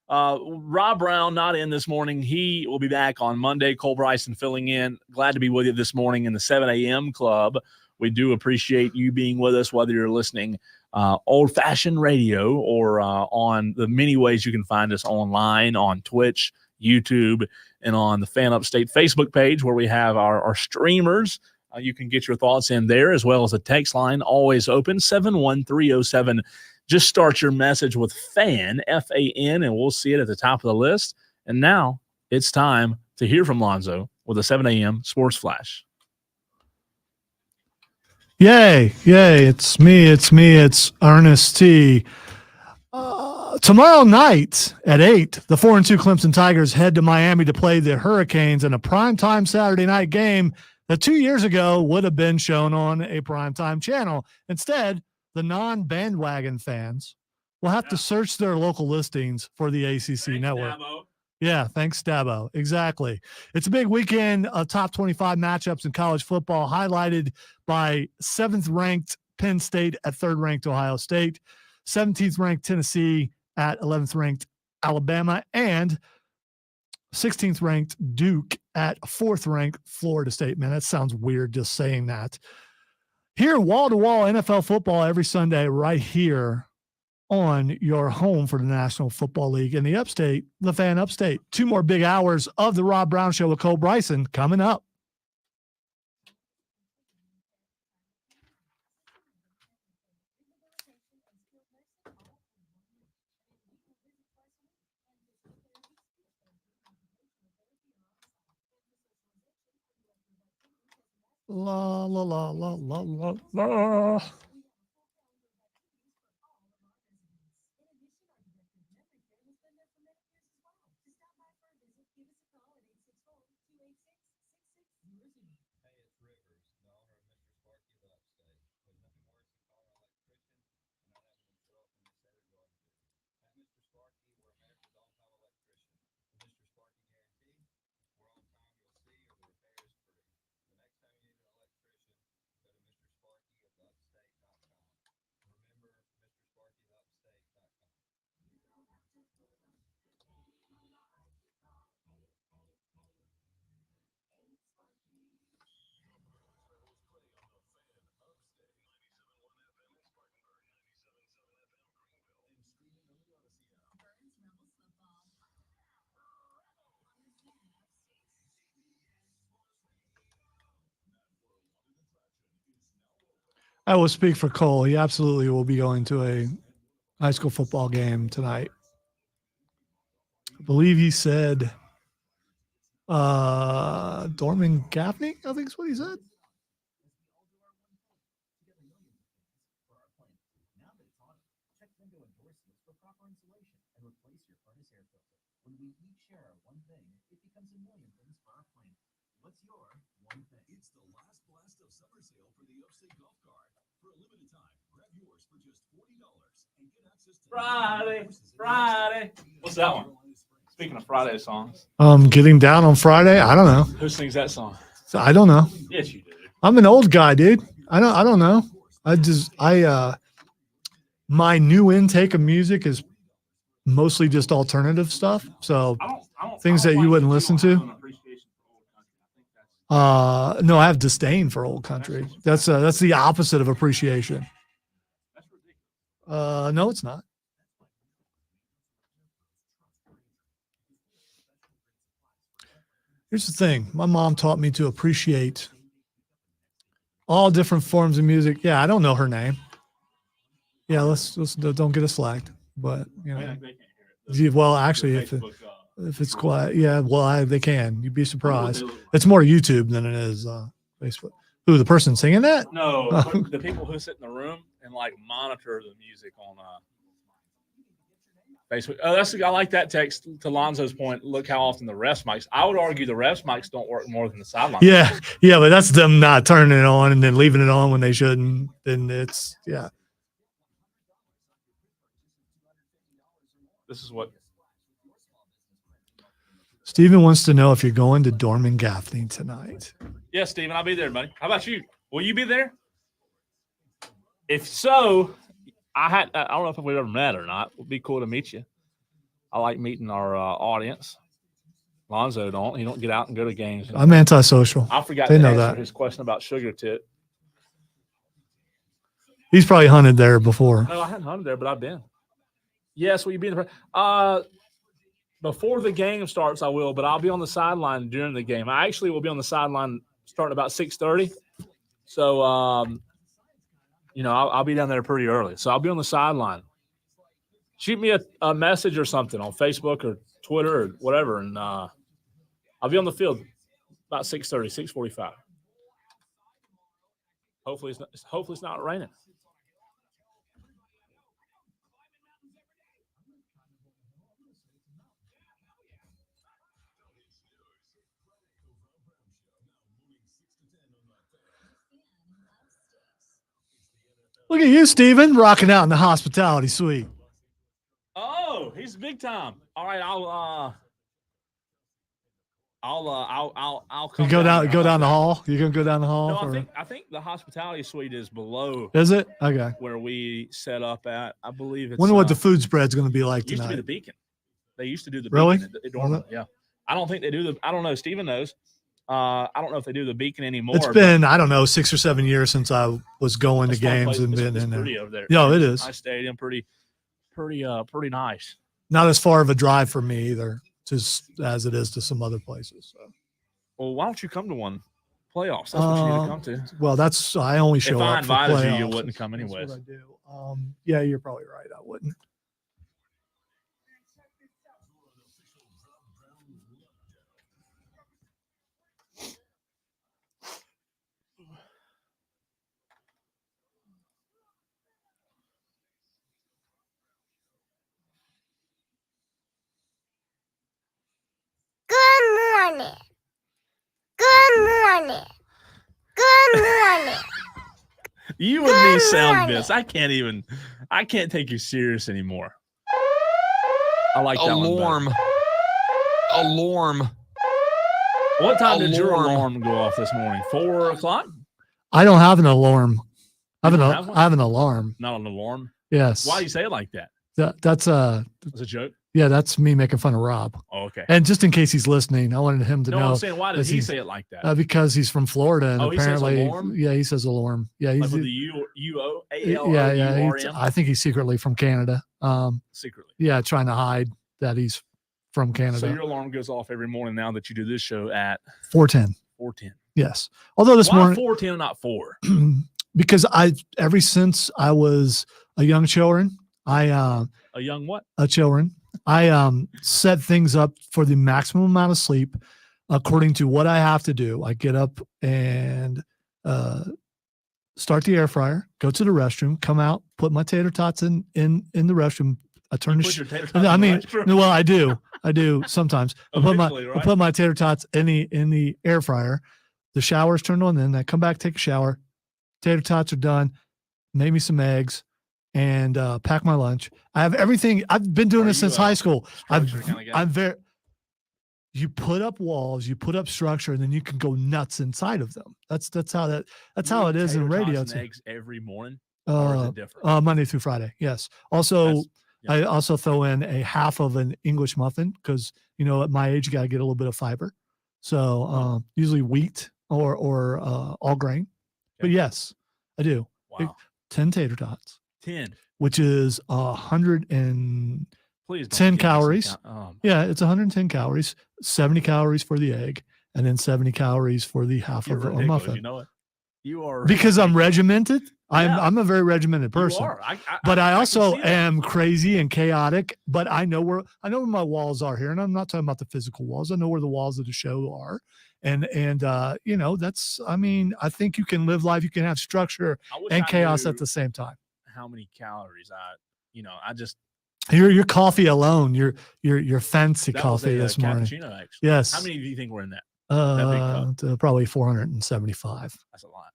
Rob Brown not in this morning. He will be back on Monday. Cole Bryson filling in. Glad to be with you this morning in the 7 a.m. club. We do appreciate you being with us, whether you're listening old-fashioned radio or on the many ways you can find us online on Twitch, YouTube, and on the Fan Upstate Facebook page where we have our streamers. You can get your thoughts in there, as well as a text line always open, 71307. Just start your message with FAN, F-A-N, and we'll see it at the top of the list. And now it's time to hear from Lonzo with a 7 a.m. Sports Flash. Yay. It's me. It's Ernest T. Tomorrow night at 8, the 4-2 Clemson Tigers head to Miami to play the Hurricanes in a primetime Saturday night game that 2 years ago would have been shown on a primetime channel. Instead, the non-bandwagon fans will have to search their local listings for the ACC network. Dabo. Yeah, thanks, Dabo. Exactly. It's a big weekend of top 25 matchups in college football, highlighted by 7th-ranked Penn State at 3rd-ranked Ohio State, 17th-ranked Tennessee at 11th-ranked Alabama, and 16th-ranked Duke at 4th-ranked Florida State. Man, that sounds weird just saying that. Hear wall-to-wall NFL football every Sunday right here on your home for the National Football League in the Upstate, the Fan Upstate. 2 more big hours of the Rob Brown Show with Cole Bryson coming up. La la la la la la la. I will speak for Cole. He absolutely will be going to a high school football game tonight. I believe he said Dorman Gaffney, I think is what he said. It's the last blast of summer sale for the Upstate Golf Cart. For a limited time, grab yours for just $40 and get access to Friday. What's that one? Speaking of Friday songs. Getting down on Friday. I don't know. Who sings that song? I don't know. Yes, you do. I'm an old guy, dude. I don't know. My new intake of music is mostly just alternative stuff. So things that you wouldn't listen to. No, I have disdain for old country. That's the opposite of appreciation. No, it's not. Here's the thing. My mom taught me to appreciate all different forms of music. Yeah, I don't know her name. Yeah, let's don't get us flagged. But you know, well, actually, if it's quiet, yeah, well, they can. You'd be surprised. It's more YouTube than it is Facebook. Who, the person singing that? No, the people who sit in the room and like monitor the music on Facebook. Oh, I like that text to Lonzo's point. Look how often the refs mics. I would argue the refs mics don't work more than the sideline. Yeah, but that's them not turning it on and then leaving it on when they shouldn't. Then it's yeah. This is what Steven wants to know if you're going to Dorman Gaffney tonight. Yeah, Steven, I'll be there, buddy. How about you? Will you be there? If so, I don't know if we've ever met or not. It would be cool to meet you. I like meeting our audience. Lonzo don't. He don't get out and go to games. I'm antisocial. I forgot They to know answer that. his question about Sugar Tit. He's probably hunted there before. No, I haven't hunted there, but I've been. Yes, will you be in the before the game starts? I will, but I'll be on the sideline during the game. I actually will be on the sideline starting about 6:30. So, I'll be down there pretty early. So I'll be on the sideline. Shoot me a message or something on Facebook or Twitter or whatever, and I'll be on the field about 6:30, 6:45. Hopefully it's not raining. Look at you, Steven, rocking out in the hospitality suite. Oh, he's big time. All right, I'll come Go down the hall. You gonna go down the hall? No, I think the hospitality suite is below. Is it? Okay. Where we set up at, I believe it's. Wonder what the food spread's gonna be like used tonight. to be the Beacon. They used to do the really? Beacon at Dorman. Yeah. I don't think they do the. I don't know. Steven knows. I don't know if they do the Beacon anymore. It's been, I don't know, 6 or 7 years since I was going to games and been in there. Over there. Yeah, it is. Nice stadium, pretty nice. Not as far of a drive for me either, just as it is to some other places. So. Well, why don't you come to one playoffs? That's what you need to come to. Well, I only show up for playoffs. If I invited you wouldn't come anyways. That's what I do. Yeah, you're probably right. I wouldn't. Good morning. Good morning. Good morning. You and me sound this. I can't take you serious anymore. I like that Alarm. one. Alarm. What time did your alarm go off this morning? 4 o'clock? I don't have an alarm. I have an alarm. Not an alarm? Yes. Why do you say it like that? That's a joke? Yeah, that's me making fun of Rob. Oh, okay. And just in case he's listening, I wanted him to know. I'm saying, why does he say it like that? Because he's from Florida, and apparently, he says alarm? Yeah, he says alarm. Yeah, he's like with the U-O-A-L-O-U-R-M? Yeah. I think he's secretly from Canada. Secretly. Yeah, trying to hide that he's from Canada. So your alarm goes off every morning now that you do this show at 4:10. 4:10. Yes. Although this morning 4:10 and not 4? Because ever since I was a young children, a young what? A children. I set things up for the maximum amount of sleep according to what I have to do. I get up and start the air fryer, go to the restroom, come out, put my tater tots in the restroom. I turn well, I do sometimes. I put my tater tots in the air fryer. The shower's turned on, then I come back, take a shower. Tater tots are done. Make me some eggs. And pack my lunch. I have everything. I've been doing this since high school. I'm very. You put up walls, you put up structure, and then you can go nuts inside of them. That's how it is in radio. And eggs every morning. Or is it different? Monday through Friday. Yes. Also, I also throw in a half of an English muffin because at my age you got to get a little bit of fiber. So usually wheat or all grain. Okay. But yes, I do. Wow. 10 tater tots. 10, which is 110 calories. Yeah, it's 110 calories, 70 calories for the egg, and then 70 calories for the half of a muffin. You know it. You are because I'm regimented. I'm a very regimented person. You are. But I also am crazy and chaotic. But I know where my walls are here, and I'm not talking about the physical walls. I know where the walls of the show are. And that's. I mean, I think you can live life. You can have structure and chaos at the same time. How many calories I just your coffee alone, your fancy coffee this morning. Cappuccino, actually. Yes. How many do you think were in that? That big cup? Probably 475. That's a lot.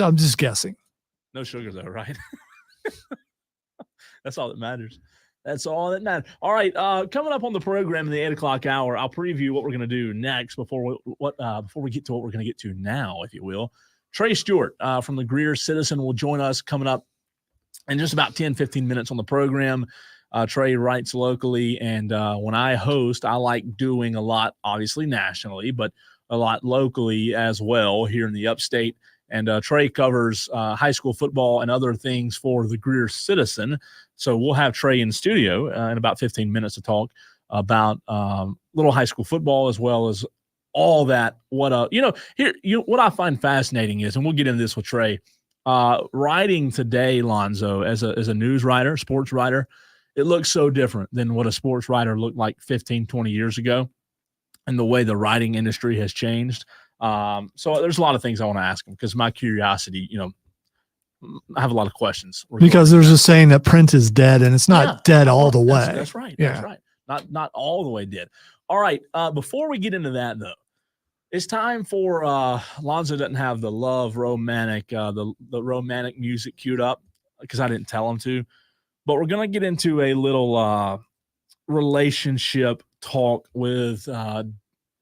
I'm just guessing. No sugar though, right? That's all that matters. That's all that matters. All right, coming up on the program in the 8 o'clock hour, I'll preview what we're going to do next before we get to what we're going to get to now, if you will. Trey Stewart from the Greer Citizen will join us coming up in just about 10, 15 minutes on the program. Trey writes locally, and when I host, I like doing a lot, obviously nationally, but a lot locally as well here in the upstate. And Trey covers high school football and other things for the Greer Citizen. So we'll have Trey in studio in about 15 minutes to talk about little high school football as well as all that. What I find fascinating is, and we'll get into this with Trey, writing today, Lonzo, as a news writer, sports writer, it looks so different than what a sports writer looked like 15, 20 years ago, and the way the writing industry has changed. So there's a lot of things I want to ask him because my curiosity, I have a lot of questions. Because there's a saying that print is dead, and it's not dead all the way. That's right. Yeah. That's right. Not all the way dead. All right. Before we get into that, though, it's time for Lonzo doesn't have the love romantic, the romantic music queued up because I didn't tell him to. But we're going to get into a little relationship talk with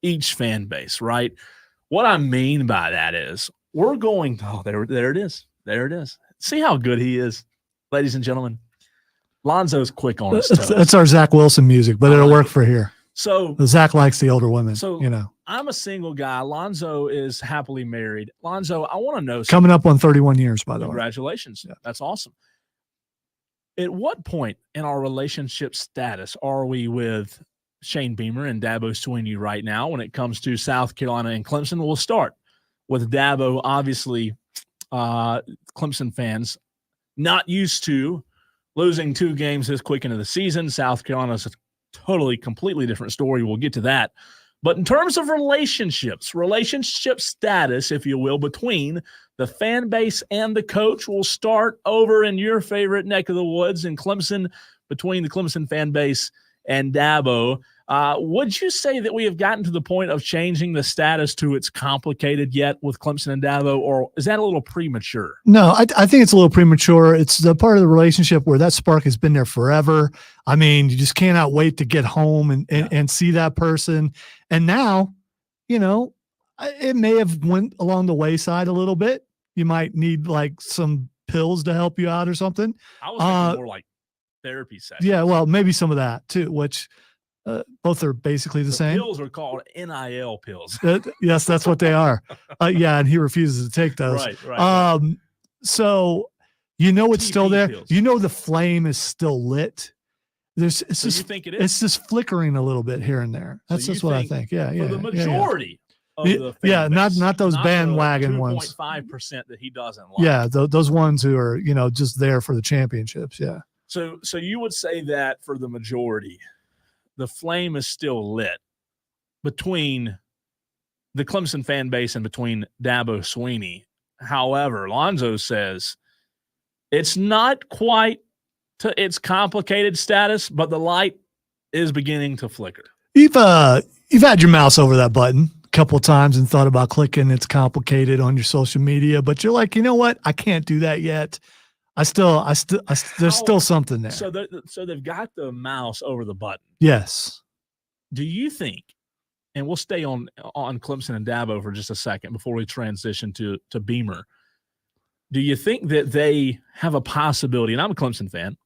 each fan base, right? What I mean by that is we're going – there it is. There it is. See how good he is, ladies and gentlemen. Lonzo's quick on his toes. That's our Zach Wilson music, but it'll work for here. So Zach likes the older women. So I'm a single guy. Lonzo is happily married. Lonzo, I want to know something. Coming up on 31 years, by the way. Congratulations. Yeah. That's awesome. At what point in our relationship status are we with Shane Beamer and Dabo Swinney right now when it comes to South Carolina and Clemson? We'll start with Dabo. Obviously, Clemson fans not used to losing 2 games this quick into the season. South Carolina's a totally, completely different story. We'll get to that. But in terms of relationship status, if you will, between the fan base and the coach, we'll start over in your favorite neck of the woods in Clemson, between the Clemson fan base and Dabo. Would you say that we have gotten to the point of changing the status to it's complicated yet with Clemson and Dabo, or is that a little premature? No, I think it's a little premature. It's the part of the relationship where that spark has been there forever. I mean, you just cannot wait to get home and see that person. And now, it may have went along the wayside a little bit. You might need like some pills to help you out or something. I was thinking more like therapy sessions. Yeah, well, maybe some of that too, which both are basically the same. Pills are called NIL pills. Yes, that's what they are. And he refuses to take those. Right. So it's TB still there. pills. The flame is still lit. You think it is? It's just flickering a little bit here and there. That's just what I think. Yeah. For the majority of the fan base, not those bandwagon ones. 2.5% that he doesn't like. Yeah, those ones who are just there for the championships. Yeah. So you would say that for the majority, the flame is still lit between the Clemson fan base and between Dabo Swinney. However, Lonzo says it's not quite to its complicated status, but the light is beginning to flicker. You've had your mouse over that button a couple of times and thought about clicking it's complicated on your social media, but you're like, you know what? I can't do that yet. There's still something there. So they've got the mouse over the button. Yes. Do you think, and we'll stay on Clemson and Dabo for just a second before we transition to Beamer. Do you think that they have a possibility, and I'm a Clemson fan,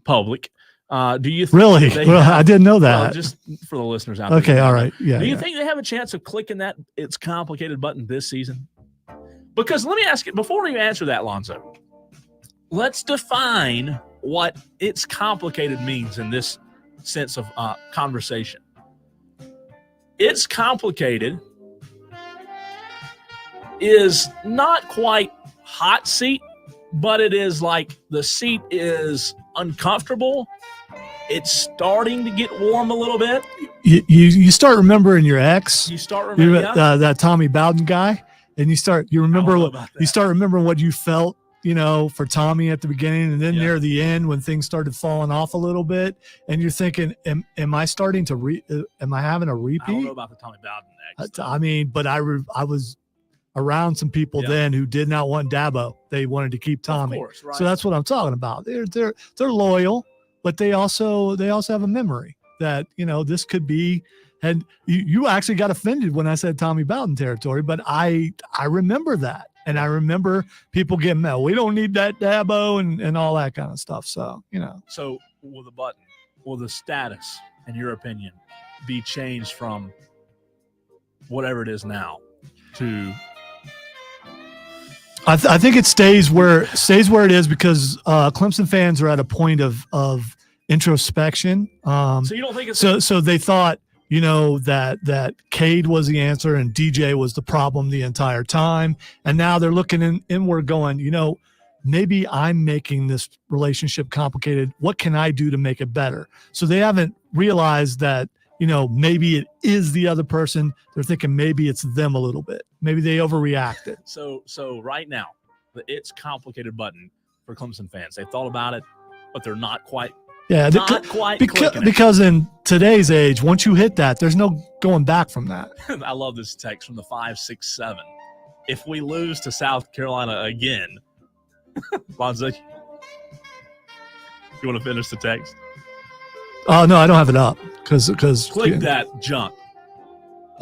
public, do you think really? I didn't know that. Well, just for the listeners out there. Okay, all right. Yeah. Do you think they have a chance of clicking that it's complicated button this season? Because let me ask you, before you answer that, Lonzo, let's define what it's complicated means in this sense of conversation. It's complicated is not quite hot seat, but it is like the seat is uncomfortable. It's starting to get warm a little bit. You start remembering your ex. You start remembering that Tommy Bowden guy, and you start remembering what you felt, for Tommy at the beginning, and then near the end when things started falling off a little bit, and you're thinking, am I starting to am I having a repeat? I don't know about the Tommy Bowden ex. I mean, but I was around some people then who did not want Dabo. They wanted to keep Tommy. Of course, right. So that's what I'm talking about. They're loyal, but they also have a memory that, this could be, and you actually got offended when I said Tommy Bowden territory, but I remember that. And I remember people getting mad. We don't need that Dabo and all that kind of stuff. So, So will the status, in your opinion, be changed from whatever it is now to? I think it stays where it is because Clemson fans are at a point of introspection. So you don't think it's so they thought, that Cade was the answer and DJ was the problem the entire time. And now they're looking inward going, maybe I'm making this relationship complicated. What can I do to make it better? So they haven't realized that, maybe it is the other person. They're thinking maybe it's them a little bit. Maybe they overreacted. So right now, the It's Complicated button for Clemson fans, they've thought about it, but they're not quite. Yeah, because in today's age, once you hit that, there's no going back from that. I love this text from the 567. If we lose to South Carolina again, Lonzo, you want to finish the text? Oh no, I don't have it up because click that junk.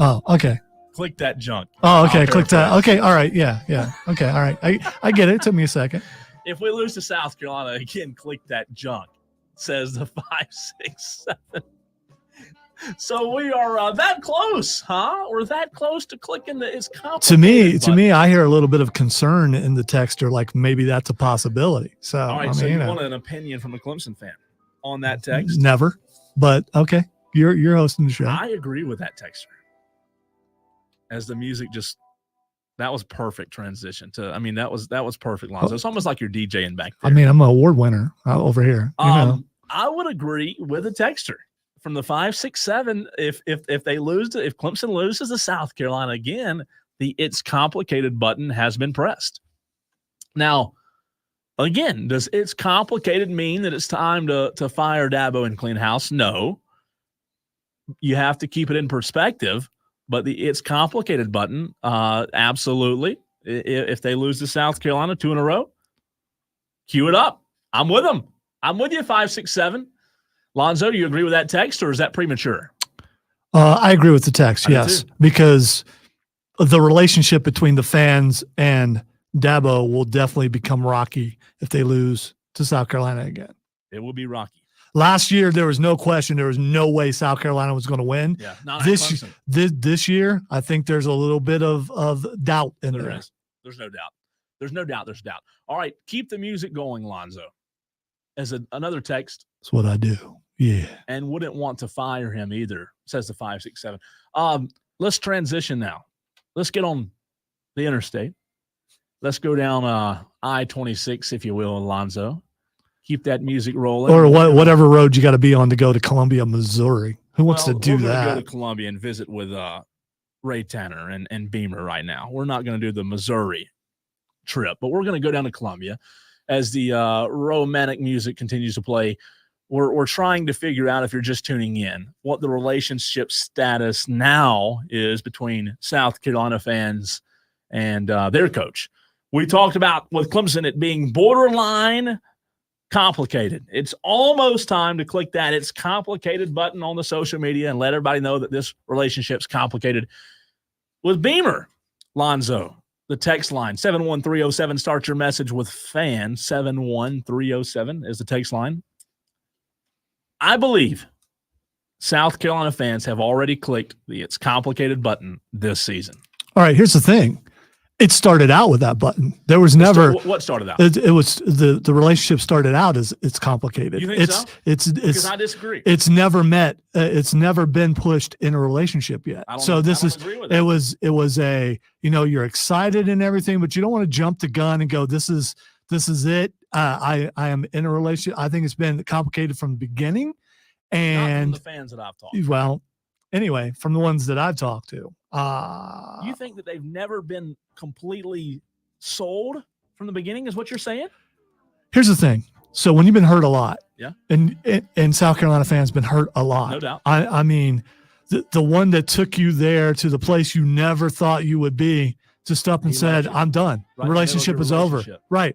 Oh, okay. Click that junk. Oh, okay. Click that. Okay, all right. Yeah. Okay, all right. I get it. It took me a second. If we lose to South Carolina again, click that junk. Says the 567. So we are that close, huh? We're that close to clicking the It's Complicated To me, I hear a little bit of concern in the texter, like maybe that's a possibility. So, all right, so you want an opinion from a Clemson fan on that text? Never, but okay. You're hosting the show. I agree with that texter. As the music that was perfect transition to. I mean, that was perfect, Lonzo. It's almost like you're DJing back there. I mean, I'm an award winner over here. I would agree with the texter from the 567. If Clemson loses to South Carolina again, the It's Complicated button has been pressed. Now, again, does It's Complicated mean that it's time to fire Dabo and clean house? No. You have to keep it in perspective. But the It's Complicated button, absolutely. If they lose to South Carolina 2 in a row, cue it up. I'm with them. I'm with you, 567. Lonzo, do you agree with that text, or is that premature? I agree with the text, yes, because the relationship between the fans and Dabo will definitely become rocky if they lose to South Carolina again. It will be rocky. Last year, there was no question. There was no way South Carolina was going to win. Yeah, not this year, I think there's a little bit of doubt in there. There's no doubt. There's doubt. All right, keep the music going, Lonzo. As another text. That's what I do. Yeah. And wouldn't want to fire him either, says the 567. Let's transition now. Let's get on the interstate. Let's go down I-26, if you will, Lonzo. Keep that music rolling. Or whatever road you got to be on to go to Columbia, Missouri. Who wants to do we're that? Go to Columbia and visit with Ray Tanner and Beamer right now. We're not going to do the Missouri trip, but we're going to go down to Columbia as the romantic music continues to play. We're trying to figure out, if you're just tuning in, what the relationship status now is between South Carolina fans and their coach. We talked about with Clemson it being borderline complicated. It's almost time to click that It's Complicated button on the social media and let everybody know that this relationship's complicated. With Beamer, Lonzo, the text line 71307. Start your message with fan. 71307 is the text line. I believe South Carolina fans have already clicked the It's Complicated button this season. All right, here's the thing. It started out with that button. There was never what started out. It was the relationship started out as it's complicated. You think so? Because It's I disagree. It's never met. It's never been pushed in a relationship yet. It was a you're excited and everything, but you don't want to jump the gun and go this is it. I am in a relationship. I think it's been complicated from the beginning, and not from the fans that I've talked to. Well, anyway, from the ones that I've talked to. You think that they've never been completely sold from the beginning is what you're saying? Here's the thing. So when you've been hurt a lot, yeah, and South Carolina fans been hurt a lot. No doubt. I mean, the one that took you there to the place you never thought you would be just up and said, I'm done. Right, the relationship is over. Right.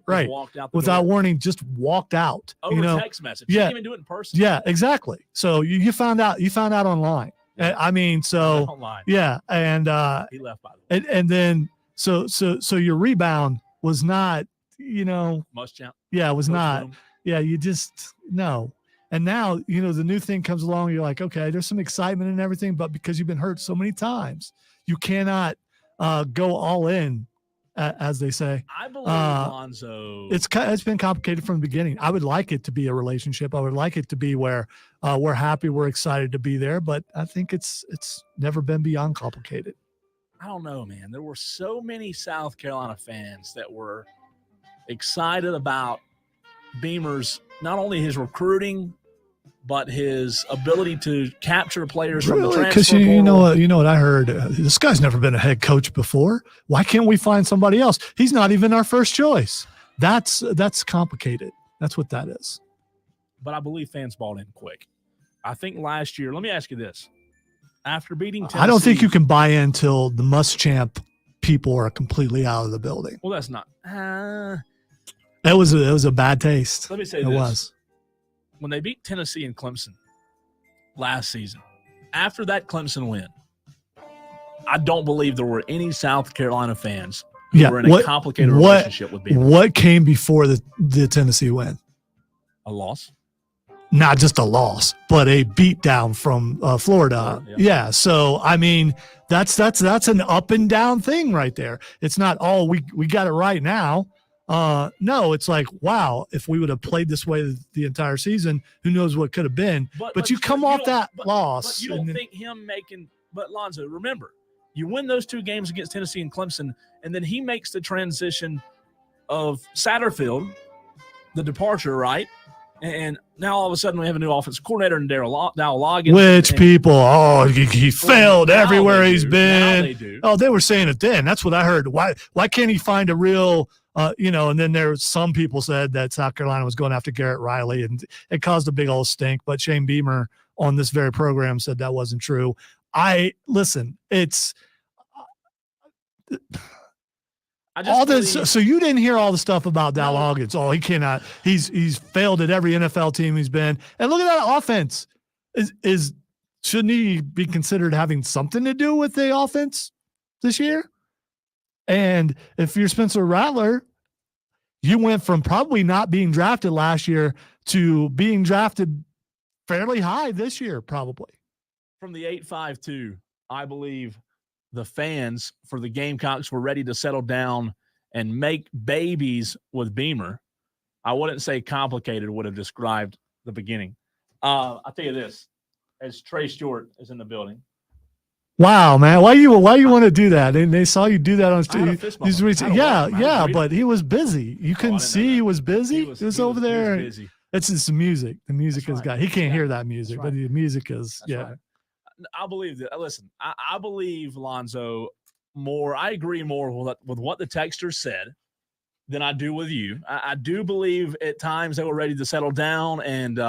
Without warning, just walked out. Over text message. Yeah. You didn't even do it in person. Yeah, exactly. So you found out online. I mean, so online. yeah, and he left by the way. And then So your rebound was not, Must jump. Yeah, it was Coach not. Boom. Yeah, you just no. And now, the new thing comes along. You're like, okay, there's some excitement and everything, but because you've been hurt so many times, you cannot go all in, as they say. I believe Lonzo. It's been complicated from the beginning. I would like it to be a relationship. I would like it to be where we're happy, we're excited to be there, but I think it's never been beyond complicated. I don't know, man. There were so many South Carolina fans that were excited about Beamer's, not only his recruiting, but his ability to capture players from the transfer Because you know what I heard. This guy's never been a head coach before. Why can't we find somebody else? He's not even our first choice. That's complicated. That's what that is. But I believe fans bought in quick. I think last year. Let me ask you this: after beating Tennessee, I don't think you can buy in till the Muschamp people are completely out of the building. Well, that's not. It was a bad taste. Let me say it this. was. When they beat Tennessee and Clemson last season, after that Clemson win, I don't believe there were any South Carolina fans who were in a complicated relationship with Beamer. What came before the Tennessee win? A loss? Not just a loss, but a beatdown from Florida. Yeah. So, I mean, that's an up and down thing right there. It's not, we got it right now. No, it's like, wow, if we would have played this way the entire season, who knows what could have been. But you come off that loss. But you don't think him making – but, Lonzo, remember, you win those 2 games against Tennessee and Clemson, and then he makes the transition of Satterfield, the departure, right? And now all of a sudden we have a new offensive coordinator in Darryl Loggins. Which people, he failed everywhere he's been. Now they do. Oh, they were saying it then. That's what I heard. Why can't he find a real and then there some people said that South Carolina was going after Garrett Riley, and it caused a big old stink. But Shane Beamer on this very program said that wasn't true. It's all this. So you didn't hear all the stuff about Darryl Loggins. Oh, he cannot. He's failed at every NFL team he's been. And look at that offense. Shouldn't he be considered having something to do with the offense this year? And if you're Spencer Rattler, you went from probably not being drafted last year to being drafted fairly high this year, probably. From the 8-5-2, I believe the fans for the Gamecocks were ready to settle down and make babies with Beamer. I wouldn't say complicated would have described the beginning. I'll tell you this, as Trey Stewart is in the building. Wow, man. Why you want to do that? And they saw you do that on but he was busy. You couldn't see he was busy. He was over there. He was busy. It's just the music. The music has got. He can't hear that music, but the music is Right. I believe that. Listen, I believe Lonzo more. I agree more with what the texter said than I do with you. I do believe at times they were ready to settle down and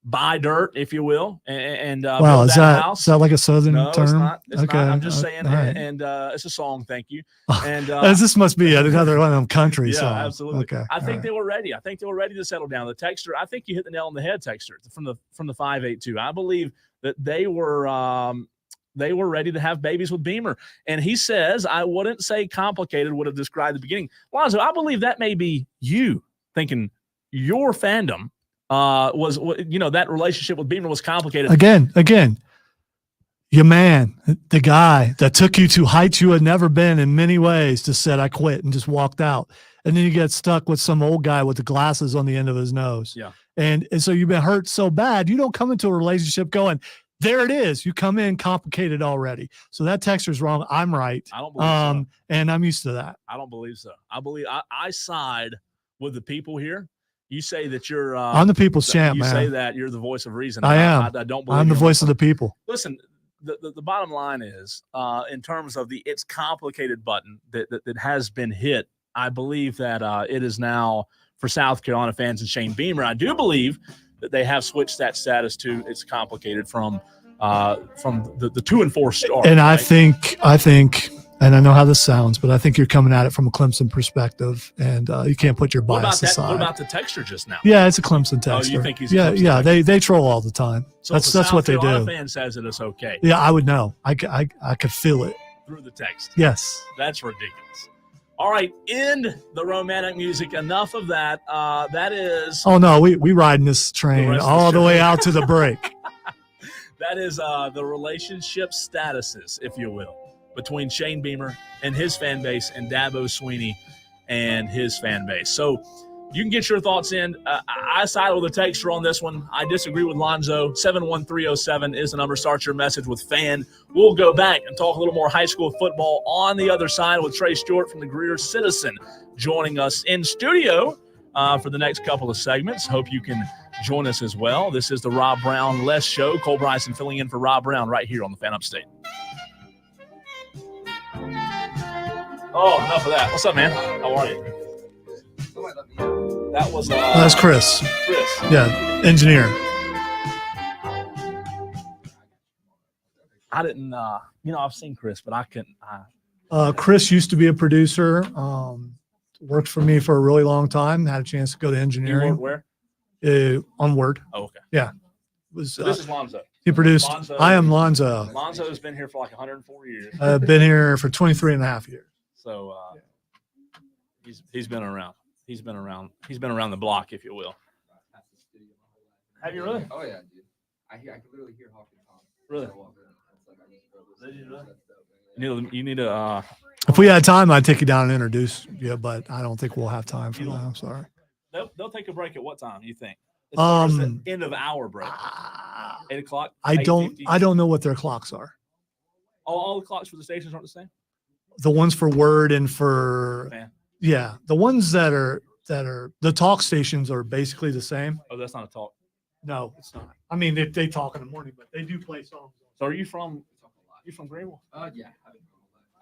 buy dirt, if you will, and wow, build is house. that like a southern term? It's not. Okay, I'm just saying, right. and it's a song. Thank you. And this must be another one of them country songs. Yeah, absolutely. Okay, I think they were ready. I think they were ready to settle down. The texter, I think you hit the nail on the head, texter, from the 582. I believe that they were ready to have babies with Beamer. And he says, I wouldn't say complicated would have described the beginning. Lonzo, I believe that may be you thinking your fandom was, that relationship with Beamer was complicated. Again, your man, the guy that took you to heights you had never been in many ways, just said, I quit and just walked out. And then you get stuck with some old guy with the glasses on the end of his nose. Yeah. And so you've been hurt so bad, you don't come into a relationship going, there it is. You come in complicated already. So that texter's wrong. I'm right. I don't believe so. And I'm used to that. I don't believe so. I believe I side with the people here. You say that you're I'm the people's champ, man. You say that you're the voice of reason. I am. I don't believe I'm the voice of the people. Listen, the bottom line is, in terms of the it's complicated button that has been hit, I believe that it is now for South Carolina fans and Shane Beamer. I do believe that they have switched that status to it's complicated from the 2 and 4 star. And right? I think, and I know how this sounds, but I think you're coming at it from a Clemson perspective, and you can't put your bias aside. What about the texture just now? Yeah, it's a Clemson texture. Oh, you think he's a Clemson texture? They troll all the time. So that's what they do. Fan says that it's okay. Yeah, I would know. I could feel it. through the text. Yes. That's ridiculous. All right, end the romantic music. Enough of that. That is. Oh no, we riding this train rest of the all the show. way out to the break. That is the relationship statuses, if you will, between Shane Beamer and his fan base and Dabo Sweeney and his fan base. So you can get your thoughts in. I side with the texter on this one. I disagree with Lonzo. 71307 is the number. Start your message with fan. We'll go back and talk a little more high school football on the other side with Trey Stewart from the Greer Citizen joining us in studio for the next couple of segments. Hope you can join us as well. This is the Rob Brown Les Show. Cole Bryson filling in for Rob Brown right here on the Fan Upstate. Oh, enough of that. What's up, man? How are you? That was That's Chris. Yeah, engineer. I didn't I've seen Chris, but I couldn't Chris used to be a producer. Worked for me for a really long time. Had a chance to go to you engineering. work where? On Word. Oh, okay. Yeah. Was So this is Lonzo. he produced? Lonzo. I am Lonzo. Lonzo has been here for like 104 years. I've been here for 23 and a half years. So he's been around. He's been around the block, if you will. Have you really? Oh yeah, dude. I can literally hear Hawkins talk. Really? Did you really? You need to If we had time, I'd take you down and introduce you, but I don't think we'll have time for that. I'm sorry. they'll take a break at what time, you think? As far as the end of hour break. 8 o'clock? I don't 8:50? know what their clocks are. All the clocks for the stations aren't the same? The ones for Word and for Man. yeah, the ones that are the talk stations are basically the same. Oh, that's not a talk. No, it's not. I mean, they talk in the morning, but they do play songs. So are you from Greenville? Yeah.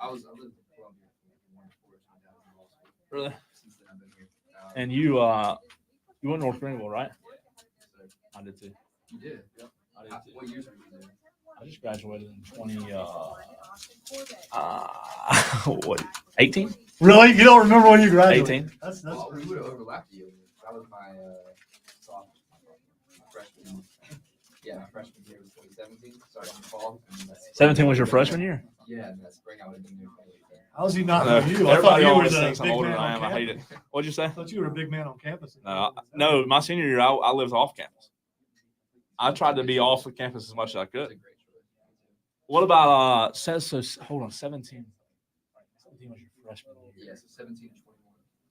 I lived in Columbia from 1 to 4. My dad was in law school. Really? Since then, I've been here. And you went to North Greenville, right? I did too. You did? Yep. I did too. What years were you there? I just graduated in 18? Really? You don't remember when you graduated? 18. That's Oh, we would have overlapped you. That was my freshman. Yeah, my freshman year was 2017. Sorry, in the fall. 17 was your freshman year? Yeah, and that spring I would have been there. How's he not No, know you? I thought everybody you were always the thinks I'm big older man than I on am. I hate it. campus. What'd you say? I thought you were a big man on campus. No, my senior year, I lived off campus. I tried to be off the campus as much as I could. What about hold on, 17. 17 was your freshman year. Yeah, so 17 to 21.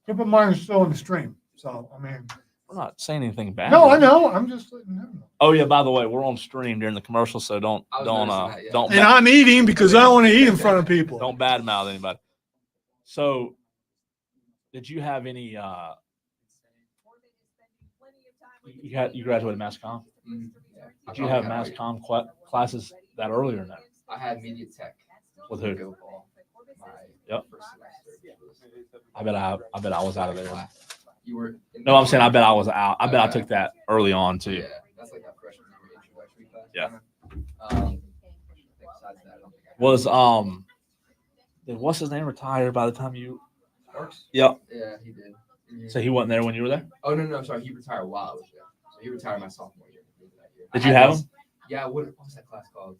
Keep in mind, it's still in the stream. So, I mean. We're not saying anything bad. No, I know. I'm just letting him know. Oh yeah, by the way, we're on stream during the commercial, so don't And I'm eating because I don't want to eat in front of people. don't badmouth anybody. So, did you have any? You graduated mass comm. Mm-hmm. Did you have mass comm classes that early or no? I had media tech. With who? Go ball. My Yep. first semester. I bet I was out of there. You were. No, I'm saying I bet I was out. I bet I took that early on too. Yeah, that's like that freshman year introductory class. Yeah. Besides that, I don't think I Was what's his name retired by the time you? Marks? Yep. Yeah, he did. Mm-hmm. So he wasn't there when you were there. Oh no, sorry, he retired while I was there. So he retired my sophomore year. Did you have him? Yeah, what was that class called?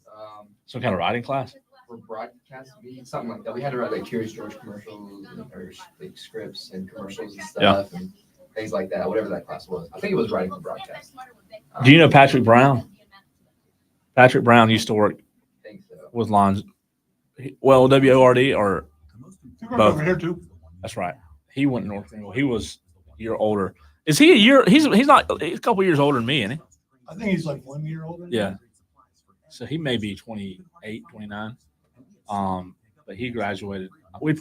Some kind of writing class. For broadcast, something like that. We had to write like Curious George commercials and or like scripts and commercials and stuff and things like that. Whatever that class was, I think it was writing for broadcast. Do you know Patrick Brown? Patrick Brown used to work I think so. with Lonzo. Well, WORD or both. Over here too. That's right. He went to North Greenville. He was a year older. Is he a year? He's not. He's a couple years older than me, isn't he? I think he's like 1 year older. Yeah. So he may be 28, 29. But he graduated. We had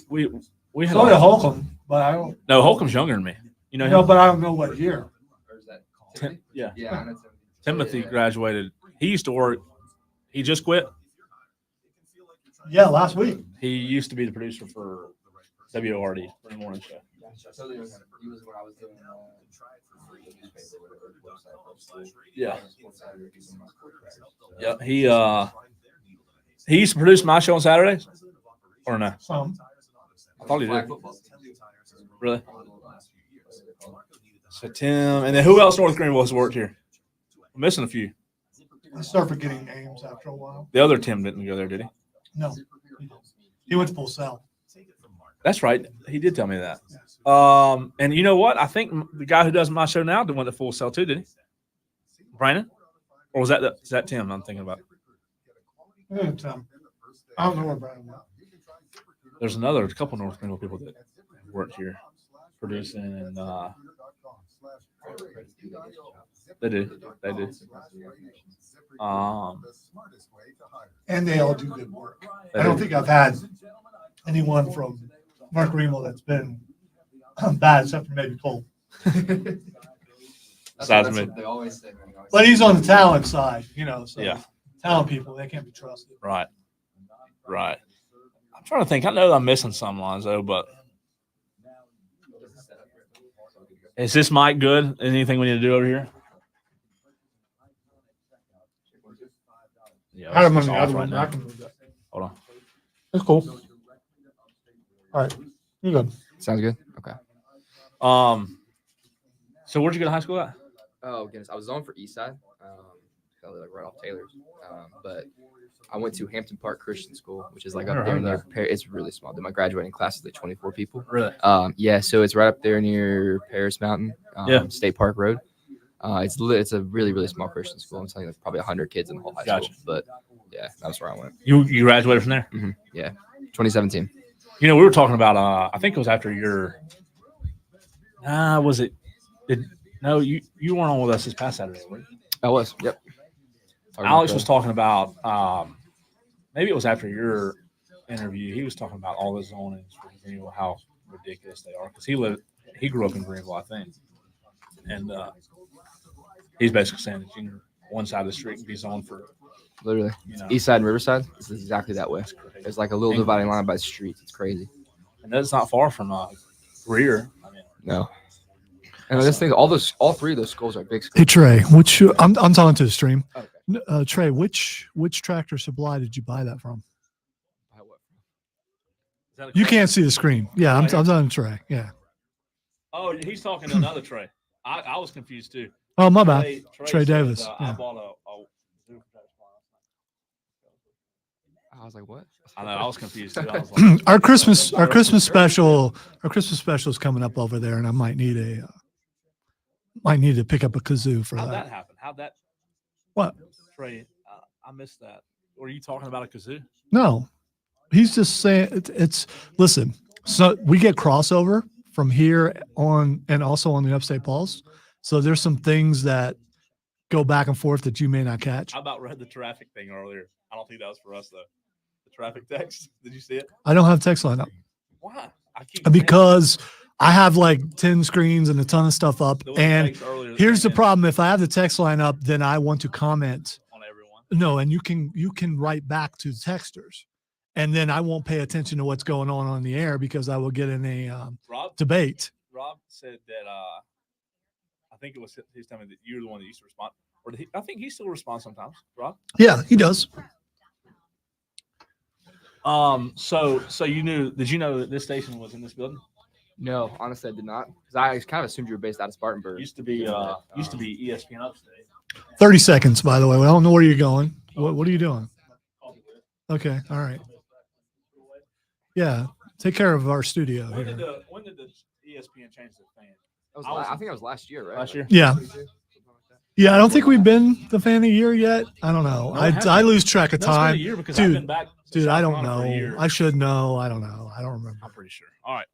So did Holcomb, but I don't. No, Holcomb's younger than me. You know No, him? but I don't know what year. Or is that Timothy? Yeah. Yeah, I know Timothy. Timothy Yeah. graduated. He used to work. He just quit. Yeah, last week. He used to be the producer for WORD for the morning show. I totally know him. He was when I was doing the newspaper, whatever website. Yeah. Sports editor, he's one of my sports writers. Yep. He used to produce my show on Saturdays. Or no? Some. I thought he Flag did. football. Really? So Tim, and then who else North Greenville has worked here? I'm missing a few. I start forgetting names after a while. The other Tim didn't go there, did he? No. He went to Full Sail. That's right. He did tell me that. And you know what? I think the guy who does my show now went to Full Sail too, did he? Brandon? Or was is that Tim I'm thinking about? Yeah, Tim. I don't know where Brian went. There's a couple North Greenville people that worked here producing and they do. And they all do good work. I don't think I've had anyone from North Greenville that's been bad except for maybe Cole. Besides me. What they always say. But he's on the talent side, so Yeah. talent people, they can't be trusted. Right. I'm trying to think. I know I'm missing some Lonzo, but is this mic good? Anything we need to do over here? Yeah, I don't it's remember the off other right one. now. I can move that. Hold on. That's cool. All right. You're good. Sounds good. Okay. So where'd you go to high school at? Oh goodness, I was on for Eastside, like right off Taylor's. But I went to Hampton Park Christian School, which is like up there near. It's really small. My graduating class is like 24 people. Really? Yeah. So it's right up there near Paris Mountain, State Park Road. It's a really, really small Christian school. I'm telling you, like probably 100 kids in the whole high school. But yeah, that's where I went. You graduated from there? Mm-hmm. Yeah, 2017. We were talking about. I think it was after your. Was it? No, you weren't on with us this past Saturday, were you? I was. Yep. Alex was talking about. Maybe it was after your interview. He was talking about all the zonings for Greenville, how ridiculous they are. Because he grew up in Greenville, I think, and he's basically saying that one side of the street can be zoned for. Literally, East Side and Riverside. It's exactly that way. There's like a little dividing line by the streets. It's crazy. And that's not far from Greer. No. And this thing, all three of those schools are big schools. Hey Trey, I'm talking to the stream. Okay. Trey, which Tractor Supply did you buy that from? You can't see the screen. Yeah, I'm talking to Trey. Yeah. Oh, he's talking to another Trey. I was confused too. Oh, my bad. Trey Davis. I bought a I was like, what? I know. I was confused too. I was like, our Christmas special is coming up over there, and I might need to pick up a kazoo for how'd that. that happen? What? Trey, I missed that. Were you talking about a kazoo? No, he's just saying it's. Listen, so we get crossover from here on, and also on the Upstate Pulse. So there's some things that go back and forth that you may not catch. I about read the traffic thing earlier. I don't think that was for us though. The traffic text. Did you see it? I don't have text line up. Why? Because I have like 10 screens and a ton of stuff up. And here's the problem. If I have the text line up, then I want to comment on everyone. No, and you can write back to texters. And then I won't pay attention to what's going on the air because I will get in a debate. Rob said that I think it was he's telling me that you're the one that used to respond. Or I think he still responds sometimes, Rob. Yeah, he does. So did you know that this station was in this building? No, honestly, I did not. Because I kind of assumed you were based out of Spartanburg. Used to be ESPN Upstate. 30 seconds, by the way. I don't know where you're going. What are you doing? Okay, all right. Yeah, take care of our studio When here. did the ESPN change the fan? I think that was last year, right? Last year? Yeah. Yeah, I don't think we've been the fan of the year yet. I don't know. I lose track of time. Dude, I don't know. I should know. I don't know. I don't remember. I'm pretty sure. All right.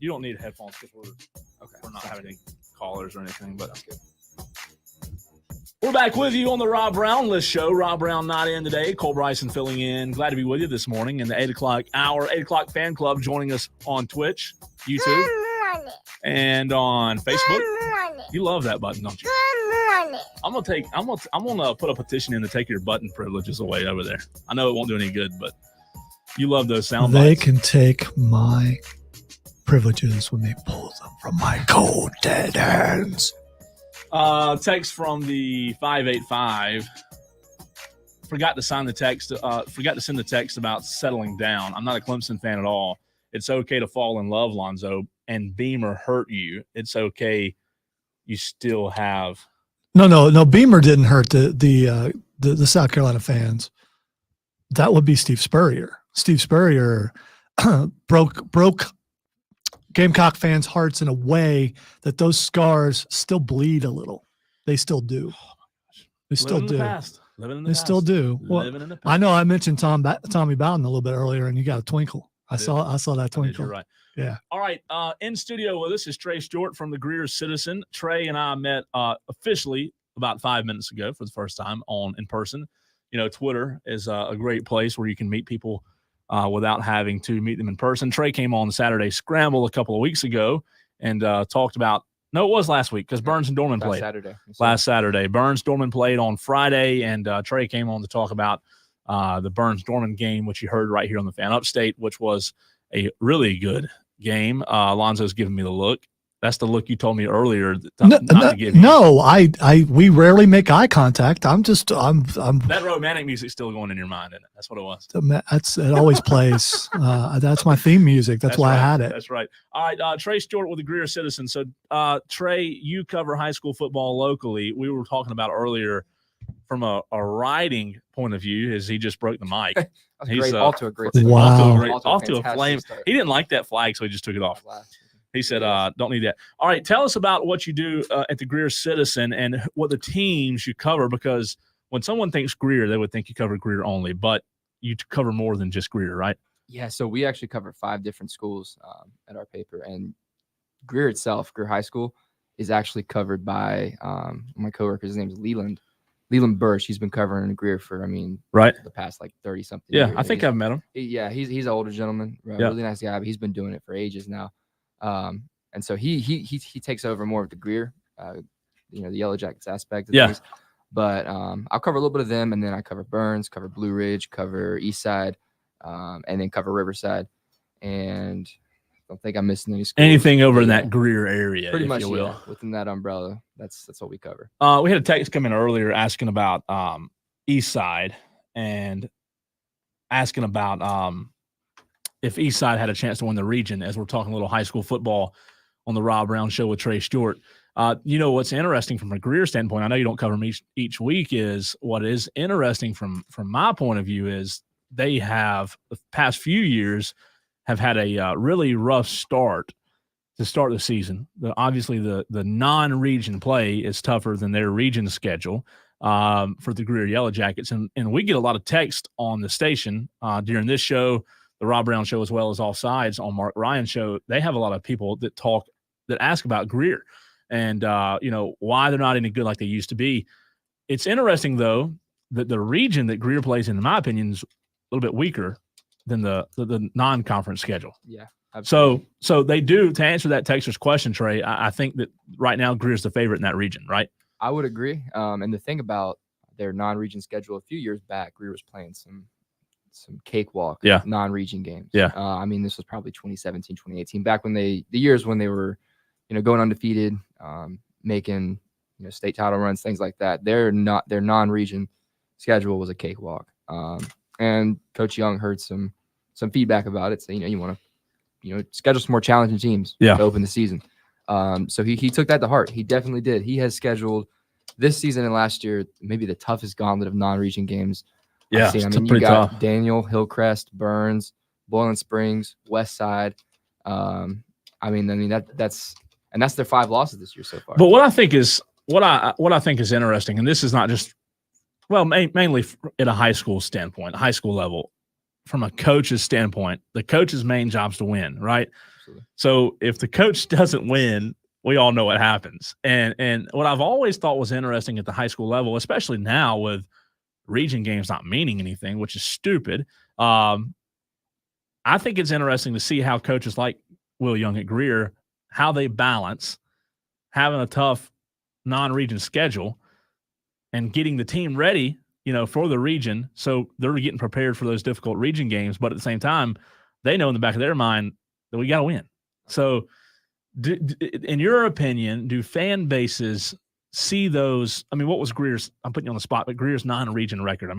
You don't need headphones because we're not having any callers or anything, but that's good. We're back with you on the Rob Brown List Show. Rob Brown not in today. Cole Bryson filling in. Glad to be with you this morning in the 8 o'clock hour. 8 o'clock fan club joining us on Twitch, YouTube, and on Facebook. You love that button, don't you? I'm gonna put a petition in to take your button privileges away over there. I know it won't do any good, but you love those sound bites. They can take my privileges when they pull them from my cold dead hands. Text from the 585. Forgot to send the text about settling down. I'm not a Clemson fan at all. It's okay to fall in love, Lonzo, and Beamer hurt you. It's okay. You still have. No. Beamer didn't hurt the South Carolina fans. That would be Steve Spurrier. Steve Spurrier broke Gamecock fans' hearts in a way that those scars still bleed a little. They still do. They still do. They still do. Well, I know I mentioned Tommy Bowden a little bit earlier, and you got a twinkle. I saw that twinkle. You're right. Yeah. All right. In studio with us is Trey Stewart from the Greer Citizen. Trey and I met officially about 5 minutes ago for the first time in person. You know, Twitter is a great place where you can meet people without having to meet them in person. Trey came on the Saturday Scramble a couple of weeks ago and talked about. No, it was last week because Burns and Dorman played. Last Saturday. Burns Dorman played on Friday, and Trey came on to talk about the Burns Dorman game, which you heard right here on the Fan Upstate, which was a really good game. Lonzo's giving me the look. That's the look you told me earlier. We rarely make eye contact. I'm that romantic music's still going in your mind, isn't it? That's what it was. It always plays. That's my theme music. That's why right. I had it. That's right. All right. Trey Stewart with the Greer Citizen. So, Trey, you cover high school football locally. We were talking about earlier from a writing point of view, as he just broke the mic. He's off to a great start. Wow. Off to a flame. Start. He didn't like that flag, so he just took it off. He said, don't need that. All right, tell us about what you do at the Greer Citizen and what the teams you cover, because when someone thinks Greer, they would think you cover Greer only, but you cover more than just Greer, right? Yeah, so we actually cover 5 different schools at our paper, and Greer itself, Greer High School, is actually covered by my coworker. His name is Leland Bursch. He's been covering Greer for, the past 30-something years. Yeah, I think I've met him. Yeah, he's an older gentleman, really nice guy, but he's been doing it for ages now. And so he takes over more of the Greer, the Yellow Jackets aspect of things. But I'll cover a little bit of them, and then I cover Burns, cover Blue Ridge, cover Eastside, and then cover Riverside. And I don't think I'm missing any schools. Anything over in that Greer area, pretty much, you will. Within that umbrella. That's what we cover. We had a text come in earlier asking about Eastside and asking about if Eastside had a chance to win the region, as we're talking a little high school football on the Rob Brown Show with Trey Stewart. What's interesting from a Greer standpoint, I know you don't cover them each week, is what is interesting from my point of view is they have the past few years have had a really rough start to start the season. Obviously, the non-region play is tougher than their region schedule for the Greer Yellow Jackets. And we get a lot of text on the station during this show, the Rob Brown Show, as well as All Sides on Mark Ryan's show. They have a lot of people that ask about Greer and, why they're not any good like they used to be. It's interesting, though, that the region that Greer plays in my opinion, is a little bit weaker than the non-conference schedule. Yeah. Absolutely. So they do, to answer that texter's question, Trey, I think that right now Greer's the favorite in that region, right? I would agree. And the thing about their non-region schedule, a few years back, Greer was playing some cakewalk non-region games. Yeah. This was probably 2017, 2018, back when the years when they were, going undefeated, making, state title runs, things like that. Their non-region schedule was a cakewalk. And Coach Young heard some feedback about it. So, you want to, schedule some more challenging teams to open the season. So he took that to heart. He definitely did. He has scheduled this season and last year maybe the toughest gauntlet of non-region games. Yeah, you got tough. Daniel, Hillcrest, Burns, Boiling Springs, West Side. That's their 5 losses this year so far. But what I think is interesting, and this is not just mainly at a high school standpoint, high school level, from a coach's standpoint, the coach's main job is to win, right? Absolutely. So if the coach doesn't win, we all know what happens. And what I've always thought was interesting at the high school level, especially now with region games not meaning anything, which is stupid. I think it's interesting to see how coaches like Will Young at Greer, how they balance having a tough non-region schedule and getting the team ready, for the region. So they're getting prepared for those difficult region games. But at the same time, they know in the back of their mind that we got to win. So in your opinion, do fan bases see those? What was Greer's, I'm putting you on the spot, but Greer's non-region record?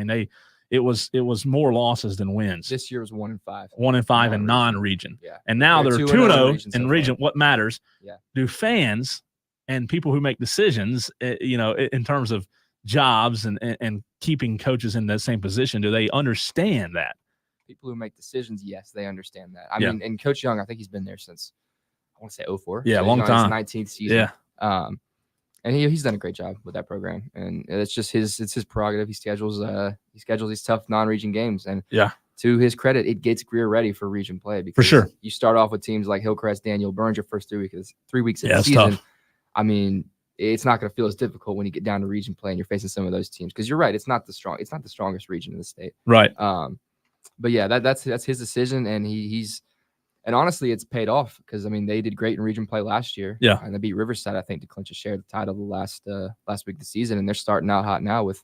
It was more losses than wins. This year was 1-5. 1-5 in non-region. Yeah. And now they're 2-0 in region. So what matters? Yeah. Do fans and people who make decisions, in terms of jobs and keeping coaches in that same position, do they understand that people who make decisions, yes, they understand that. I Yeah. mean, and Coach Young, I think he's been there since I want to say 04. Yeah, So long he's on his time. 19th season. Yeah. And he's done a great job with that program, and it's just his prerogative. He schedules these tough non-region games, and Yeah. to his credit, it gets Greer ready for region play because For sure. you start off with teams like Hillcrest, Daniel Burns, your first 3 weeks of Yeah, the it's season. tough. I mean, it's not going to feel as difficult when you get down to region play and you're facing some of those teams because you're right, it's not the strongest region in the state. Right. But yeah, that's his decision, and he's. And honestly, it's paid off because, I mean, they did great in region play last year. Yeah. And they beat Riverside, I think, to clinch a share of the title the last week of the season. And they're starting out hot now with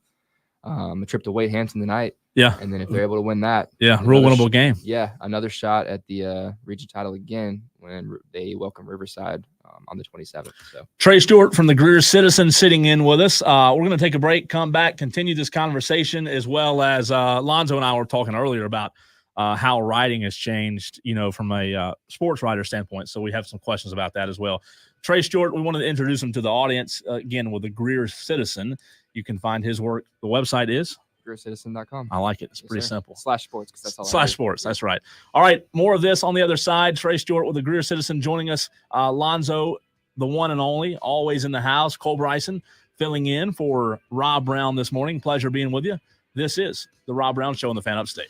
a trip to Wade Hampton tonight. Yeah. And then if they're able to win that. Yeah. Real winnable game. Yeah. Another shot at the region title again when they welcome Riverside on the 27th. So Trey Stewart from the Greer Citizen sitting in with us. We're going to take a break, come back, continue this conversation, as well as Lonzo and I were talking earlier about how writing has changed, from a sports writer standpoint. So we have some questions about that as well. Trey Stewart, we wanted to introduce him to the audience again with the Greer Citizen. You can find his work. The website is GreerCitizen.com. I like it. It's pretty simple. /sports, because that's all. /sports. That's right. All right. More of this on the other side. Trey Stewart with the Greer Citizen joining us. Lonzo, the one and only, always in the house. Cole Bryson filling in for Rob Brown this morning. Pleasure being with you. This is the Rob Brown Show on the Fan Upstate.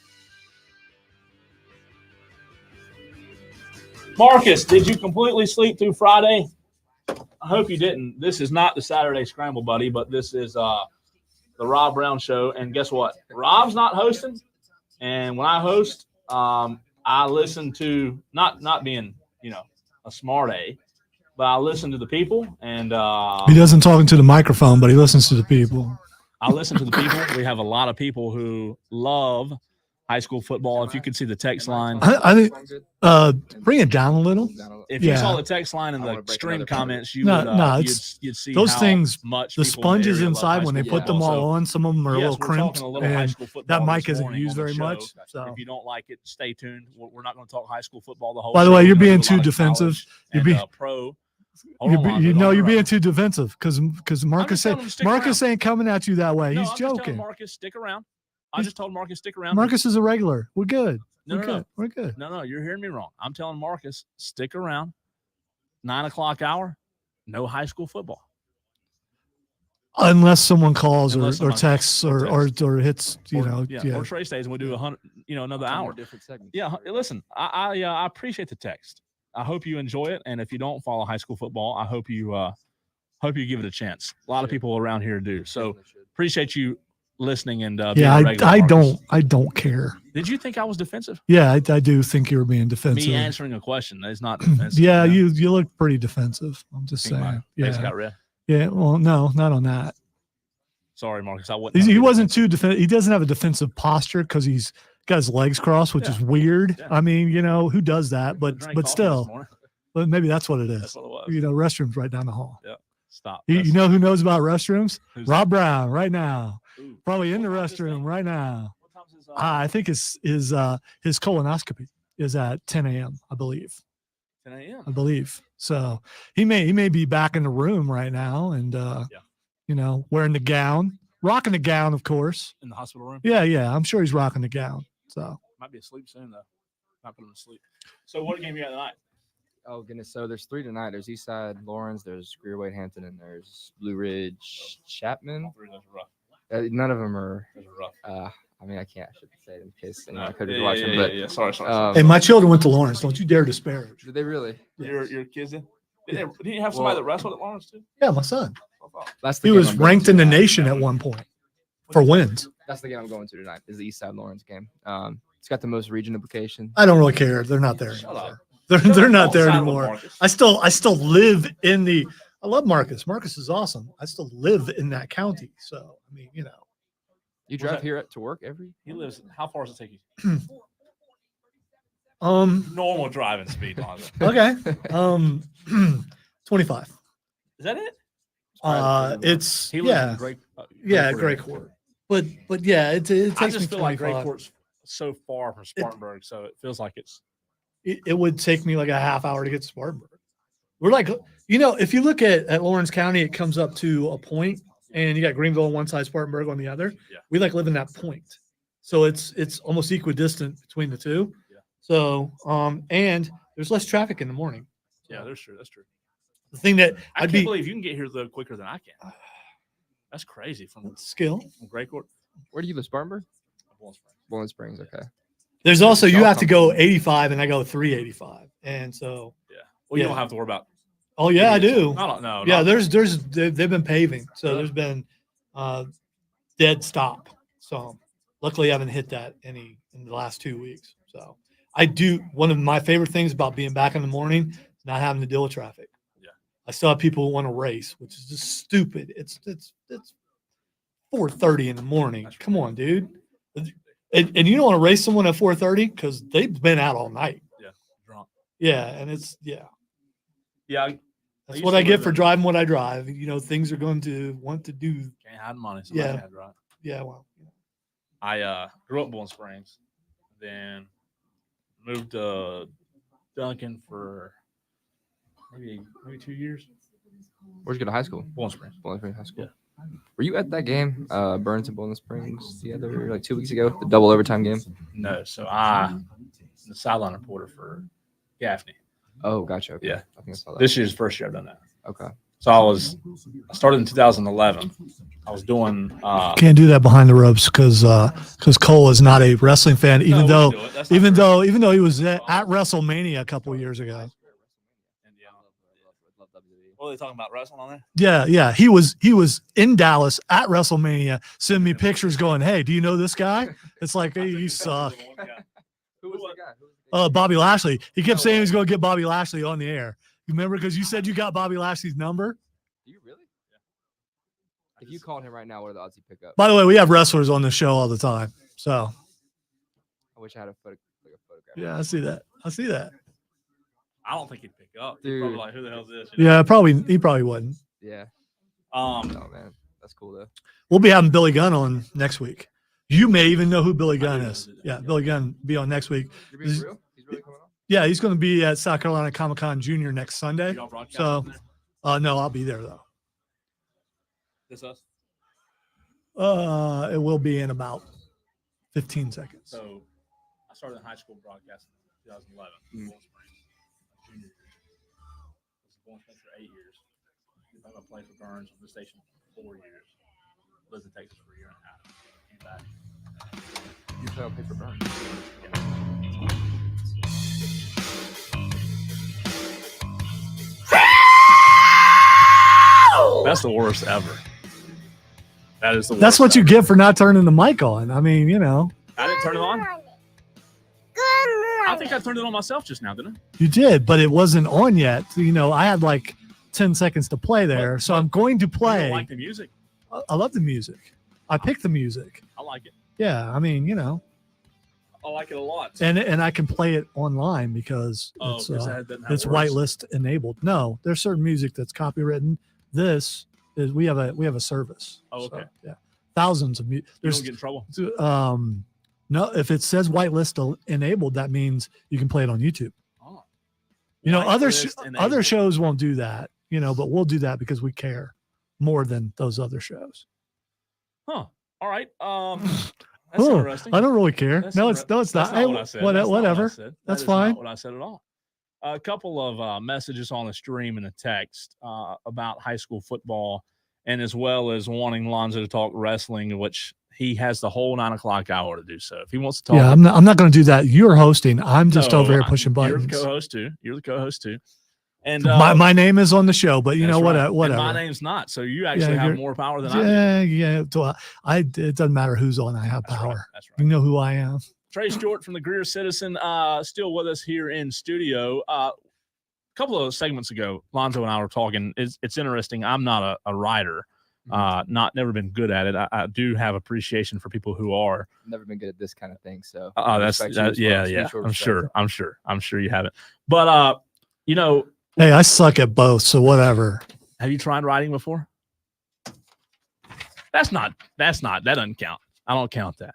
Marcus, did you completely sleep through Friday? I hope you didn't. This is not the Saturday Scramble, buddy, but this is the Rob Brown Show. And guess what? Rob's not hosting. And when I host, I listen to not being, a smart A, but I listen to the people. And he doesn't talk into the microphone, but he listens to the people. I listen to the people. We have a lot of people who love high school football. If you could see the text line, I think bring it down a little. If you saw the text line and the stream comments, you'd see those how things. Much the sponges really inside when they put them all on, some of them are a little crimped, and that mic isn't used very much. So if you don't like it, stay tuned. We're not going to talk high school football the whole. By the way, you're being too defensive. You're being pro. You're being too defensive because Marcus ain't coming at you that way. He's joking. Marcus, stick around. I just told Marcus stick around. Marcus is a regular. We're good. No. We're good. No, you're hearing me wrong. I'm telling Marcus stick around. 9 o'clock hour, no high school football. Unless someone calls or texts or hits, or Trey stays and we do 100, another hour. Different segments. Yeah, listen, I appreciate the text. I hope you enjoy it, and if you don't follow high school football, I hope you give it a chance. A lot of people around here do. So appreciate you listening and I don't care. Did you think I was defensive? Yeah, I do think you were being defensive. Me answering a question is not defensive. Yeah, you look pretty defensive. I'm just saying. Face got red. Yeah, well, no, not on that. Sorry, Marcus. I wouldn't. He wasn't too defensive. He doesn't have a defensive posture because he's got his legs crossed, which is weird. Yeah. I mean, who does that? But still, but maybe that's what it is. That's what it was. Restrooms right down the hall. Yeah. Stop. You know who knows about restrooms? Rob Brown right now. Ooh. Probably in the restroom right now. What time is I think his colonoscopy is at 10 a.m. I believe. 10 a.m. I believe. So he may be back in the room right now and wearing the gown, rocking the gown, of course. In the hospital room. Yeah. I'm sure he's rocking the gown. So might be asleep soon though. Not put him to sleep. So what game you got tonight? Oh goodness! So there's 3 tonight. There's Eastside Lawrence, there's Greer Wade Hampton, and there's Blue Ridge Chapman. None of them are rough. I mean, I shouldn't say it in case I could be watching. But sorry. Hey, my children went to Lawrence. Don't you dare disparage. Did they really? Your kids did? Didn't you have somebody that wrestled at Lawrence too? Yeah, my son. That's he was ranked in the nation at one point for wins. That's the game I'm going to tonight. Is the Eastside Lawrence game. It's got the most region implication. I don't really care. They're not there anymore. They're not there anymore. I still live in the. I love Marcus. Marcus is awesome. I still live in that county. So I mean, You drive here to work every? He lives. How far does it take you? Normal driving speed. Okay. 25. Is that it? It's Great Court. But it takes I just me feel like 25. Great Court's so far from Spartanburg, so it feels like it's. It would take me like a half hour to get to Spartanburg. We're like, if you look at Lawrence County, it comes up to a point, and you got Greenville on one side, Spartanburg on the other. Yeah. We live in that point. So it's almost equidistant between the two. Yeah. So and there's less traffic in the morning. Yeah, that's true. That's true. The thing that I can't believe you can get here though quicker than I can. That's crazy from skill. Great Court. Where do you live, Spartanburg? Bowling Springs. Bowling Springs. Okay. There's also you South have to go Compton. 85 and I go 385. And so Yeah. Well, you Yeah. don't have to worry about. oh yeah, I do. I don't know. Yeah, they've been paving. So there's been dead stop. So luckily I haven't hit that any in the last 2 weeks. So I do one of my favorite things about being back in the morning is not having to deal with traffic. Yeah. I still have people who want to race, which is just stupid. It's 4:30 in the morning. Come on, dude. And you don't want to race someone at 4:30 because they've been out all night. Yeah. Drunk. Yeah, and it's Yeah. that's used what to I get live for in- driving what I drive. You know, things are going to want to do. Can't hide money. So Yeah. Had, right? Yeah, well, I grew up in Bowling Springs, then moved to Duncan for maybe 2 years. Where'd you go to high school? Bowling Springs. Bowling Springs High School. Yeah. Were you at that game, Burns and Bowling Springs, the other like 2 weeks ago, the double overtime game? No, so I'm the sideline reporter for Gaffney. Oh, gotcha. Okay. Yeah. I think I saw that. This year's the first year I've done that. Okay. So I started in 2011. I was doing. can't do that behind the ropes because Cole is not a wrestling fan, even no, though we can do it. That's not true. even though he was at WrestleMania a couple of years ago. What are they talking about? Wrestling on there? Yeah, he was in Dallas at WrestleMania, sending me pictures, going, "Hey, do you know this guy?" It's like, hey, you suck. Who was the guy? Bobby Lashley. He kept saying he was going to get Bobby Lashley on the air. You remember because you said you got Bobby Lashley's number. Do you really? Yeah. If you called him right now, what are the odds he pick up? By the way, we have wrestlers on the show all the time, so I wish I had a photograph. yeah, I see that. I don't think he'd pick up. He'd Dude. probably like, who the hell is this? Yeah, he probably wouldn't. Yeah. Um, Oh man, that's cool though. We'll be having Billy Gunn on next week. You may even know who Billy Gunn do know is. who that Yeah, is. Billy Gunn be on next week. You're being real? He's really coming on? Yeah, he's going to be at South Carolina Comic-Con Junior next Sunday. y'all broadcast So, on there? no, I'll be there though. This us? It will be in about 15 seconds. So I started in high school broadcasting in 2011. Bowling Springs, my junior year. I was in Bowling Springs for 8 years. I played for Burns on the station for 4 years. Lived in Texas for a year and a half. Came back. You play on paper burn. That's the worst ever. That is the worst. That's what you ever. get for not turning the mic on. I mean, you know, I didn't turn it on. Good morning. I think I turned it on myself just now, didn't I? you did, but it wasn't on yet. You know, I had like 10 seconds to play there. So I'm going to You don't play. like the music? I love the music. I picked the music. I like it. Yeah, I mean, you know, I like it a lot. and I can play it online because Oh, it's, 'cause that doesn't have it's words. whitelist enabled. No, there's certain music that's copywritten. This is we have a service. Oh, So, okay. yeah, thousands of You there's don't get in trouble. no, if it says whitelist enabled, that means you can play it on YouTube. Oh. You know, other Whitelist other enabled. shows won't do that. You know, but we'll do that because we care more than those other shows. Huh. All right. That's Oh, interesting. I don't really care. That's No, it's not what what I said. That's not what I whatever. said. That's That is not fine. what I said at all. A couple of messages on the stream and a text about high school football, and as well as wanting Lonzo to talk wrestling, which he has the whole 9 o'clock hour to do so. If he wants to talk, Yeah, I'm not going to do that. You're hosting. I'm just No, over here pushing You're buttons. the co-host too. You're the co-host too. And My name is on the show, but you know that's what? right. And Whatever. my name's not. So you actually have you're- more power than I do. Yeah. So it doesn't matter who's on. I have That's power. right. That's You right. know who I am. Trey Stewart from the Greer Citizen, still with us here in studio. A couple of segments ago, Lonzo and I were talking. It's interesting. I'm not a writer. Never been good at it. I do have appreciation for people who are. Never been good at this kind of thing. So That's respect you as well. yeah. It's Yeah. mutual I'm respect. sure. I'm sure you haven't. But you know, Hey, I suck at both, so whatever. have you tried writing before? That doesn't count. I don't count that.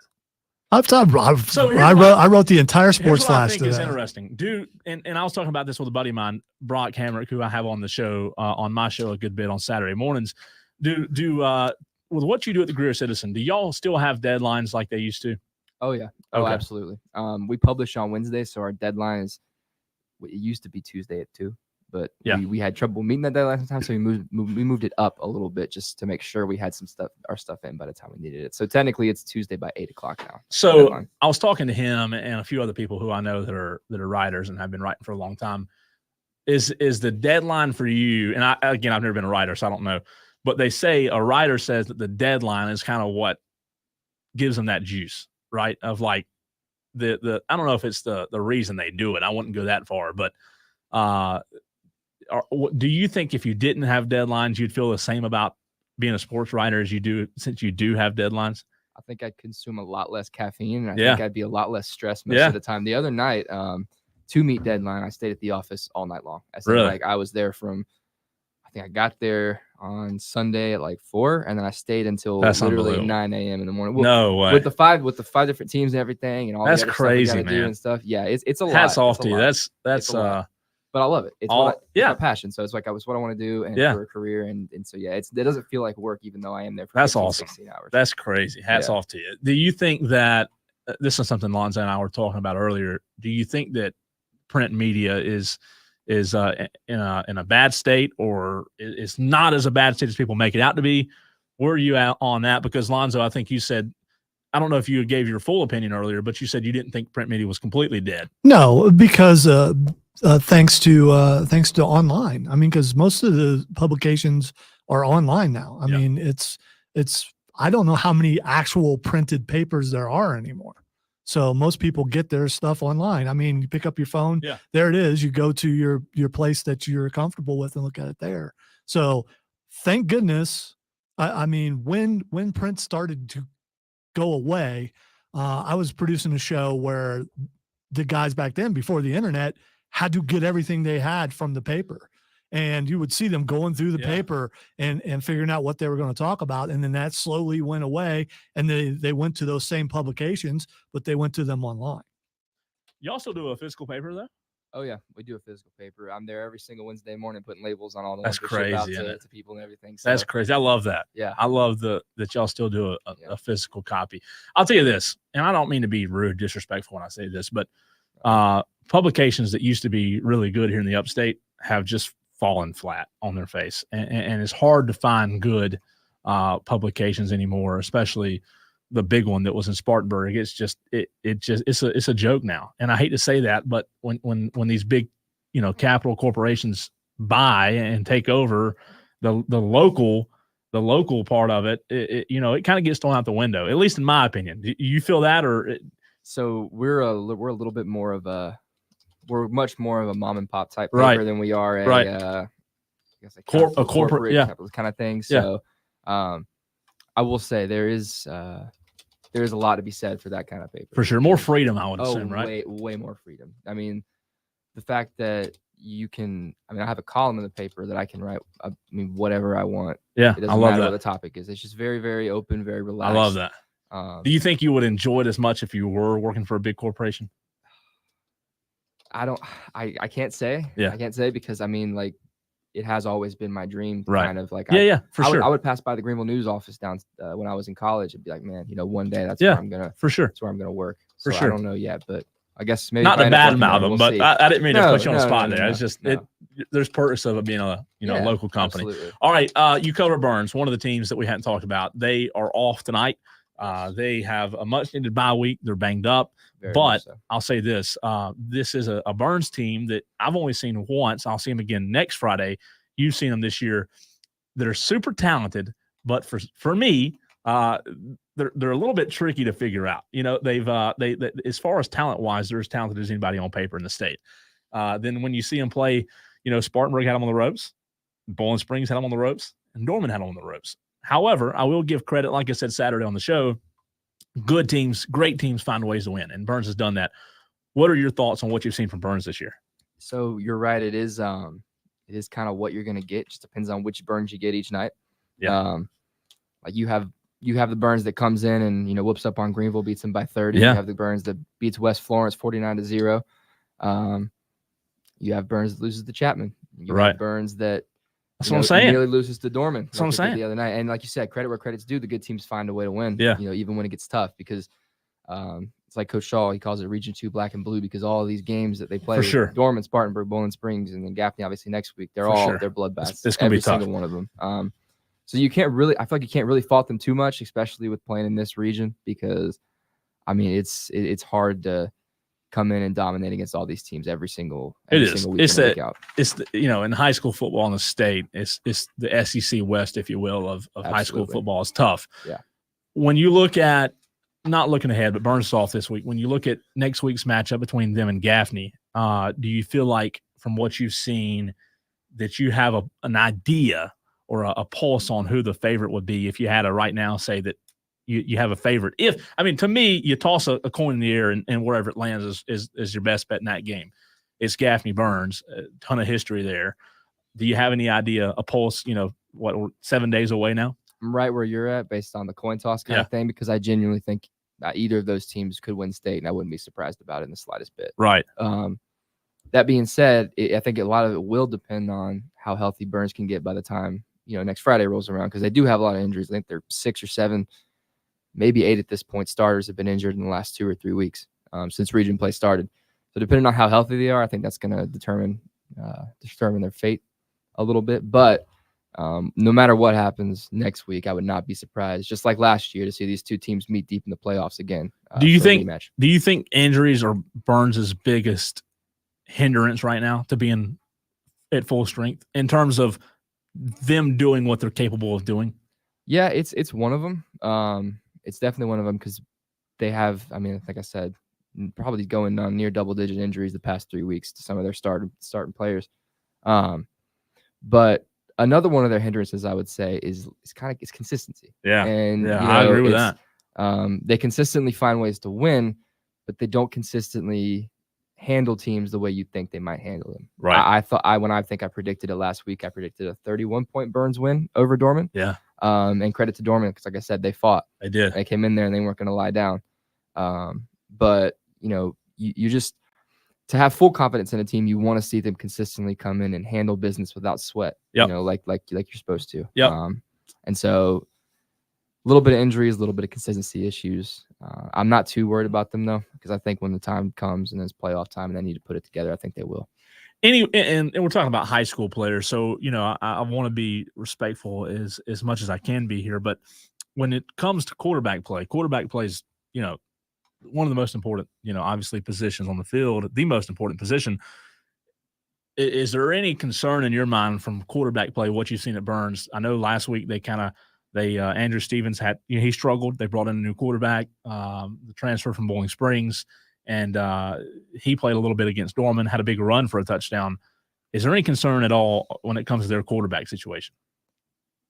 So here's I wrote the entire sports Here's what I flash think is today. interesting. And I was talking about this with a buddy of mine, Brock Hamrick, who I have on the show, on my show a good bit on Saturday mornings. With what you do at the Greer Citizen, do y'all still have deadlines like they used to? Oh yeah. Oh, Okay. absolutely. We publish on Wednesday, so our deadline is. It used to be Tuesday at 2, but Yeah. we had trouble meeting that deadline sometimes, so we moved it up a little bit just to make sure we had our stuff in by the time we needed it. So technically, it's Tuesday by 8:00 now. So deadline. I was talking to him and a few other people who I know that are writers and have been writing for a long time. Is the deadline for you? And I've never been a writer, so I don't know. But they say a writer says that the deadline is kind of what gives them that juice, right? Of like the I don't know if it's the reason they do it. I wouldn't go that far, but do you think if you didn't have deadlines, you'd feel the same about being a sports writer as you do since you do have deadlines? I think I'd consume a lot less caffeine, and I Yeah. think I'd be a lot less stressed most Yeah. of the time. The other night, to meet deadline, I stayed at the office all night long. I said, Really? like I was there from, I think I got there on Sunday at like 4, and then I stayed until That's literally unbelievable. 9 a.m. in the morning. No way. With the five different teams and everything, and all That's the other crazy, stuff we gotta do man. and stuff. Yeah, it's a lot. Hats off It's a to you. lot. That's It's a lot. But I love it. It's all- it's yeah. my passion. So it's like what I want to do, and Yeah. for a career, and so yeah, it doesn't feel like work, even though I am there for That's 15, awesome. 16 hours. That's crazy. Hats Yeah. off to you. Do you think that this is something Lonzo and I were talking about earlier? Do you think that print media is in a bad state, or it's not as a bad state as people make it out to be? Where are you at on that? Because Lonzo, I think you said, I don't know if you gave your full opinion earlier, but you said you didn't think print media was completely dead. No, because thanks to online. I mean, because most of the publications are online now. I Yeah. mean, it's I don't know how many actual printed papers there are anymore. So most people get their stuff online. I mean, you pick up your phone, Yeah. there it is. You go to your place that you're comfortable with and look at it there. So thank goodness. I mean, when print started to go away, I was producing a show where the guys back then, before the internet, had to get everything they had from the paper. And you would see them going through the Yeah. paper and figuring out what they were going to talk about. And then that slowly went away. And they went to those same publications, but they went to them online. You also do a physical paper, though? Oh yeah, we do a physical paper. I'm there every single Wednesday morning putting labels on all the That's ones we ship out crazy, isn't it? to people and everything. So That's crazy. I love that. yeah, I love that y'all still do Yeah. a physical copy. I'll tell you this, and I don't mean to be rude, disrespectful when I say this, but publications that used to be really good here in the upstate have just fallen flat on their face, and it's hard to find good publications anymore, especially the big one that was in Spartanburg. It's just it's a joke now, and I hate to say that, but when these big capital corporations buy and take over the local part of it, it kind of gets thrown out the window, at least in my opinion. Do you feel that, or so we're a little bit more of we're much more of a mom and pop type Right. paper than we are a Right. I guess a corporate, yeah. kind of thing. Yeah. So I will say there is a lot to be said for that kind of paper. for sure more freedom, I would Oh, assume, right? way more freedom. I mean, the fact that you can, I mean, I have a column in the paper that I can write, I mean, whatever I want. Yeah, It I doesn't love matter that. what the topic is. It's just very, very open, very I relaxed. love that. Do you think you would enjoy it as much if you were working for a big corporation? I can't say. Yeah. I can't say because I mean, like, it has always been my dream to Right. kind of like, Yeah, for I sure. would pass by the Greenville News office down when I was in college and be like, man, one day that's Yeah. where I'm gonna for sure. that's where I'm gonna work. For So sure. I don't know yet, but I guess maybe Not if I a end up bad working there, mouth them, we'll but see. I didn't mean to put you on the spot there. No, It's just no. there's purpose of it being a Yeah, local company. Absolutely. All right, you cover Burns, one of the teams that we hadn't talked about. They are off tonight. They have a much needed bye week. They're banged up. Very But much so. I'll say this: this is a Burns team that I've only seen once. I'll see them again next Friday. You've seen them this year. That are super talented, but for me, they're a little bit tricky to figure out. They've they as far as talent wise, they're as talented as anybody on paper in the state. Then when you see them play, Spartanburg had them on the ropes, Bowling Springs had them on the ropes, and Norman had them on the ropes. However, I will give credit, like I said Saturday on the show, good teams, great teams find ways to win, and Burns has done that. What are your thoughts on what you've seen from Burns this year? So you're right. It is kind of what you're going to get. Just depends on which Burns you get each night. Yeah. Like you have the Burns that comes in and whoops up on Greenville, beats them by 30. Yeah. You have the Burns that beats West Florence 49-0. You have Burns that loses to Chapman. You Right. have Burns that That's what I'm saying. nearly loses to Dorman. That's what I'm they did saying. the other night. And like you said, credit where credit's due. The good teams find a way to win. Yeah. Even when it gets tough, because It's like Coach Shaw, he calls it Region 2 black and blue because all of these games that they play, For sure. Dorman, Spartanburg, Bowling Springs, and then Gaffney obviously next week, they're bloodbaths. It's going to be tough. Every single one of them. So you can't really, I feel like you can't really fault them too much, especially with playing in this region, because I mean, it's hard to come in and dominate against all these teams every single week week out. It's the, in high school football in the state, it's the SEC West, if you will, of high school football is tough. Yeah. When you look at, not looking ahead, but Burns off this week, when you look at next week's matchup between them and Gaffney, do you feel like from what you've seen that you have an idea or a pulse on who the favorite would be if you had to right now say that you have a favorite? To me, you toss a coin in the air and wherever it lands is your best bet in that game. It's Gaffney Burns, a ton of history there. Do you have any idea, a pulse, we're 7 days away now? I'm right where you're at based on the coin toss kind of thing, because I genuinely think either of those teams could win state, and I wouldn't be surprised about it in the slightest bit. Right. That being said, I think a lot of it will depend on how healthy Burns can get by the time, next Friday rolls around, because they do have a lot of injuries. I think they're 6 or 7, maybe 8 at this point. Starters have been injured in the last 2 or 3 weeks since region play started. So depending on how healthy they are, I think that's going to determine their fate a little bit. But no matter what happens next week, I would not be surprised, just like last year, to see these two teams meet deep in the playoffs again. Do you think injuries are Burns' biggest hindrance right now to being at full strength in terms of them doing what they're capable of doing? Yeah, it's one of them. It's definitely one of them because they have, like I said, probably going on near double-digit injuries the past 3 weeks to some of their starting players. But another one of their hindrances, I would say, is consistency. Yeah, and I agree with that. They consistently find ways to win, but they don't consistently handle teams the way you think they might handle them. Right. I predicted it last week, I predicted a 31-point Burns win over Dorman. Yeah. And credit to Dorman, because like I said, they fought. They did. They came in there and they weren't going to lie down. But you just, to have full confidence in a team, you want to see them consistently come in and handle business without sweat. Yep. Like you're supposed to. Yep. And so a little bit of injuries, a little bit of consistency issues. I'm not too worried about them though, because I think when the time comes and it's playoff time and they need to put it together, I think they will. And we're talking about high school players, so I want to be respectful as much as I can be here. But when it comes to quarterback play is one of the most important, obviously positions on the field, the most important position. Is there any concern in your mind from quarterback play, what you've seen at Burns? I know last week Andrew Stevens had, he struggled. They brought in a new quarterback, the transfer from Bowling Springs, and he played a little bit against Dorman, had a big run for a touchdown. Is there any concern at all when it comes to their quarterback situation?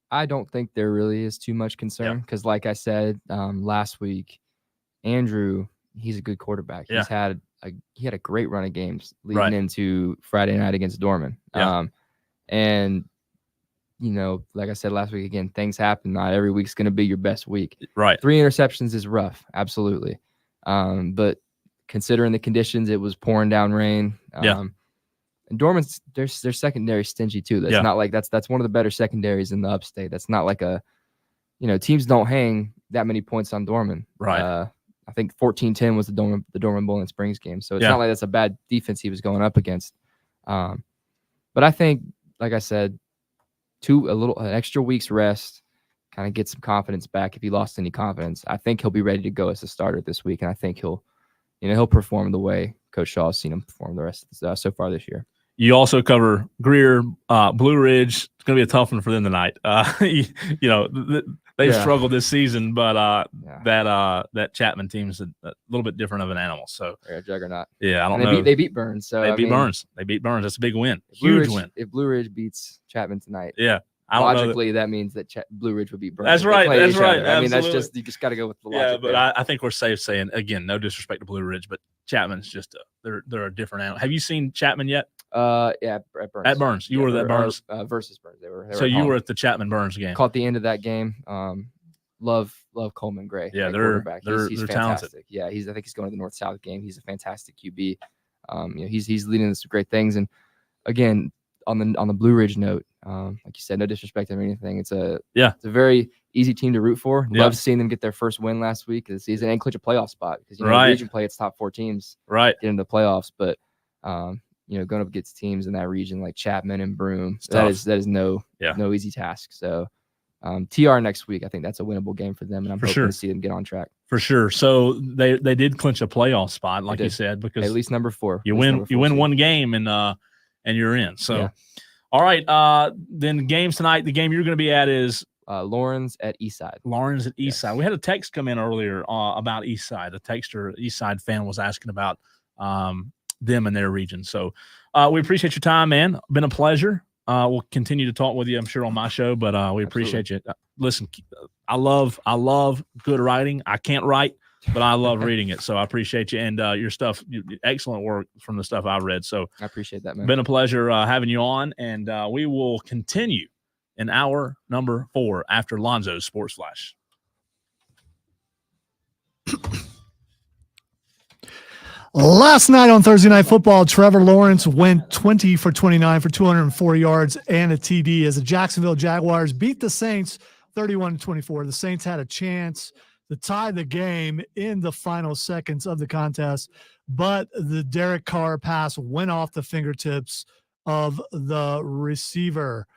I don't think there really is too much concern because, like I said last week, Andrew, he's a good quarterback. Yeah. He had a great run of games leading into Friday night against Dorman. Yeah. And like I said last week, again, things happen. Not every week's going to be your best week. Right. 3 interceptions is rough, absolutely. But considering the conditions, it was pouring down rain. And Dorman's their secondary stingy too. That's not like that's one of the better secondaries in the upstate. That's not like teams don't hang that many points on Dorman. Right. I think 14-10 was the Dorman Bowling Springs game. So it's not like that's a bad defense he was going up against. But I think, like I said, an extra week's rest, kind of get some confidence back if he lost any confidence. I think he'll be ready to go as a starter this week, and I think he'll perform the way Coach Shaw has seen him perform the rest of so far this year. You also cover Greer, Blue Ridge. It's going to be a tough one for them tonight. They've struggled this season, but that Chapman team's a little bit different of an animal. So they're a juggernaut. Yeah, I don't know. They beat Burns. So They beat Burns. That's a big win. Huge win. If Blue Ridge beats Chapman tonight, logically that means that Blue Ridge would beat Burns. That's right. That's right. I mean, that's just, you just got to go with the logic. Yeah, but I think we're safe saying, again, no disrespect to Blue Ridge, but Chapman's just they're a different animal. Have you seen Chapman yet? At Burns. At Burns. You were at Burns versus Burns. They were so you were at the Chapman Burns game. Caught the end of that game. Love Coleman Gray. Yeah, they're fantastic. Talented. Yeah, I think he's going to the North South game. He's a fantastic QB. He's leading us to great things. And again, on the Blue Ridge note, Like you said, no disrespect or anything. It's a very easy team to root for. Yeah. Love seeing them get their first win last week of the season and clinch a playoff spot because region play, it's top 4 teams get into the playoffs. But going up against teams in that region like Chapman and Broome, that is no easy task. So TR next week, I think that's a winnable game for them, and I'm hoping to see them get on track. For sure. So they did clinch a playoff spot, like you said, because at least number 4. You win one game and you're in. So all right. Then games tonight. The game you're going to be at is Lawrence at Eastside. Lawrence at Eastside. We had a text come in earlier about Eastside. A texter, Eastside fan, was asking about them and their region. So we appreciate your time, man. Been a pleasure. We'll continue to talk with you, I'm sure, on my show, but we appreciate you. Listen, I love good writing. I can't write, but I love reading it. So I appreciate you and your stuff. Excellent work from the stuff I've read. So I appreciate that, man. Been a pleasure having you on, and we will continue in hour number 4 after Lonzo's Sports Flash. Last night on Thursday Night Football, Trevor Lawrence went 20 for 29 for 204 yards and a TD as the Jacksonville Jaguars beat the Saints 31-24. The Saints had a chance to tie the game in the final seconds of the contest, but the Derek Carr pass went off the fingertips of the receiver.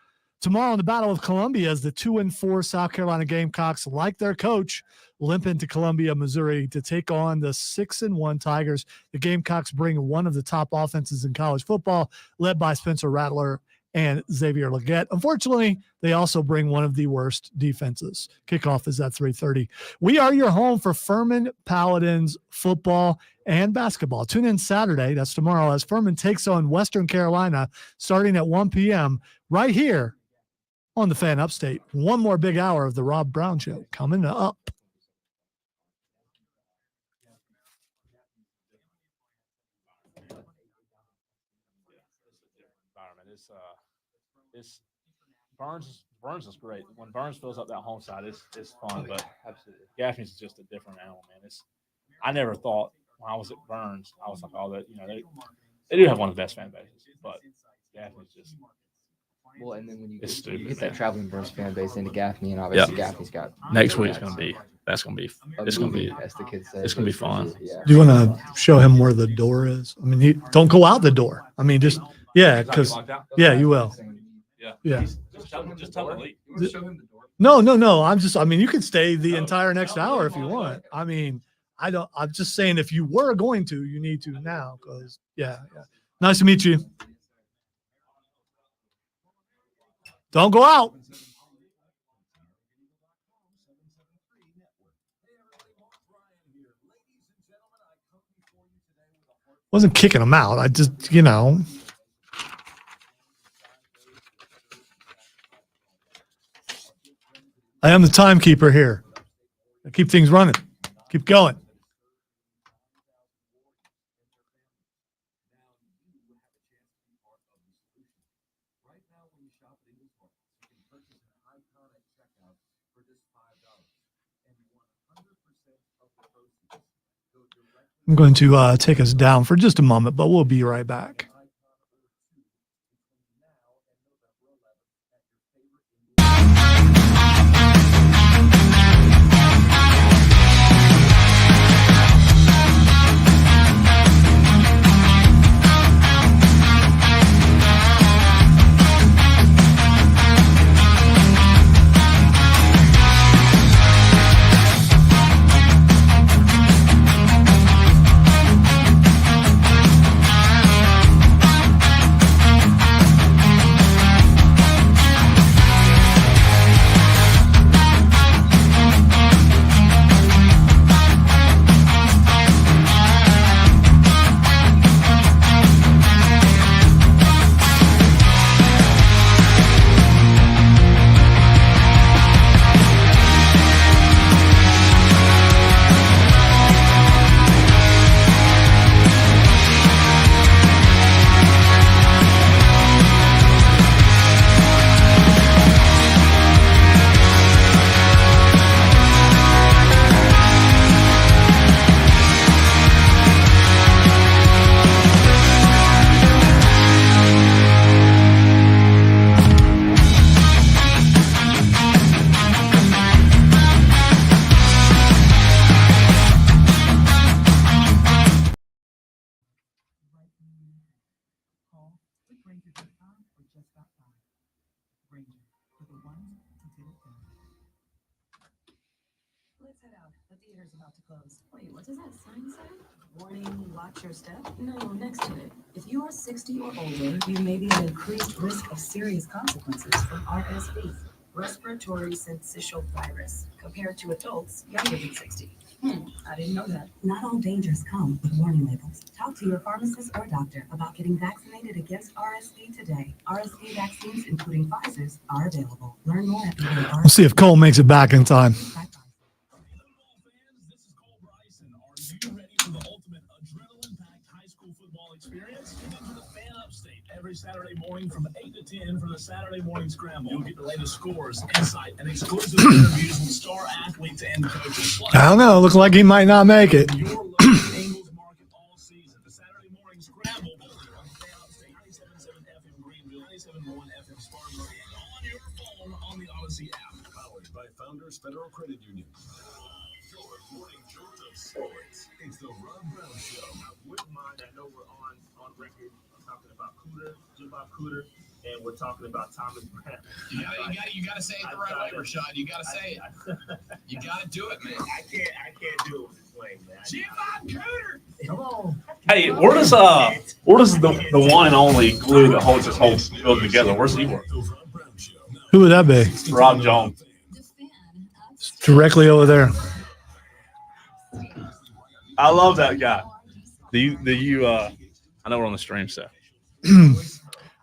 Tomorrow in the Battle of Columbia, as the 2-4 South Carolina Gamecocks, like their coach, limp into Columbia, Missouri to take on the 6-1 Tigers. The Gamecocks bring one of the top offenses in college football, led by Spencer Rattler and Xavier Legette. Unfortunately, they also bring one of the worst defenses. Kickoff is at 3:30. We are your home for Furman Paladins football and basketball. Tune in Saturday, that's tomorrow, as Furman takes on Western Carolina starting at 1 p.m. right here on the Fan Upstate. One more big hour of the Rob Brown Show coming up. It's Burns is great. When Burns fills up that home side, it's fun. But absolutely, Gaffney's just a different animal, man. I never thought when I was at Burns, I was like, they do have one of the best fan bases, but Gaffney's just. Well, and then when you stupid, get that traveling Burns fan base into Gaffney, and obviously Gaffney's got next week's gonna be as the kids say, it's gonna be fun. Yeah. Do you want to show him where the door is? I mean, don't go out the door. I mean, just because you will. Yeah. Just tell him to leave. No. You can stay the entire next hour if you want. I mean, I'm just saying if you were going to, you need to now because Nice to meet you. Don't go out. Wasn't kicking him out. I just, I am the timekeeper here. I keep things running. Keep going. I'm going to take us down for just a moment, but we'll be right back. Theater's about to close. Wait, what does that sign say? Warning, watch your step? No, next to it. If you are 60 or older, you may be at increased risk of serious consequences from RSV, respiratory syncytial virus, compared to adults younger than 60. I didn't know that. Not all dangers come with warning labels. Talk to your pharmacist or doctor about getting vaccinated against RSV today. RSV vaccines, including Pfizer's, are available. Learn more at We'll see if Cole makes it back in time. This is Cole Bryson. Are you ready for the ultimate adrenaline-packed high school football experience? Tune into the Fan Upstate every Saturday morning from 8 to 10 for the Saturday Morning Scramble. You'll get the latest scores, insight, and exclusive interviews with star athletes and coaches. Plus, I don't know. Looks like he might not make it. your local Angles market all season. The Saturday Morning Scramble on the Fan Upstate 97.7 FM Greenville, 97.1 FM Spartanburg, and on your phone on the Odyssey app. Powered by Founders Federal Credit Union. Your morning jolt of sports. It's the Rob Brown Show. I wouldn't mind. I know we're on record talking about Cooter, Jim Bob Cooter, and we're talking about Thomas Brown. You gotta say it the right way, Rashad. You gotta say it. You gotta do it, man. I can't do it with the flame, man. Jim Bob Cooter. Come on. Hey, where does the one and only glue that holds this whole building together? Where's he work? Who would that be? Rob Jones. It's directly over there. I love that guy. I know we're on the stream, so.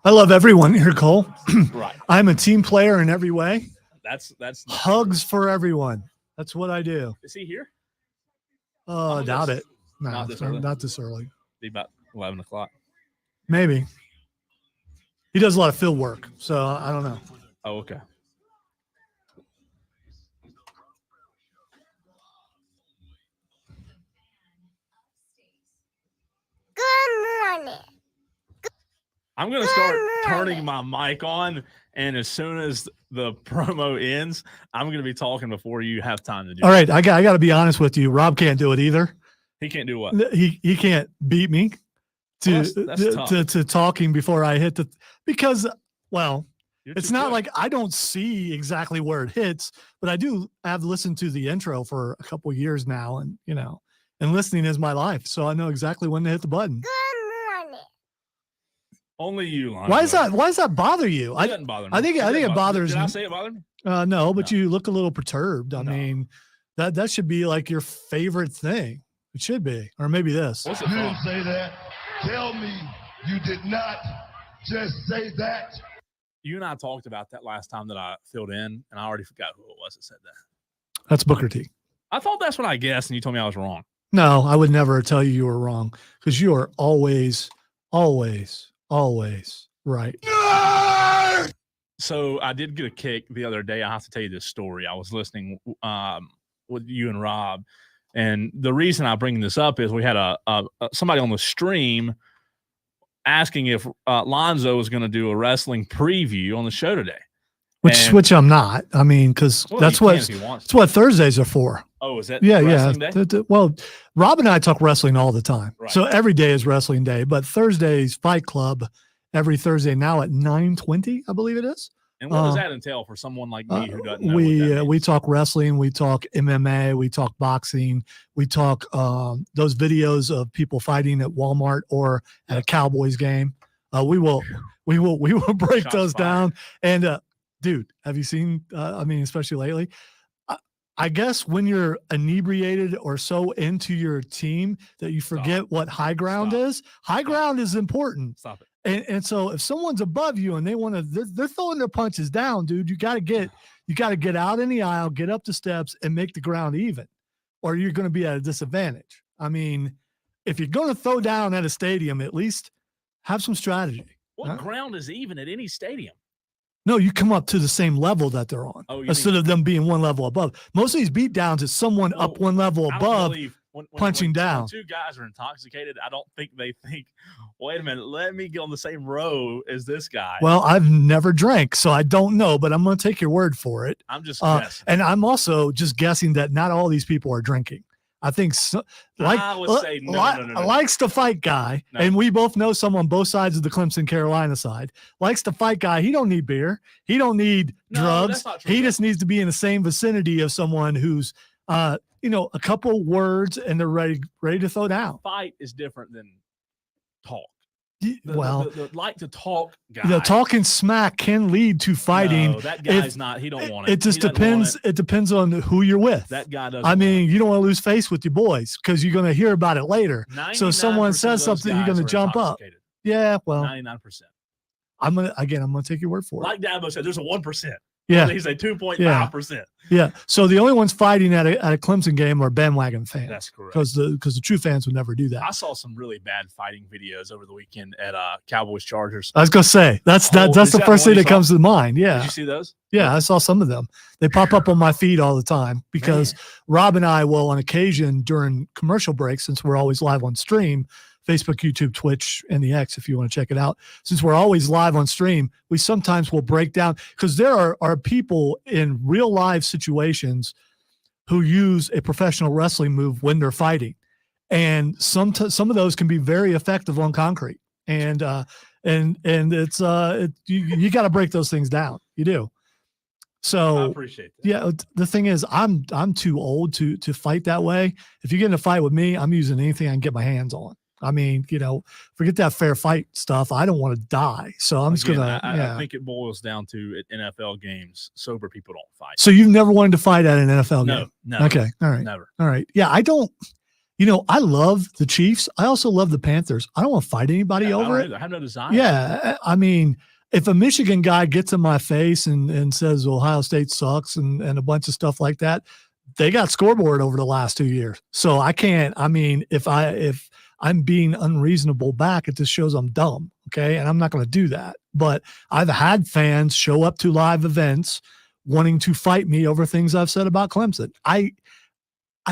I love everyone here, Cole. Right. I'm a team player in every way. That's Hugs for everyone. That's what I do. Is he here? Doubt it. No, Not this early. not this early. Be about 11 o'clock. Maybe. He does a lot of field work, so I don't know. Oh, okay. Good morning. I'm going to start turning my mic on, and as soon as the promo ends, I'm going to be talking before you have time to do it. All right, I got to be honest with you. Rob can't do it either. He can't do what? He can't beat me to that's tough. to talking before I hit because You're it's too not quick. like I don't see exactly where it hits, but I do have listened to the intro for a couple of years now, and and listening is my life, so I know exactly when to hit the button. Good morning. Only you, Lonzo. Why does that bother you? It doesn't bother me. I think it bothers Did I me. say it bothered me? No, but No. you look a little perturbed. I No. mean, that should be like your favorite thing. It should be, or maybe this. What's it from? say that. Tell me you did not just say that. You and I talked about that last time that I filled in, and I already forgot who it was that said that. That's Booker T. I thought that's what I guessed, and you told me I was wrong. No, I would never tell you were wrong because you are always, always, always right. So I did get a kick the other day. I have to tell you this story. I was listening with you and Rob, and the reason I bring this up is we had a somebody on the stream asking if Lonzo was going to do a wrestling preview on the show today. Which I'm not. I mean, because that's what Thursdays are for. Oh, is that wrestling day? Well, Rob and I talk wrestling all the time. Right. So every day is wrestling day, but Thursday's Fight Club every Thursday now at 9:20, I believe it is. And what does that entail for someone like me who doesn't know what that means? We talk wrestling, we talk MMA, we talk boxing, we talk those videos of people fighting at Walmart or at a Cowboys game. We will break Shots those fired. down. And dude, have you seen? I mean, especially lately. I guess when you're inebriated or so into your team that you forget what high ground is. High ground is important. Stop it. And so if someone's above you and they want to, they're throwing their punches down, dude. You got to get out in the aisle, get up the steps, and make the ground even, or you're going to be at a disadvantage. I mean, if you're going to throw down at a stadium, at least have some strategy. What ground is even at any stadium? No, you come up to the same level that they're on instead of them being one level above. Most of these beat downs is someone up one level above punching down. When two guys are intoxicated, I don't think they think, wait a minute, let me get on the same row as this guy. Well, I've never drank, so I don't know, but I'm going to take your word for it. I'm just guessing. And I'm also just guessing that not all these people are drinking. I think I would say no. Likes to fight guy, and we both know someone both sides of the Clemson Carolina side likes to fight guy. He don't need beer. He don't need drugs. That's not true. He just needs to be in the same vicinity of someone who's a couple words and they're ready to throw down. Fight is different than talk. The like to talk guy. Talking smack can lead to fighting. No, that guy's not. He don't want it. It just depends. It depends on who you're with. That guy doesn't. I mean, you don't want to lose face with your boys because you're going to hear about it later. So if someone says something, you're going to jump up. Yeah, well, 99%. I'm gonna take your word for it. Like Dabo said, there's a 1%. Yeah, he's a 2.5%. Yeah. So the only ones fighting at a Clemson game are bandwagon fans. That's correct. Because the true fans would never do that. I saw some really bad fighting videos over the weekend at Cowboys Chargers. I was gonna say that's the first thing that comes to mind. Yeah. Did you see those? Yeah, I saw some of them. They pop up on my feed all the time because Rob and I will, on occasion during commercial breaks, since we're always live on stream, Facebook, YouTube, Twitch, and the X, if you want to check it out. Since we're always live on stream, we sometimes will break down, because there are people in real live situations who use a professional wrestling move when they're fighting. And some of those can be very effective on concrete. And it's you got to break those things down. You do. So I appreciate that. Yeah, the thing is, I'm too old to fight that way. If you get in a fight with me, I'm using anything I can get my hands on. I mean, forget that fair fight stuff. I don't want to die. So I'm just going to, I think it boils down to at NFL games, sober people don't fight. So you've never wanted to fight at an NFL game? No. Okay. All right. Never. All right. Yeah. I don't, I love the Chiefs. I also love the Panthers. I don't want to fight anybody over it. I have no desire. Yeah. I mean, if a Michigan guy gets in my face and says Ohio State sucks and a bunch of stuff like that, they got scoreboard over the last 2 years. So I can't, I mean, if I'm being unreasonable back, it just shows I'm dumb. Okay. And I'm not going to do that. But I've had fans show up to live events wanting to fight me over things I've said about Clemson. I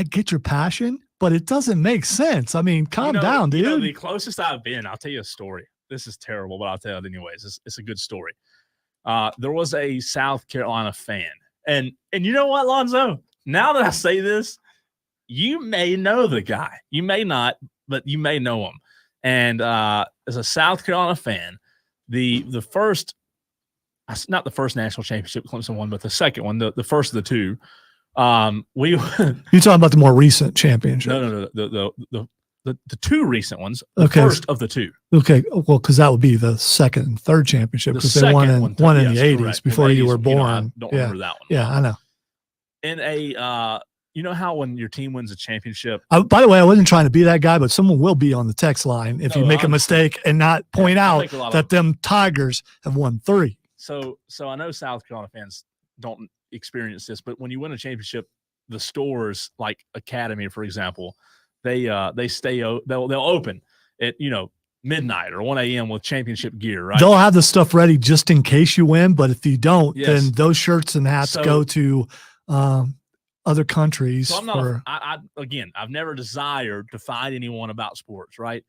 get your passion, but it doesn't make sense. I mean, calm down, dude. The closest I've been, I'll tell you a story. This is terrible, but I'll tell it anyways. It's a good story. There was a South Carolina fan. And you know what, Lonzo? Now that I say this, you may know the guy. You may not, but you may know him. And as a South Carolina fan, the first, not the first national championship Clemson won, but the second one, the first of the two, you're talking about the more recent championship? No, the two recent ones. Okay. First of the two. Okay, well, because that would be the second and third championship, because they won in the 80s correct. before you were 80s, born. I don't remember that one. Yeah, I know. In a you know how when your team wins a championship. By the way, I wasn't trying to be that guy, but someone will be on the text line if you make a mistake and not point out that them Tigers have won 3. So I know South Carolina fans don't experience this, but when you win a championship, the stores like Academy, for example, they'll open at midnight or 1 a.m. with championship gear, right? They'll have the stuff ready just in case you win, but if you don't, then those shirts and hats go to other countries. So I'm not. I've never desired to fight anyone about sports, right?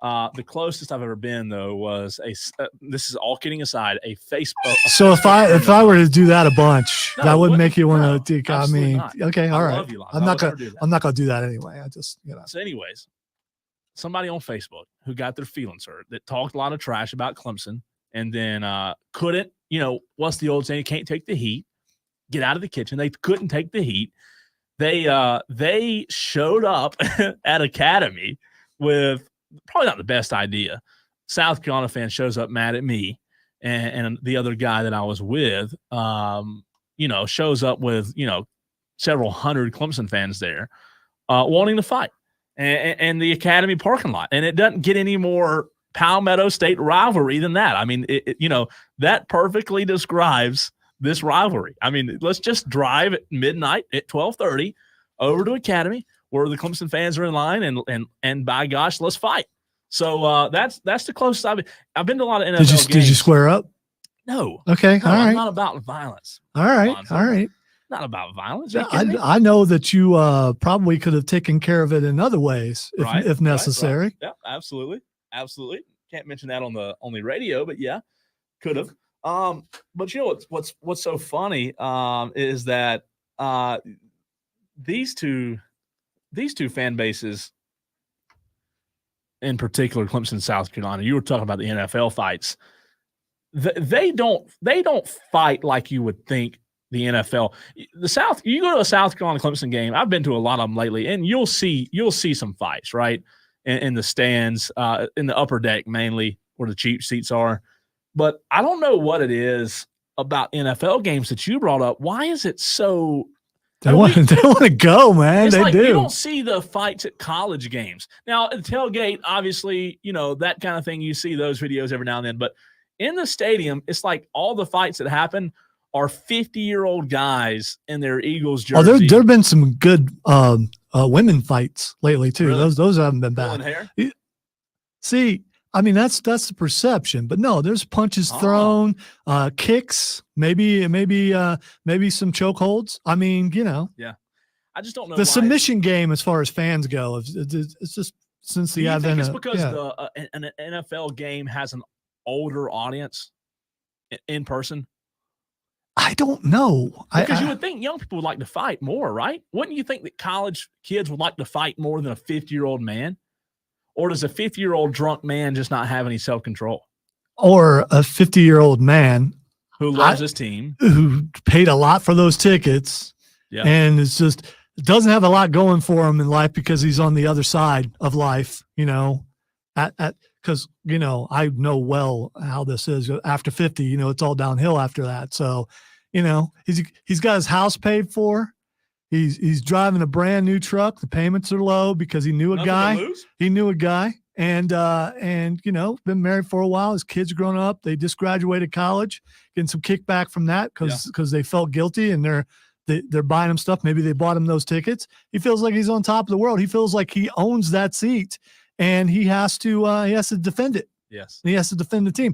The closest I've ever been though was this is all kidding aside, a Facebook. So if I were to do that a bunch, that wouldn't make you want to. I mean, not. Okay, all right. I'm not gonna do that anyway. I just So, anyways, somebody on Facebook who got their feelings hurt, that talked a lot of trash about Clemson, and then couldn't. What's the old saying? You can't take the heat. Get out of the kitchen. They couldn't take the heat. They showed up at Academy with probably not the best idea. South Carolina fan shows up mad at me, and the other guy that I was with, shows up with several hundred Clemson fans there, wanting to fight, and the Academy parking lot, and it doesn't get any more Palmetto State rivalry than that. I mean, that perfectly describes this rivalry. I mean, let's just drive at midnight at 12:30 over to Academy where the Clemson fans are in line, and by gosh, let's fight. So that's the closest I've been to a lot of NFL games. Did you square up? No. Okay. No, all right. I'm not about violence. All right. All right. Not about violence. I know that you probably could have taken care of it in other ways if necessary. Right. Yeah, absolutely. Can't mention that on the radio, but yeah, could have. But what's so funny is that these two fan bases, in particular, Clemson, South Carolina. You were talking about the NFL fights. They don't fight like you would think the NFL. The South, you go to a South Carolina Clemson game. I've been to a lot of them lately, and you'll see some fights, right? In the stands, in the upper deck mainly, where the cheap seats are. But I don't know what it is about NFL games that you brought up. Why is it so? They want to go, man. It's they like do. You don't see the fights at college games. Now, at the tailgate, obviously, that kind of thing. You see those videos every now and then. But in the stadium, it's like all the fights that happen are 50-year-old guys in their Eagles jersey. Oh, there have been some good women fights lately too. Really? Those haven't been bad. Hair? See, I mean that's the perception, but no, there's punches thrown, kicks, maybe some chokeholds. I mean, Yeah, I just don't know the why. submission game as far as fans go. It's just since the advent. It's because an NFL game has an older audience in person. I don't know. Because you would think young people would like to fight more, right? Wouldn't you think that college kids would like to fight more than a 50-year-old man? Or does a 50-year-old drunk man just not have any self-control? Or a 50-year-old man who loves his team, who paid a lot for those tickets, and it's just doesn't have a lot going for him in life because he's on the other side of life, because I know well how this is after 50, it's all downhill after that. So, he's got his house paid for. He's driving a brand new truck. The payments are low because he knew a guy. And been married for a while. His kids are grown up. They just graduated college, getting some kickback from that because they felt guilty and they're buying him stuff. Maybe they bought him those tickets. He feels like he's on top of the world. He feels like he owns that seat, and he has to defend it. Yes. He has to defend the team.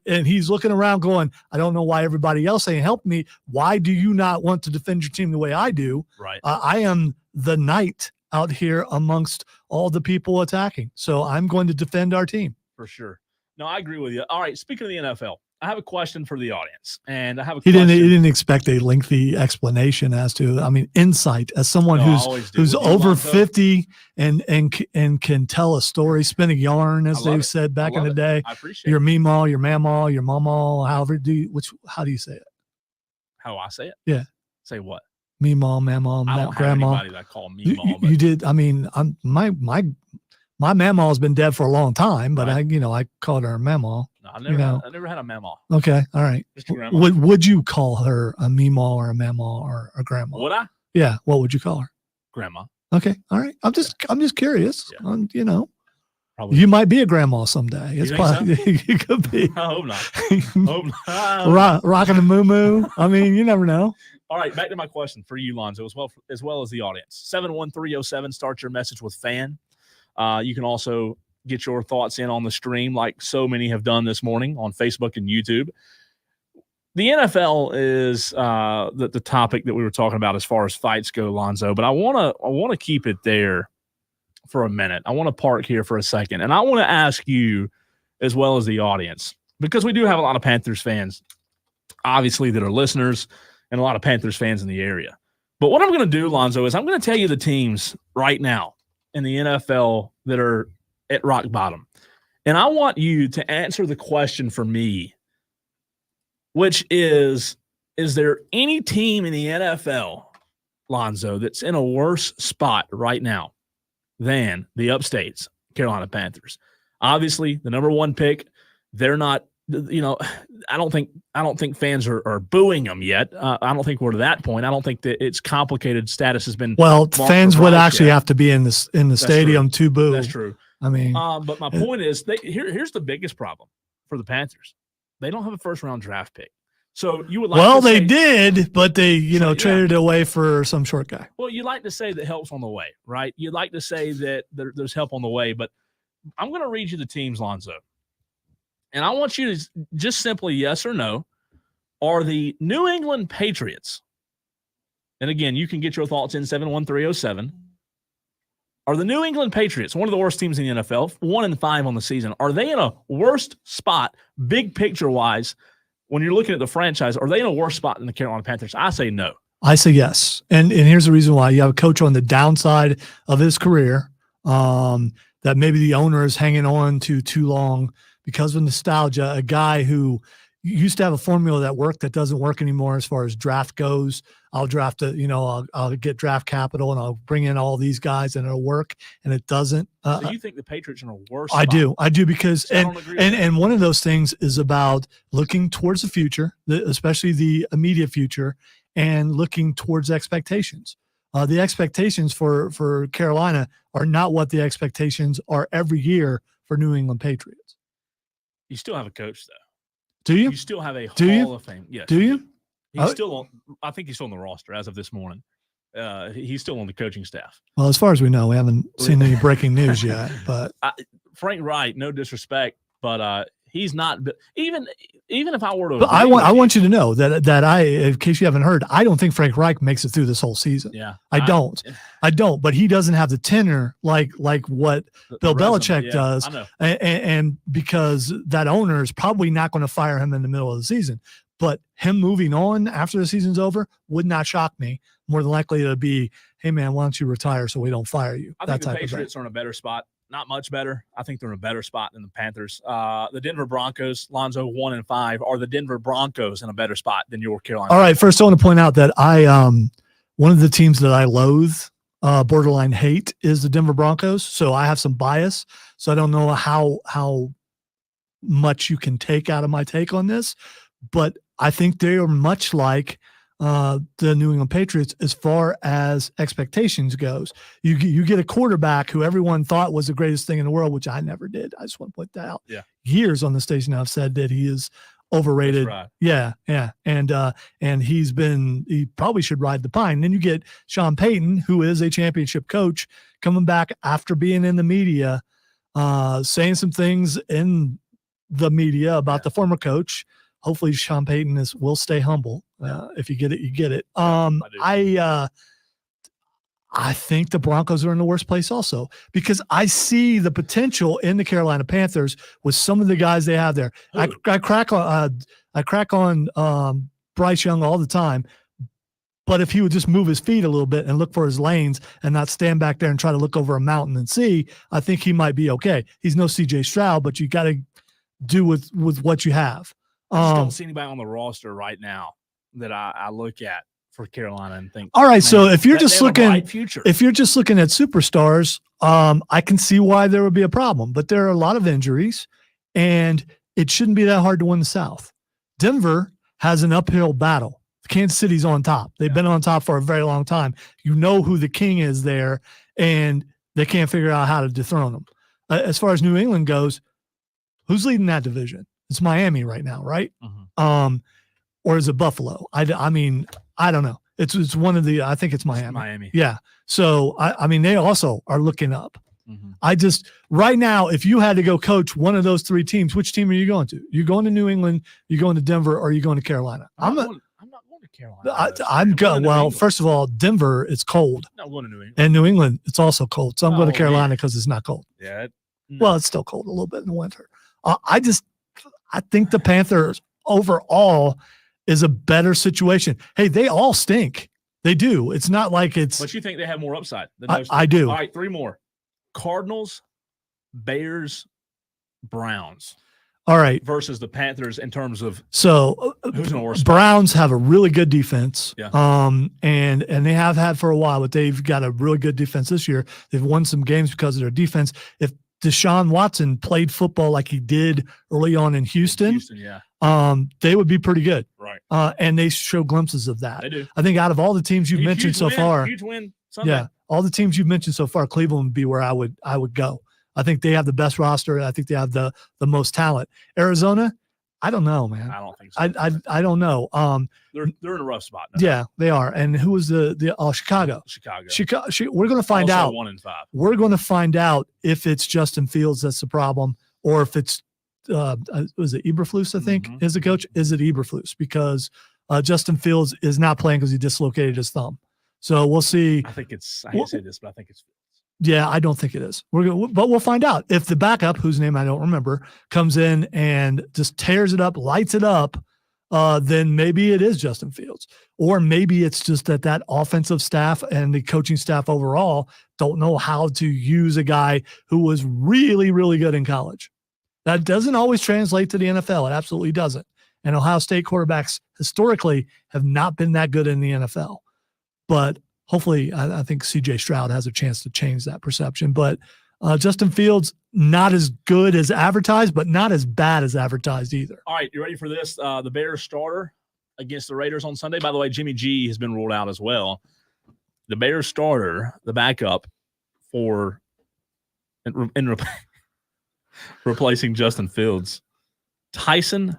And he's looking around going, I don't know why everybody else ain't helped me. Why do you not want to defend your team the way I do? Right. I am the knight out here amongst all the people attacking. So I'm going to defend our team. For sure. No, I agree with you. All right. Speaking of the NFL, I have a question for the audience, and I have a He question. didn't expect a lengthy explanation as to, insight as someone who's over 50 and can tell a story, spin a yarn, as they said back in the day. I appreciate your meemaw, your mamaw, your mamaw, how do you say it? How I say it? Yeah. Say what? Meemaw, mamaw, I don't grandma. have anybody that I call meemaw. You did. My mamaw has been dead for a long time, but I called her a mamaw. No, I never had a mamaw. Okay, all right. Just a grandma. Would you call her a meemaw or a mamaw or a grandma? Would I? Yeah. What would you call her? Grandma. Okay, all right. I'm just curious. Yeah. Probably. You might be a grandma someday. You It's think possible so? you could be. I hope not. Rocking a moo-moo. You never know. All right, back to my question for you, Lonzo, as well as the audience. 71307, start your message with fan. You can also get your thoughts in on the stream like so many have done this morning on Facebook and YouTube. The NFL is the topic that we were talking about as far as fights go, Lonzo, but I want to keep it there for a minute. I want to park here for a second, and I want to ask you as well as the audience, because we do have a lot of Panthers fans, obviously, that are listeners, and a lot of Panthers fans in the area. But what I'm going to do, Lonzo, is I'm going to tell you the teams right now in the NFL that are at rock bottom. And I want you to answer the question for me, which is there any team in the NFL, Lonzo, that's in a worse spot right now than the upstates Carolina Panthers? Obviously, the number one pick, they're not, I don't think fans are booing them yet. I don't think we're to that point. I don't think that it's complicated status has been. Well, fans would actually have to be in the stadium to boo. That's true. But my point is, here's the biggest problem for the Panthers. They don't have a first-round draft pick. So you would like to they say, did, but they traded it away for some short guy. Well, you like to say that help's on the way, right? You'd like to say that there's help on the way, but I'm going to read you the teams, Lonzo. And I want you to just simply yes or no. Are the New England Patriots, and again, you can get your thoughts in 71307. Are the New England Patriots, one of the worst teams in the NFL, 1-5 on the season, are they in a worse spot, big picture-wise, when you're looking at the franchise? Are they in a worse spot than the Carolina Panthers? I say no. I say yes. And here's the reason why. You have a coach on the downside of his career that maybe the owner is hanging on to too long because of nostalgia, a guy who you used to have a formula that worked that doesn't work anymore as far as draft goes. I'll draft I'll get draft capital and I'll bring in all these guys and it'll work, and it doesn't. So you think the Patriots are in a worse I spot? do because So I don't agree with that. and one of those things is about looking towards the future, especially the immediate future, and looking towards expectations. The expectations for Carolina are not what the expectations are every year for New England Patriots. You still have a coach, though. Do you? You still have a Do you? Hall of Fame. Yes. Do you? He's still on. I think he's still on the roster as of this morning. He's still on the coaching staff. Well, as far as we know, we haven't seen any breaking news yet. But Frank Wright, no disrespect, but he's not. Even if I were to, I want you to know that in case you haven't heard, I don't think Frank Reich makes it through this whole season. Yeah, I don't. But he doesn't have the tenor like what Bill Belichick does, I know. and because that owner is probably not going to fire him in the middle of the season. But him moving on after the season's over would not shock me. More than likely, it'll be, hey man, why don't you retire so we don't fire you? I think the Patriots are in a better spot. Not much better. I think they're in a better spot than the Panthers. The Denver Broncos, Lonzo 1-5. Are the Denver Broncos in a better spot than your Carolina? All right. First, I want to point out that one of the teams that I loathe, borderline hate, is the Denver Broncos. So I have some bias. So I don't know how much you can take out of my take on this, but I think they are much like the New England Patriots as far as expectations goes. You get a quarterback who everyone thought was the greatest thing in the world, which I never did. I just want to point that out. Yeah. Years on the station I've said that he is overrated. That's right. Yeah. And he probably should ride the pine. Then you get Sean Payton, who is a championship coach, coming back after being in the media, saying some things in the media about the former coach. Hopefully Sean Payton will stay humble. If you get it, you get it. I think the Broncos are in the worst place also because I see the potential in the Carolina Panthers with some of the guys they have there. I crack on Bryce Young all the time, but if he would just move his feet a little bit and look for his lanes and not stand back there and try to look over a mountain and see, I think he might be okay. He's no CJ Stroud, but you got to do with what you have. I just don't see anybody on the roster right now that I look at for Carolina and think. All right, so if you're just looking, future. if you're just looking at superstars, I can see why there would be a problem. But there are a lot of injuries, and it shouldn't be that hard to win the South. Denver has an uphill battle. Kansas City's on top. They've been on top for a very long time. You know who the king is there, and they can't figure out how to dethrone them. As far as New England goes, who's leading that division? It's Miami right now, right? Mm-hmm. Or is it Buffalo? I mean, I don't know. It's one of the. I think it's Miami. Miami. Yeah. So I mean, they also are looking up. Mm-hmm. I just right now, if you had to go coach one of those three teams, which team are you going to? You going to New England? You going to Denver? Or are you going to Carolina? I'm not going to Carolina. I'm going. Well, first of all, Denver, it's cold. No, I'm going to New England. And New England, it's also cold. So I'm going to Carolina because it's not cold. Yeah. Well, it's still cold a little bit in the winter. I think the Panthers overall is a better situation. Hey, they all stink. They do. It's not like it's. But you think they have more upside than those? I do. All right, three more: Cardinals, Bears, Browns. All right. Versus the Panthers in terms of who's in the worst Browns have a really good defense. Yeah. And they have had for a while, but they've got a really good defense this year. They've won some games because of their defense. If Deshaun Watson played football like he did early on in Houston, they would be pretty good. Right. And they show glimpses of that. They do. I think out of all the teams you've mentioned so far, huge win Sunday. Yeah, all the teams you've mentioned so far, Cleveland would be where I would go. I think they have the best roster. I think they have the most talent. Arizona, I don't know, man. I don't think so. I don't know. They're in a rough spot now. Yeah, they are. And who was Chicago? Chicago. We're going to find also out. 1-5. We're going to find out if it's Justin Fields that's the problem, or if it's was it Eberflus? I think is the coach. Is it Eberflus? Because Justin Fields is not playing because he dislocated his thumb. So we'll see. I think it's. I hate to say this, but I think it's. Yeah, I don't think it is. But we'll find out. If the backup, whose name I don't remember, comes in and just tears it up, lights it up, then maybe it is Justin Fields. Or maybe it's just that offensive staff and the coaching staff overall don't know how to use a guy who was really, really good in college. That doesn't always translate to the NFL. It absolutely doesn't. And Ohio State quarterbacks historically have not been that good in the NFL. But hopefully, I think C.J. Stroud has a chance to change that perception. But Justin Fields, not as good as advertised, but not as bad as advertised either. All right, you ready for this? The Bears starter against the Raiders on Sunday. By the way, Jimmy G has been ruled out as well. The Bears starter, the backup for replacing Justin Fields, Tyson.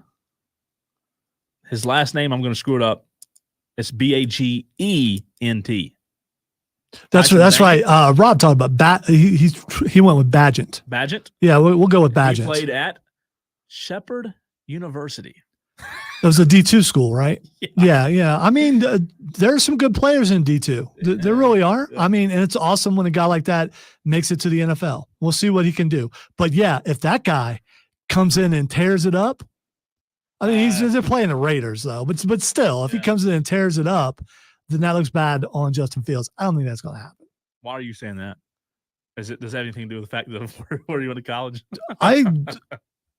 His last name, I'm going to screw it up. It's Bagent. That's right. Rob talked about he went with Bagent. Bagent? Yeah, we'll go with Bagent. He played at Shepherd University. It was a D2 school, right? Yeah. I mean, there are some good players in D2. There really are. I mean, and it's awesome when a guy like that makes it to the NFL. We'll see what he can do. But yeah, if that guy comes in and tears it up, I mean, they're playing the Raiders though. But still, if he comes in and tears it up, then that looks bad on Justin Fields. I don't think that's going to happen. Why are you saying that? Does that have anything to do with the fact that where you went to college?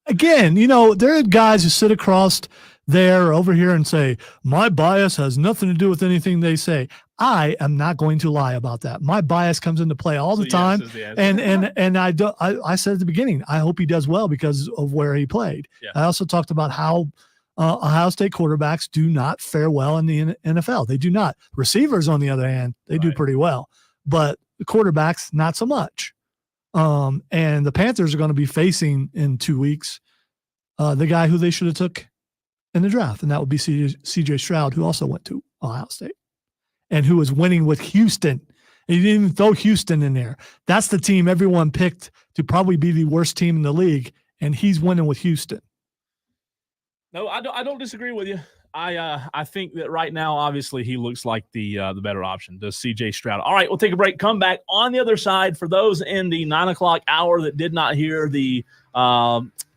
Again, there are guys who sit across there or over here and say, my bias has nothing to do with anything they say. I am not going to lie about that. My bias comes into play all the time. Yes, and I said at the beginning, I hope he does well because of where he played. Yeah. I also talked about how Ohio State quarterbacks do not fare well in the NFL. They do not. Receivers, on the other hand, they do pretty well. But the quarterbacks, not so much. And the Panthers are going to be facing in 2 weeks the guy who they should have took in the draft, and that would be C.J. Stroud, who also went to Ohio State and who was winning with Houston. And you didn't even throw Houston in there. That's the team everyone picked to probably be the worst team in the league, and he's winning with Houston. No, I don't disagree with you. I think that right now, obviously, he looks like the better option, does C.J. Stroud. All right, we'll take a break. Come back on the other side. For those in the 9 o'clock hour that did not hear the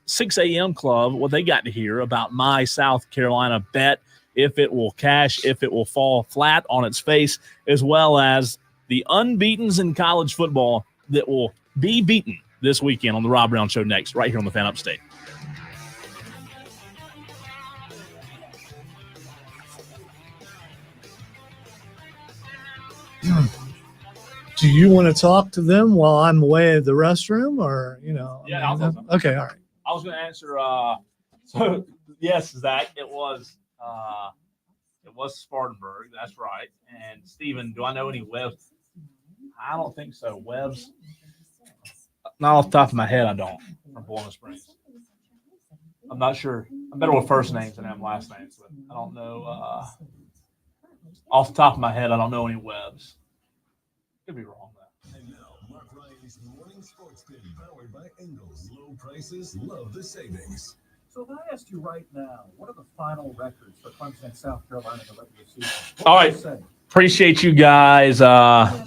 6 a.m. club, what they got to hear about my South Carolina bet, if it will cash, if it will fall flat on its face, as well as the unbeatens in college football that will be beaten this weekend on the Rob Brown Show next, right here on the Fan Upstate. Do you want to talk to them while I'm away at the restroom, or Yeah, I'll talk to them. Okay, all right. I was going to answer. So yes, Zach, it was Spartanburg. That's right. And Steven, do I know any Webbs? I don't think so. Webbs. Not off the top of my head, I don't. From Bowling Springs. I'm not sure. I'm better with first names than I am last names, but I don't know. Off the top of my head, I don't know any Webbs. Could be wrong though. And now, Mark Ryan's Morning Sports Pin, powered by Ingles. Low prices, love the savings. So if I asked you right now, what are the final records for Clemson and South Carolina in the regular season? All right. Appreciate you guys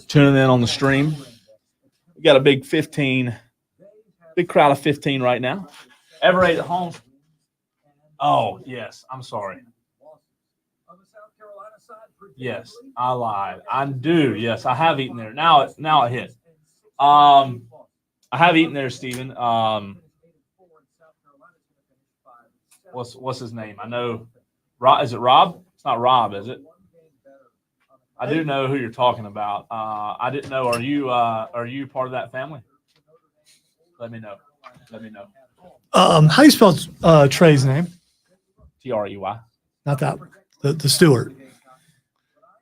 tuning in on the stream. We got a big crowd of 15 right now. Everett at home. Oh, yes. I'm sorry. Yes, I lied. I do. Yes, I have eaten there. Now it hit. I have eaten there, Steven. What's his name? I know. Is it Rob? It's not Rob, is it? I do know who you're talking about. I didn't know. Are you part of that family? Let me know. How do you spell Trey's name? Trey. Not that. The Stewart.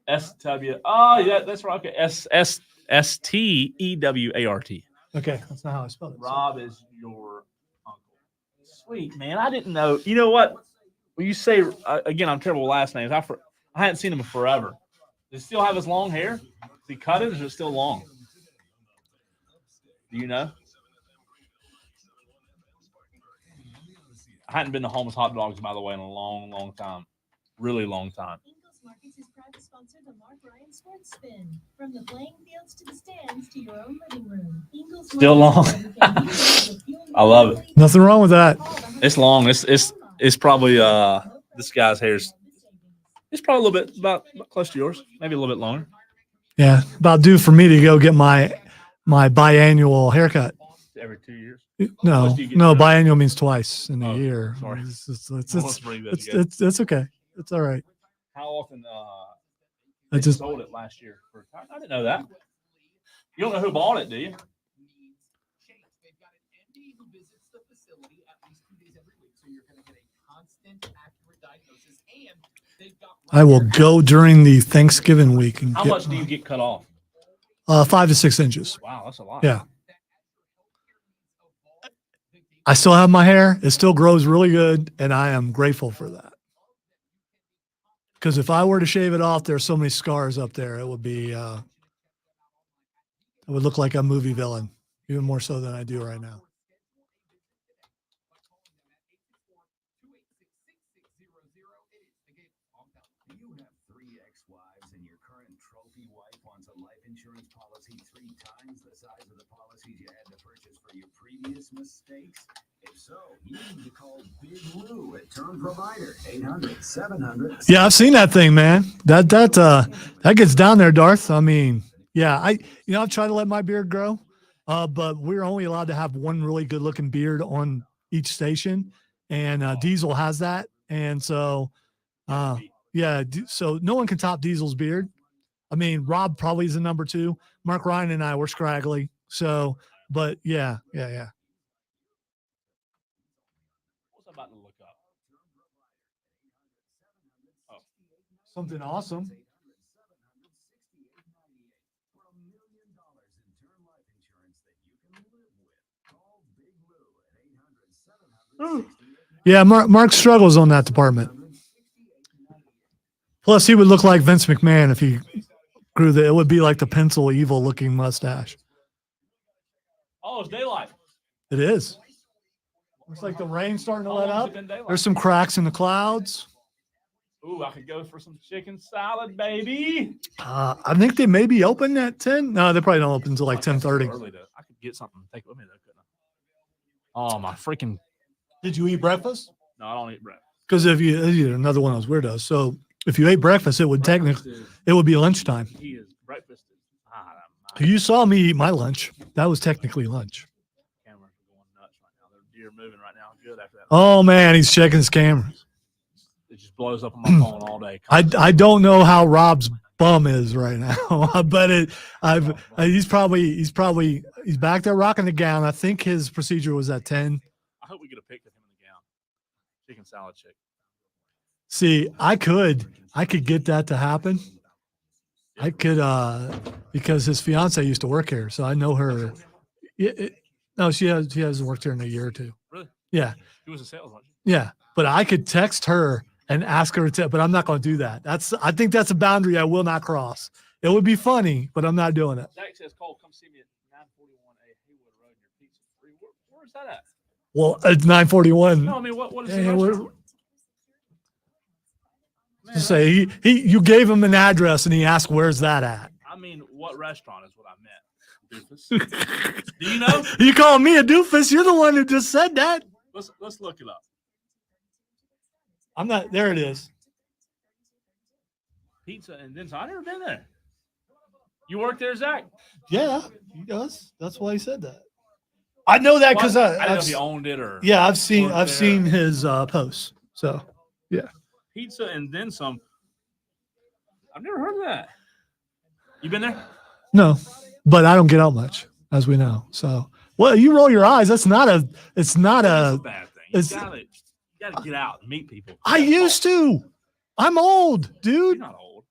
SW. Oh, yeah, that's right. Okay. Stewart. Okay, that's not how I spelled it. Rob is your uncle. Sweet, man. I didn't know. You know what? When you say, again, I'm terrible with last names. I hadn't seen him in forever. Does he still have his long hair? Is he cut it, or is it still long? Do you know? I hadn't been to Holmes Hot Dogs, by the way, in a long, long time. Really long time. Markets is proud to sponsor the Mark Ryan Sports Spin. From the playing fields to the stands to your own living room. Ingles Still long. I love it. Nothing wrong with that. It's long. It's probably this guy's hair's. It's probably a little bit about close to yours. Maybe a little bit longer. Yeah, about due for me to go get my biannual haircut. Every 2 years. No, biannual means twice in a year. Sorry. It's okay. It's all right. How often I just sold it last year? I didn't know that. You don't know who bought it, do you? I will go during the Thanksgiving week and How much do you get cut off? 5 to 6 inches. Wow, that's a lot. Yeah. I still have my hair. It still grows really good, and I am grateful for that. Because if I were to shave it off, there's so many scars up there. It would be, it would look like a movie villain, even more so than I do right now. You have 3 ex-wives, and your current trophy wife wants a life insurance policy 3 times the size of the policies you had to purchase for your previous mistakes? If so, you need to call Big Lou at Term Provider, 800-700. Yeah, I've seen that thing, man. That gets down there, Darth. I mean, yeah, I've tried to let my beard grow, but we're only allowed to have one really good looking beard on each station, and Diesel has that, and so, yeah, so no one can top Diesel's beard. I mean, Rob probably is the number 2. Mark Ryan and I were scraggly, so, but yeah. About to look up. Oh. Something awesome. Yeah, Mark struggles on that department. Plus, he would look like Vince McMahon if he grew it would be like the pencil evil looking mustache. Oh, it's daylight. It is. Looks like the rain's starting to let up. There's some cracks in the clouds. Ooh, I could go for some chicken salad, baby. I think they may be open at 10. No, they probably don't open until like 10:30. I could get something to take with me though, couldn't I? Oh, my freaking. Did you eat breakfast? No, I don't eat breakfast. Because if you another one of those weirdos. So if you ate breakfast, it would be lunchtime. Breakfast. You saw me eat my lunch. That was technically lunch. Cameras are going nuts right now. They're moving right now. Good after that. Oh man, he's checking his cameras. It just blows up on my phone all day. I don't know how Rob's bum is right now, but he's back there rocking the gown. I think his procedure was at 10. I hope we get a pic of him in the gown. Chicken salad chick. See, I could get that to happen. I could because his fiance used to work here, so I know her. No, she has worked here in a year or 2. Really? Yeah. He was a sales agent. Yeah, but I could text her and ask her to, but I'm not going to do that. I think that's a boundary I will not cross. It would be funny, but I'm not doing it. Zach says, Cole, come see me at 941A Haywood Road. Your pizza free. Where's that at? Well, it's 941. No, I mean, what is the Just say you gave him an address and he asked, "Where's that at?" I mean, what restaurant is what I meant? Doofus. Do you know? You calling me a doofus? You're the one who just said that. Let's look it up. I'm not. There it is. Pizza and then I've never been there. You work there, Zach? Yeah, he does. That's why he said that. I know that because I didn't know if he owned it or. Yeah, I've seen his posts. So yeah. Pizza and then some. I've never heard of that. You been there? No, but I don't get out much, as we know. So, well, you roll your eyes. It's not a bad thing. You gotta get out and meet people. I used to. I'm old, dude. You're not old.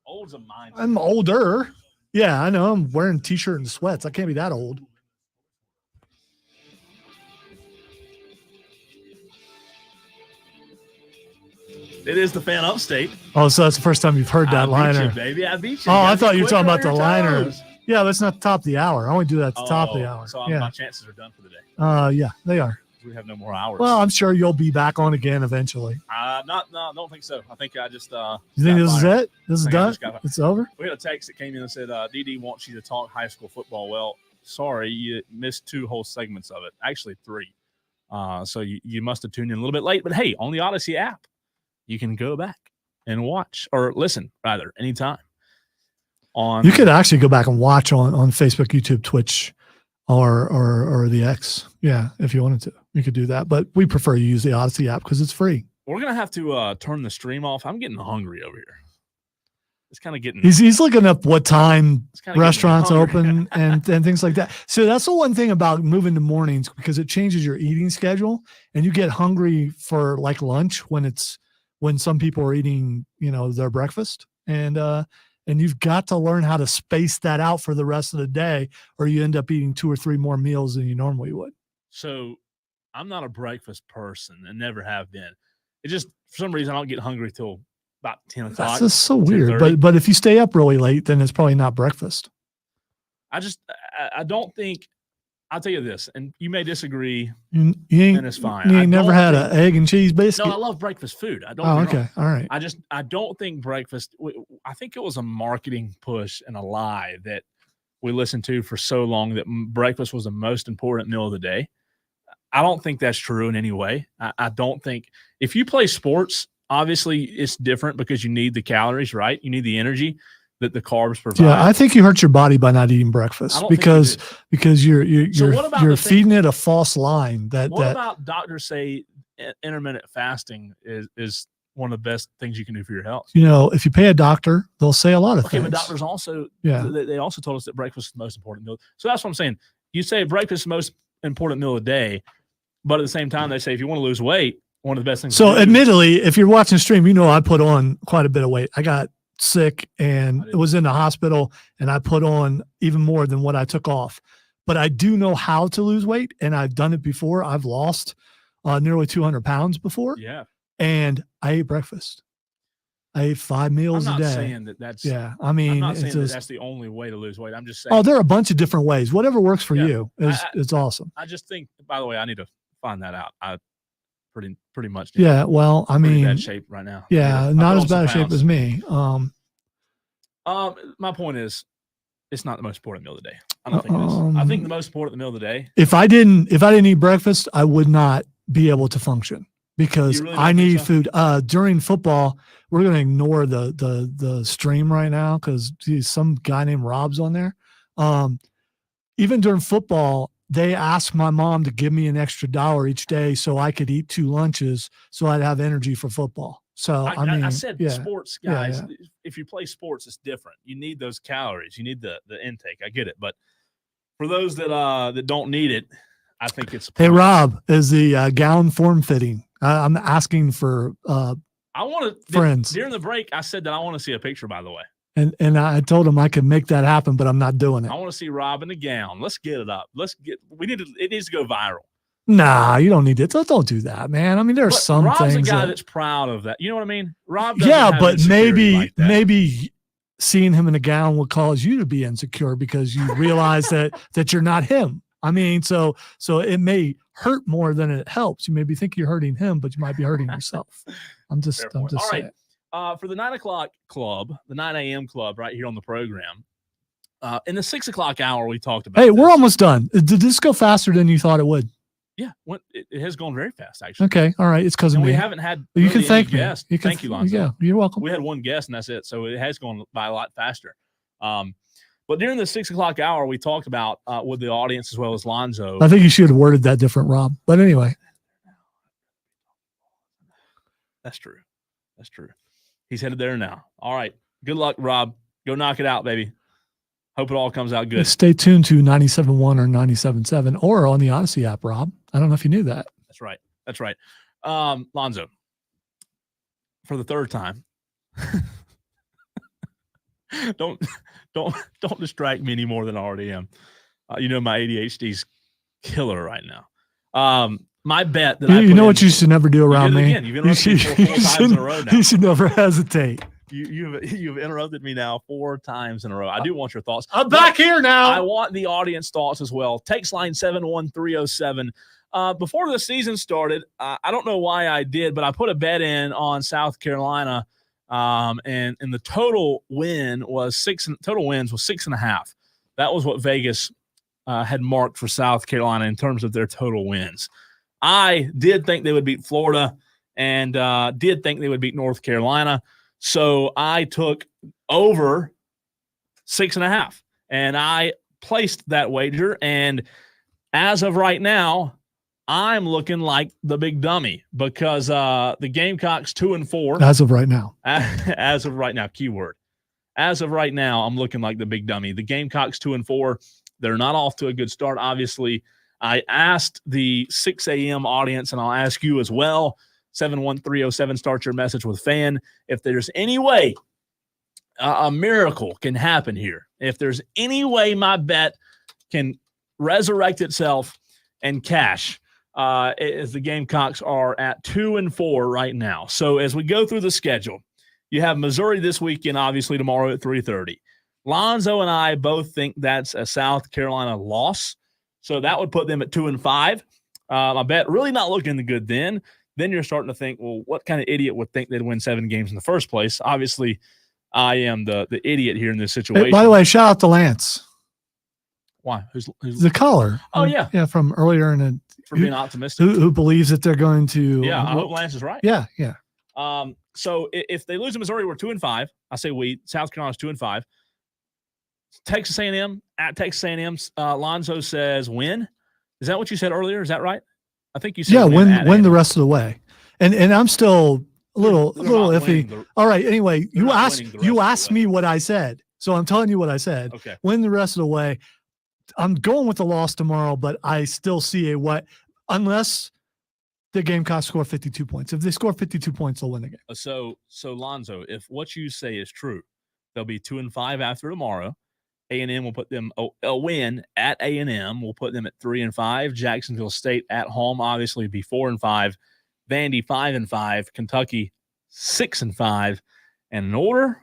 Old's a mindset. I'm older. Yeah, I know. I'm wearing a t-shirt and sweats. I can't be that old. It is the fan upstate. Oh, so that's the first time you've heard that liner. You, baby. I beat you. Oh, I thought you were talking about the liner. Yeah, that's not the top of the hour. I only do that at the top of the hour. So yeah. My chances are done for the day. Yeah, they are. We have no more hours. Well, I'm sure you'll be back on again eventually. No, don't think so. I think I just. You think this is it? This is done? It's over? We had a text that came in and said, DD wants you to talk high school football. Well, sorry, you missed 2 whole segments of it. Actually, 3. So you must have tuned in a little bit late. But hey, on the Odyssey app, you can go back and watch or listen, rather, anytime. You could actually go back and watch on Facebook, YouTube, Twitch. or the X. Yeah, if you wanted to, you could do that. But we prefer you use the Odyssey app because it's free. We're gonna have to turn the stream off. I'm getting hungry over here. It's kind of getting. He's looking up what time restaurants open and things like that. So that's the one thing about moving to mornings, because it changes your eating schedule and you get hungry for like lunch when some people are eating, their breakfast, and you've got to learn how to space that out for the rest of the day, or you end up eating 2 or 3 more meals than you normally would. So I'm not a breakfast person and never have been. It just, for some reason, I don't get hungry till about 10 o'clock. That's just so weird. But if you stay up really late, then it's probably not breakfast. I don't think, I'll tell you this, and you may disagree, and it's fine. You ain't never had an egg and cheese biscuit? No, I love breakfast food. I don't. Oh, okay. All right. I don't think breakfast, I think it was a marketing push and a lie that we listened to for so long that breakfast was the most important meal of the day. I don't think that's true in any way. I don't think, if you play sports, obviously it's different because you need the calories, right? You need the energy that the carbs provide. Yeah, I think you hurt your body by not eating breakfast because you're feeding it a false line. What about doctors say intermittent fasting is one of the best things you can do for your health? If you pay a doctor, they'll say a lot of things. But doctors also, they also told us that breakfast is the most important meal. So that's what I'm saying. You say breakfast is the most important meal of the day, but at the same time, they say if you want to lose weight, one of the best things. So admittedly, if you're watching stream, I put on quite a bit of weight. I got sick and it was in the hospital, and I put on even more than what I took off. But I do know how to lose weight, and I've done it before. I've lost nearly 200 pounds before. Yeah. And I ate breakfast. I ate 5 meals a day. I'm not saying that that's. Yeah, I mean, I'm not saying that that's the only way to lose weight. I'm just saying. Oh, there are a bunch of different ways. Whatever works for you is awesome. I just think. By the way, I need to find that out. I pretty much. Yeah. Well, I mean, bad shape right now. Yeah, not as bad a shape as me. My point is, it's not the most important meal of the day. I don't think it is. I think the most important meal of the day. If I didn't eat breakfast, I would not be able to function. Because really I need food during football. We're going to ignore the stream right now because some guy named Rob's on there. Even during football, they asked my mom to give me an extra $1 each day so I could eat 2 lunches so I'd have energy for football. So I said sports guys. Yeah. If you play sports, it's different. You need those calories. You need the intake. I get it, but for those that don't need it, I think it's. Hey, Rob, is the gown form fitting? I'm asking for I want to friends. During the break, I said that I want to see a picture, by the way. And I told him I could make that happen, but I'm not doing it. I want to see Rob in the gown. Let's get it up. It needs to go viral. Nah, you don't need it. Don't do that, man. I mean, there's some Rob's things. Rob's a guy that's proud of that. You know what I mean? Rob. Yeah, but maybe seeing him in a gown will cause you to be insecure because you realize that you're not him. I mean, so it may hurt more than it helps. You maybe think you're hurting him, but you might be hurting yourself. I'm just All saying. Right. For the 9 o'clock club, the 9 a.m. club right here on the program, in the 6 o'clock hour, we talked about. Hey, we're almost done. Did this go faster than you thought it would? Yeah, it has gone very fast, actually. Okay, all right. It's because of me. We haven't had. You can thank me. Thank you, Lonzo. Yeah, you're welcome. We had one guest, and that's it. So it has gone by a lot faster. But during the 6 o'clock hour, we talked about with the audience as well as Lonzo. I think you should have worded that different, Rob. But anyway. That's true. He's headed there now. All right. Good luck, Rob. Go knock it out, baby. Hope it all comes out good. Stay tuned to 97.1 or 97.7 or on the Odyssey app, Rob. I don't know if you knew that. That's right. Lonzo, for the third time. Don't distract me any more than I already am. My ADHD's killer right now. My bet that you know what you should never do around me. You've interrupted me 4 times in a row now. You should never hesitate. You've interrupted me now 4 times in a row. I do want your thoughts. I'm back here now. I want the audience thoughts as well. Text line 71307. Before the season started, I don't know why I did, but I put a bet in on South Carolina. And the total wins was 6.5. That was what Vegas had marked for South Carolina in terms of their total wins. I did think they would beat Florida and did think they would beat North Carolina. So I took over 6.5 and I placed that wager, and as of right now, I'm looking like the big dummy because the Gamecocks 2-4. As of right now. As of right now, keyword. As of right now, I'm looking like the big dummy. The Gamecocks 2-4. They're not off to a good start, obviously. I asked the 6 a.m. audience, and I'll ask you as well, 71307, start your message with fan. If there's any way a miracle can happen here, if there's any way my bet can resurrect itself and cash, as the Gamecocks are at 2-4 right now. So as we go through the schedule, you have Missouri this weekend, obviously tomorrow at 3:30. Lonzo and I both think that's a South Carolina loss. So that would put them at 2-5. I bet really not looking good then. Then you're starting to think, well, what kind of idiot would think they'd win 7 games in the first place? Obviously, I am the idiot here in this situation. Hey, by the way, shout out to Lance. Why? Who's the caller? Oh, yeah. Yeah, from earlier in the for being optimistic. Who believes that they're going to I hope Lance is right. Yeah. So if they lose to Missouri, we're 2-5. I say we. South Carolina's 2-5. Texas A&M at Texas A&M. Lonzo says win. Is that what you said earlier? Is that right? I think you said win the rest of the way. And I'm still a little iffy. All right. Anyway, you asked me what I said, so I'm telling you what I said. Okay. Win the rest of the way. I'm going with the loss tomorrow, but I still see a what unless the Gamecocks score 52 points. If they score 52 points, they'll win the game. So Lonzo, if what you say is true, they'll be 2-5 after tomorrow. A&M will put them a win at A&M. Will put them at 3-5. Jacksonville State at home obviously be 4-5. Vandy 5-5. Kentucky 6-5. And in order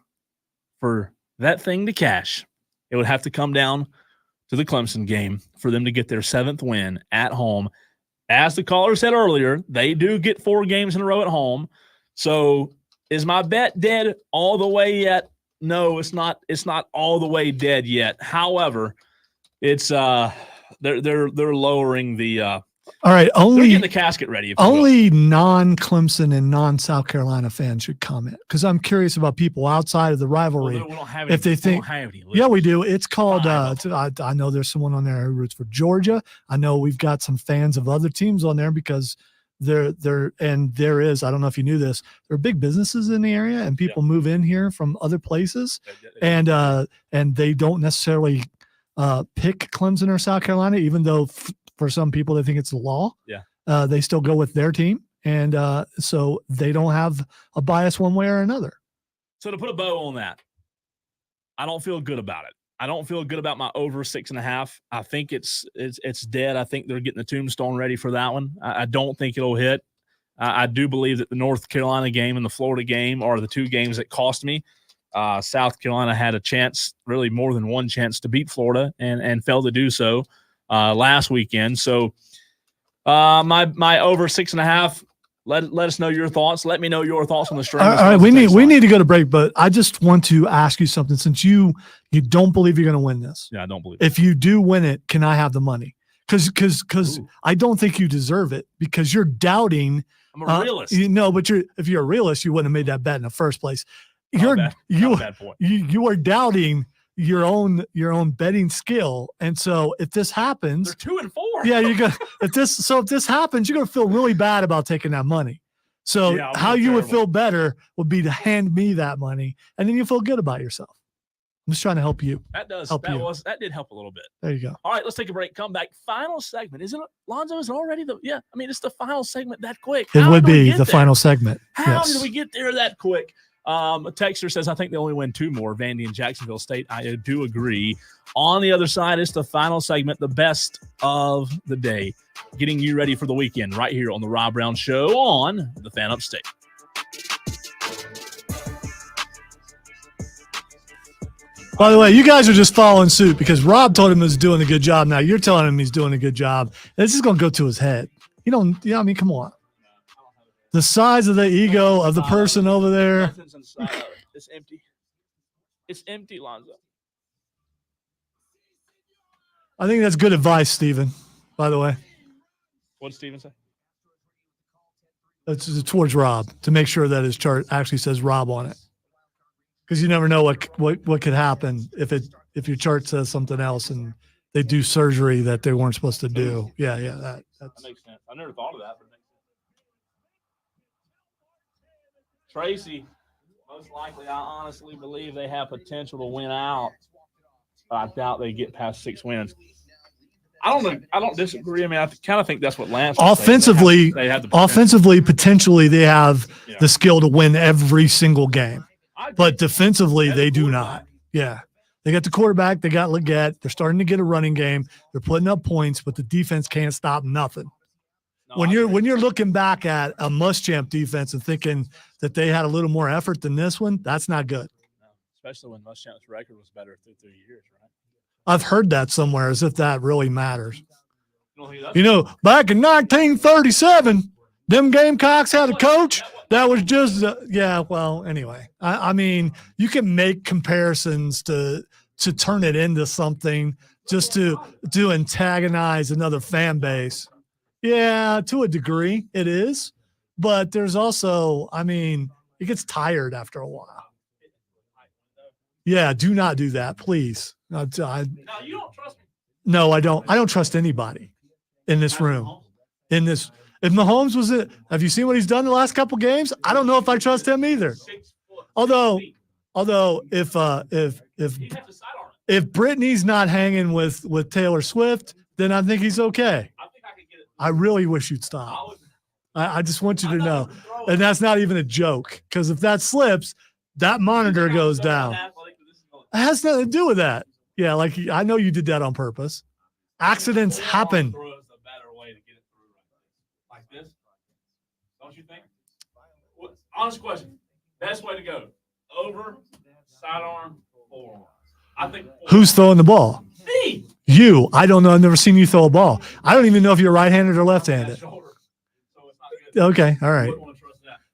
for that thing to cash, it would have to come down to the Clemson game for them to get their 7th win at home. As the caller said earlier, they do get 4 games in a row at home. So is my bet dead all the way yet? No, it's not. It's not all the way dead yet. However, it's they're lowering the. All right, they're getting the casket ready. Only non-Clemson and non-South Carolina fans should comment because I'm curious about people outside of the rivalry. Well, we don't have if any, they think, yeah, we do. It's called. I know there's someone on there who roots for Georgia. I know we've got some fans of other teams on there because. There is, I don't know if you knew this, there are big businesses in the area and people move in here from other places and they don't necessarily pick Clemson or South Carolina, even though for some people they think it's the law. Yeah. They still go with their team. And so they don't have a bias one way or another. So to put a bow on that, I don't feel good about it. I don't feel good about my over 6.5. I think it's dead. I think they're getting the tombstone ready for that one. I don't think it'll hit. I do believe that the North Carolina game and the Florida game are the 2 games that cost me. South Carolina had a chance, really more than one chance, to beat Florida and failed to do so last weekend. So my over 6.5. Let us know your thoughts. Let me know your thoughts on the stream. All right, we need to go to break, but I just want to ask you something. Since you don't believe you're going to win this, I don't believe. If you do win it, can I have the money? Because I don't think you deserve it because you're doubting. I'm a realist. But if you're a realist, you wouldn't have made that bet in the first place. Not a bad point. You are doubting your own betting skill, and so if this happens, they're 2-4. Yeah, you go. If this happens, you're gonna feel really bad about taking that money. So how you would feel better would be to hand me that money, and then you feel good about yourself. I'm just trying to help you. That does. Help That did help a little bit. There you go. All right, let's take a break. Come back. Final segment. Isn't it? Lonzo is already it's the final segment that quick. It would be the final segment. How did we get there that quick? A texter says, I think they only win 2 more, Vandy and Jacksonville State. I do agree. On the other side, it's the final segment, the best of the day, getting you ready for the weekend right here on the Rob Brown Show on the Fan Upstate. By the way, you guys are just following suit because Rob told him he was doing a good job. Now you're telling him he's doing a good job. This is going to go to his head. Come on. The size of the ego of the person over there. Nothing's inside of it. It's empty. It's empty, Lonzo. I think that's good advice, Stephen, by the way. What did Stephen say? That's towards Rob to make sure that his chart actually says Rob on it. Because you never know what could happen if your chart says something else and they do surgery that they weren't supposed to do. Yeah, that makes sense. I never thought of that, but it makes sense. Tracy, most likely, I honestly believe they have potential to win out, but I doubt they get past 6 wins. I don't disagree. I mean, I kind of think that's what Lance was offensively. They have the offensively, potentially, they have the skill to win every single game, but defensively, they do not. Yeah, they got the quarterback. They got Leggett. They're starting to get a running game. They're putting up points, but the defense can't stop nothing. When you're looking back at a Muschamp defense and thinking that they had a little more effort than this one, that's not good. No, especially when Muschamp's record was better through 3 years, right? I've heard that somewhere, as if that really matters. You know, back in 1937, them Gamecocks had a coach that was just well, anyway. I mean, you can make comparisons to turn it into something just to antagonize another fan base. Yeah, to a degree it is, but there's also, I mean, it gets tired after a while. Yeah, do not do that, please. No, you don't trust me. No, I don't. I don't trust anybody in this room. If Mahomes was it, have you seen what he's done the last couple games? I don't know if I trust him either. Although if Britney's not hanging with Taylor Swift, then I think he's okay. I really wish you'd stop. I just want you to know, and that's not even a joke, because if that slips, that monitor goes down. It has nothing to do with that. Yeah, like I know you did that on purpose. Accidents happen. Like this, don't you think? Honest question. Best way to go: over, sidearm, forearm. I think. Who's throwing the ball? Me. You. I don't know. I've never seen you throw a ball. I don't even know if you're right-handed or left-handed. Okay. All right.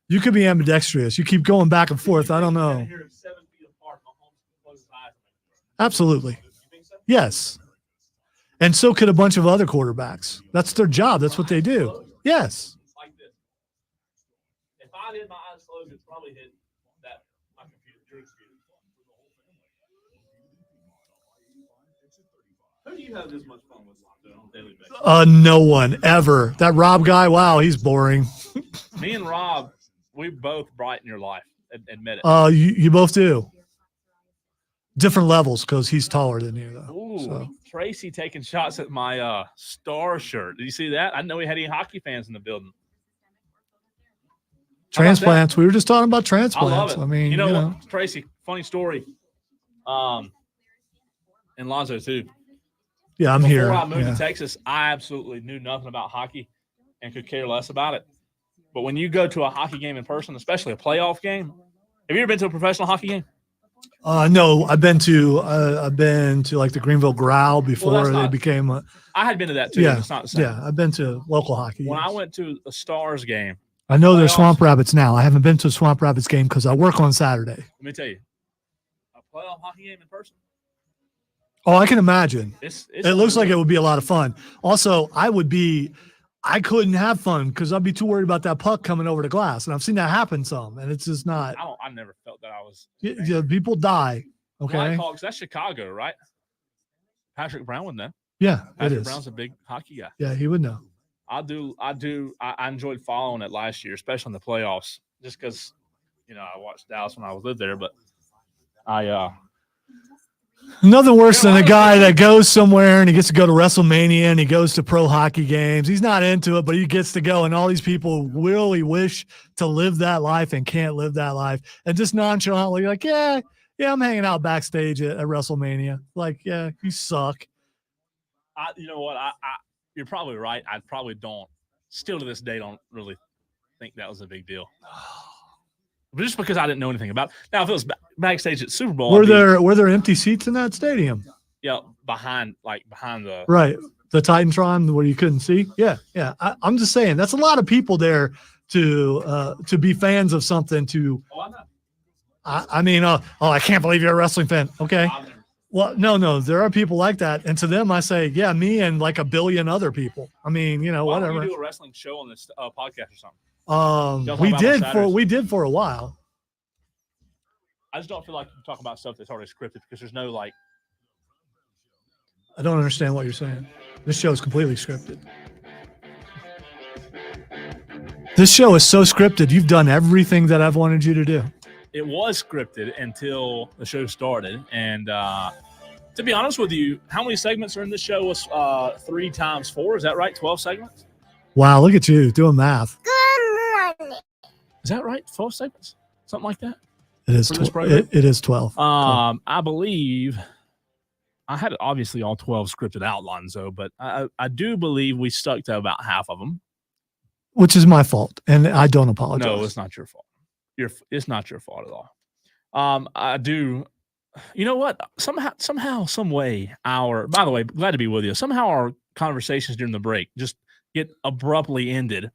You could be ambidextrous. You keep going back and forth. I don't know. Absolutely. Yes. And so could a bunch of other quarterbacks. That's their job. That's what they do. Yes. Like this. If I did my eyes closed, it'd probably hit that my computer. Who do you have this much fun with on a daily basis? No one ever. That Rob guy, wow, he's boring. Me and Rob, we both brighten your life. Admit it. You both do. Different levels, because he's taller than you, though. Ooh, so. Tracy taking shots at my Star shirt. Did you see that? I didn't know we had any hockey fans in the building. Transplants. We were just talking about transplants. I love it. I mean, you know what, Tracy? Funny story. And Lonzo too. Yeah, I'm here. Before I moved to Texas, I absolutely knew nothing about hockey and could care less about it. But when you go to a hockey game in person, especially a playoff game, have you ever been to a professional hockey game? No, I've been to like the Greenville Growl before they became. I had been to that too. Yeah, it's not the same. Yeah, I've been to local hockey. When I went to a Stars game, I know there's Swamp Rabbits now. I haven't been to a Swamp Rabbits game because I work on Saturday. Let me tell you, a playoff hockey game in person. Oh, I can imagine. It looks like it would be a lot of fun. Also, I couldn't have fun because I'd be too worried about that puck coming over the glass, and I've seen that happen some, and it's just not. I never felt that I was. Yeah, people die. Okay. Blackhawks, that's Chicago, right? Patrick Brown would know. Yeah, Patrick it is. Brown's a big hockey guy. Yeah, he would know. I enjoyed following it last year, especially in the playoffs, just because, I watched Dallas when I lived there, but nothing worse than a guy that goes somewhere and he gets to go to WrestleMania and he goes to pro hockey games. He's not into it, but he gets to go, and all these people really wish to live that life and can't live that life, and just nonchalantly like, yeah, I'm hanging out backstage at WrestleMania. Like, yeah, you suck. You know what? You're probably right. I probably still to this day, don't really think that was a big deal. But just because I didn't know anything about it. Now, if it was backstage at Super Bowl. Were there empty seats in that stadium? Yeah, behind the. Right. The Titantron where you couldn't see. Yeah. Yeah. I'm just saying that's a lot of people there to be fans of something Oh, I know. I mean, I can't believe you're a wrestling fan. Okay. Well, no, there are people like that. And to them, I say, yeah, me and like a billion other people. I mean, Why whatever. don't you do a wrestling show on this podcast or something? We did for a while. I just don't feel like you talk about stuff that's already scripted because there's no I don't understand what you're saying. This show is completely scripted. This show is so scripted. You've done everything that I've wanted you to do. It was scripted until the show started. And to be honest with you, how many segments are in this show? Was 3 times 4? Is that right? 12 segments? Wow, look at you doing math. Good morning. Is that right? 12 segments? Something like that? It is. It is 12. I believe I had obviously all 12 scripted out, Lonzo, but I do believe we stuck to about half of them. Which is my fault, and I don't apologize. No, it's not your fault. It's not your fault at all. I do. You know what? Somehow, some way, by the way, glad to be with you. Somehow our conversations during the break just get abruptly ended.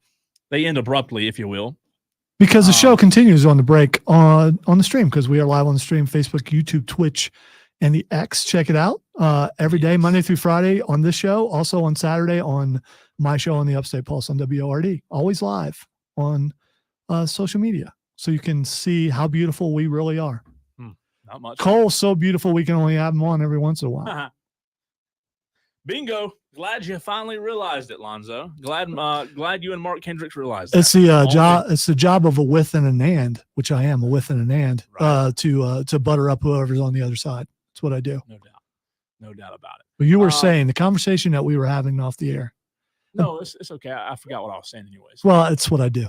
They end abruptly, if you will. Because the show continues on the break on the stream, because we are live on the stream, Facebook, YouTube, Twitch, and the X. Check it out every day, Monday through Friday on this show. Also on Saturday on my show on the Upstate Pulse on WORD. Always live on social media. So you can see how beautiful we really are. Not much. Cole's so beautiful we can only have him on every once in a while. Bingo. Glad you finally realized it, Lonzo. Glad you and Mark Kendricks realized that. It's the job. It's the job of a with and an and, which I am a with and an and, right. To butter up whoever's on the other side. That's what I do. No doubt about it. But you were saying the conversation that we were having off the air. No, it's okay. I forgot what I was saying anyways. Well, it's what I do.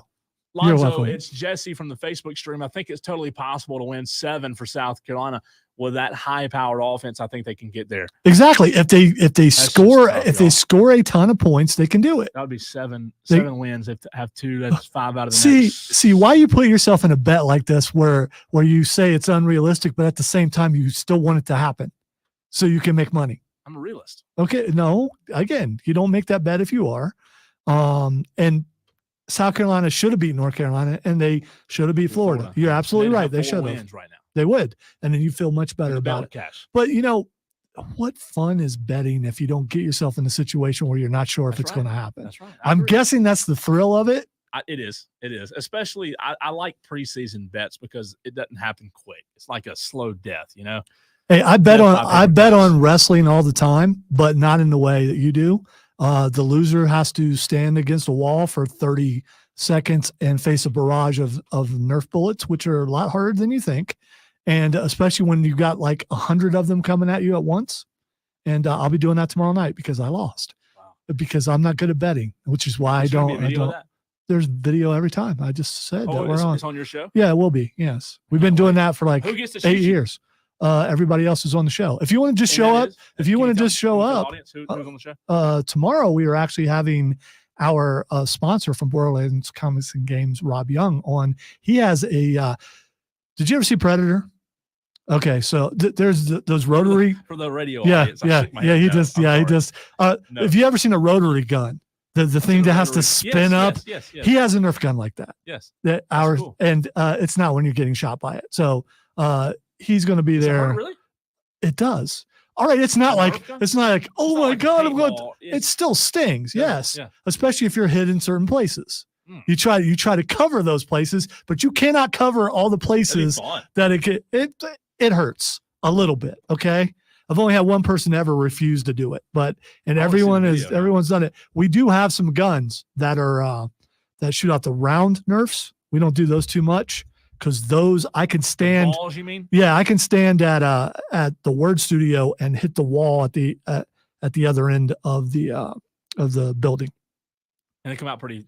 Lonzo, it's Jesse from the Facebook stream. I think it's totally possible to win 7 for South Carolina with that high-powered offense. I think they can get there. Exactly. If they score a ton of points, they can do it. That would be seven wins. If they have 2, that's 5 out of the See why you put yourself in a bet like this where you say it's unrealistic, but at the same time you still want it to happen so you can make money. I'm a realist. Okay. No, again, you don't make that bet if you are. And South Carolina should have beat North Carolina, and they should have beat Florida. You're absolutely right. They should have. Right now. They would, and then you feel much better about it. Cash. But what fun is betting if you don't get yourself in a situation where you're not sure if it's going to happen? That's right. I'm guessing that's the thrill of it. It is. Especially, I like preseason bets because it doesn't happen quick. It's like a slow death, Hey, I bet on wrestling all the time, but not in the way that you do. The loser has to stand against a wall for 30 seconds and face a barrage of Nerf bullets, which are a lot harder than you think. And especially when you got like 100 of them coming at you at once. And I'll be doing that tomorrow night because I lost. Wow. Because I'm not good at betting, which is why I don't. There's video every time. I just said that we're on. It's on your show? Yeah, it will be. Yes. We've been doing that for like 8 years. Everybody else is on the show. If you want to just show up, tomorrow we are actually having our sponsor from Borderlands Comics and Games, Rob Young, on. He has a. Did you ever see Predator? Okay, so there's those rotary for the radio. Yeah, audience, he just. No. If you ever seen a rotary gun, the thing that has to spin up, yes. He has a Nerf gun like that. Yes, cool. And it's not when you're getting shot by it. So he's going to be there. Really? It does. All right. It's not like oh my God, I'm going. It still stings. Yes, especially if you're hit in certain places. You try to cover those places, but you cannot cover all the places that it hurts a little bit. Okay. I've only had one person ever refuse to do it, everyone's done it. We do have some guns that are that shoot out the round Nerfs. We don't do those too much because those I can stand. The balls, you mean? Yeah, I can stand at the Word Studio and hit the wall at the other end of the building. And they come out pretty.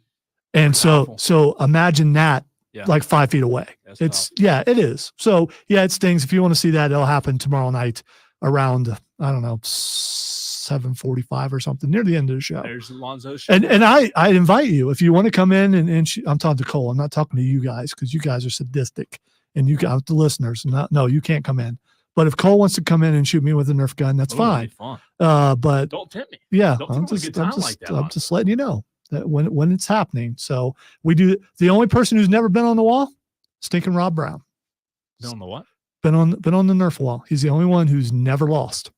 And so imagine that like 5 feet away. That's tough. It is. So it stings. If you want to see that, it'll happen tomorrow night around, I don't know, 7:45 or something near the end of the show. There's Lonzo's show. And I invite you if you want to come in and I'm talking to Cole. I'm not talking to you guys because you guys are sadistic and you got the listeners. No, you can't come in. But if Cole wants to come in and shoot me with a Nerf gun, that's fine. But don't tempt me. Yeah, I'm just letting you know that when it's happening. So we do. The only person who's never been on the wall, stinking Rob Brown. Been on the what? Been on the Nerf wall. He's the only one who's never lost.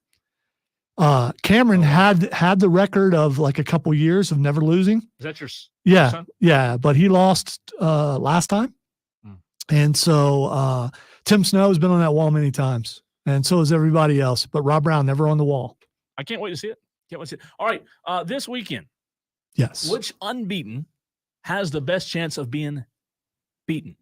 Cameron had the record of like a couple years of never losing. Is that your son? Yeah, but he lost last time. And so Tim Snow has been on that wall many times, and so has everybody else. But Rob Brown never on the wall. I can't wait to see it. Can't wait to see it. All right, this weekend. Yes. Which unbeaten has the best chance of being beaten?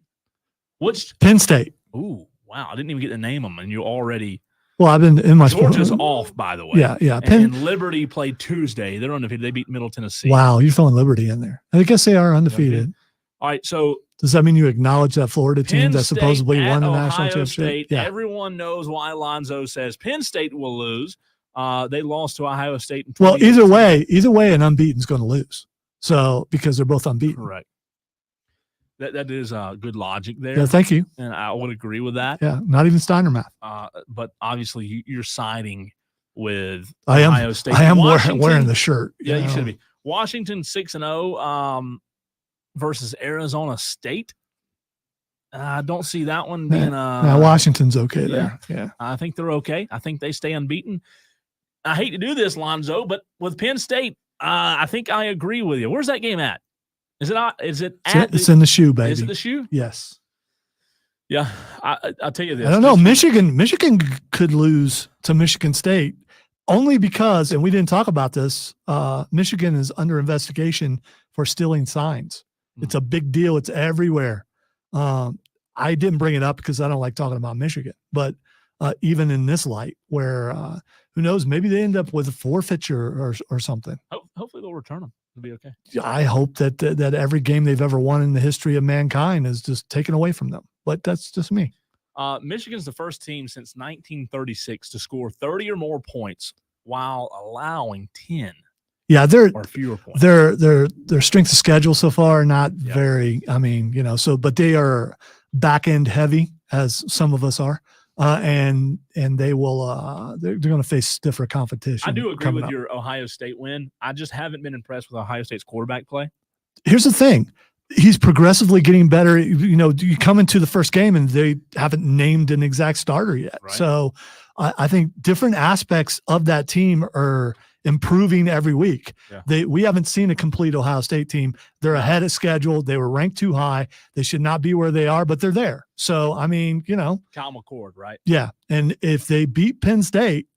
Which Penn State. Ooh, wow! I didn't even get to name them, and you already. Well, I've been in my Georgia's off, by the way. Yeah. And Liberty played Tuesday. They're undefeated. They beat Middle Tennessee. Wow, you're throwing Liberty in there. I guess they are undefeated. All right, so does that mean you acknowledge that Florida team Penn that State supposedly won the at national Ohio championship? State, Yeah. everyone knows why Lonzo says Penn State will lose. They lost to Ohio State. Well, either way, an unbeaten is going to lose. So because they're both unbeaten. Correct. That is good logic there. Yeah, thank you. And I would agree with that. Yeah, not even Steiner math. But obviously, you're siding with I am, Ohio State. I am wearing the shirt. Yeah, you should be. Washington 6-0 versus Arizona State. I don't see that one being. Washington's okay there. Yeah, I think they're okay. I think they stay unbeaten. I hate to do this, Lonzo, but with Penn State, I think I agree with you. Where's that game at? Is it? It's in the shoe, baby. Is it the shoe? Yes. Yeah, I'll tell you this. I don't know. Michigan could lose to Michigan State only because, and we didn't talk about this. Michigan is under investigation for stealing signs. It's a big deal. It's everywhere. I didn't bring it up because I don't like talking about Michigan, but even in this light, where who knows, maybe they end up with a forfeiture or something. Hopefully they'll return them. It'll be okay. I hope that every game they've ever won in the history of mankind is just taken away from them. But that's just me. Michigan's the first team since 1936 to score 30 or more points while allowing 10. Yeah, or fewer points. Their strength of schedule so far not very. I mean, but they are back end heavy as some of us are, and they will. They're going to face stiffer competition. I do agree with your Ohio State win. I just haven't been impressed with Ohio State's quarterback play. Here's the thing. He's progressively getting better. You come into the first game and they haven't named an exact starter yet. Right. So I think different aspects of that team are improving every week. Yeah. We haven't seen a complete Ohio State team. They're ahead of schedule. They were ranked too high. They should not be where they are, but they're there. So, I mean, Kyle McCord, right? Yeah. And if they beat Penn State,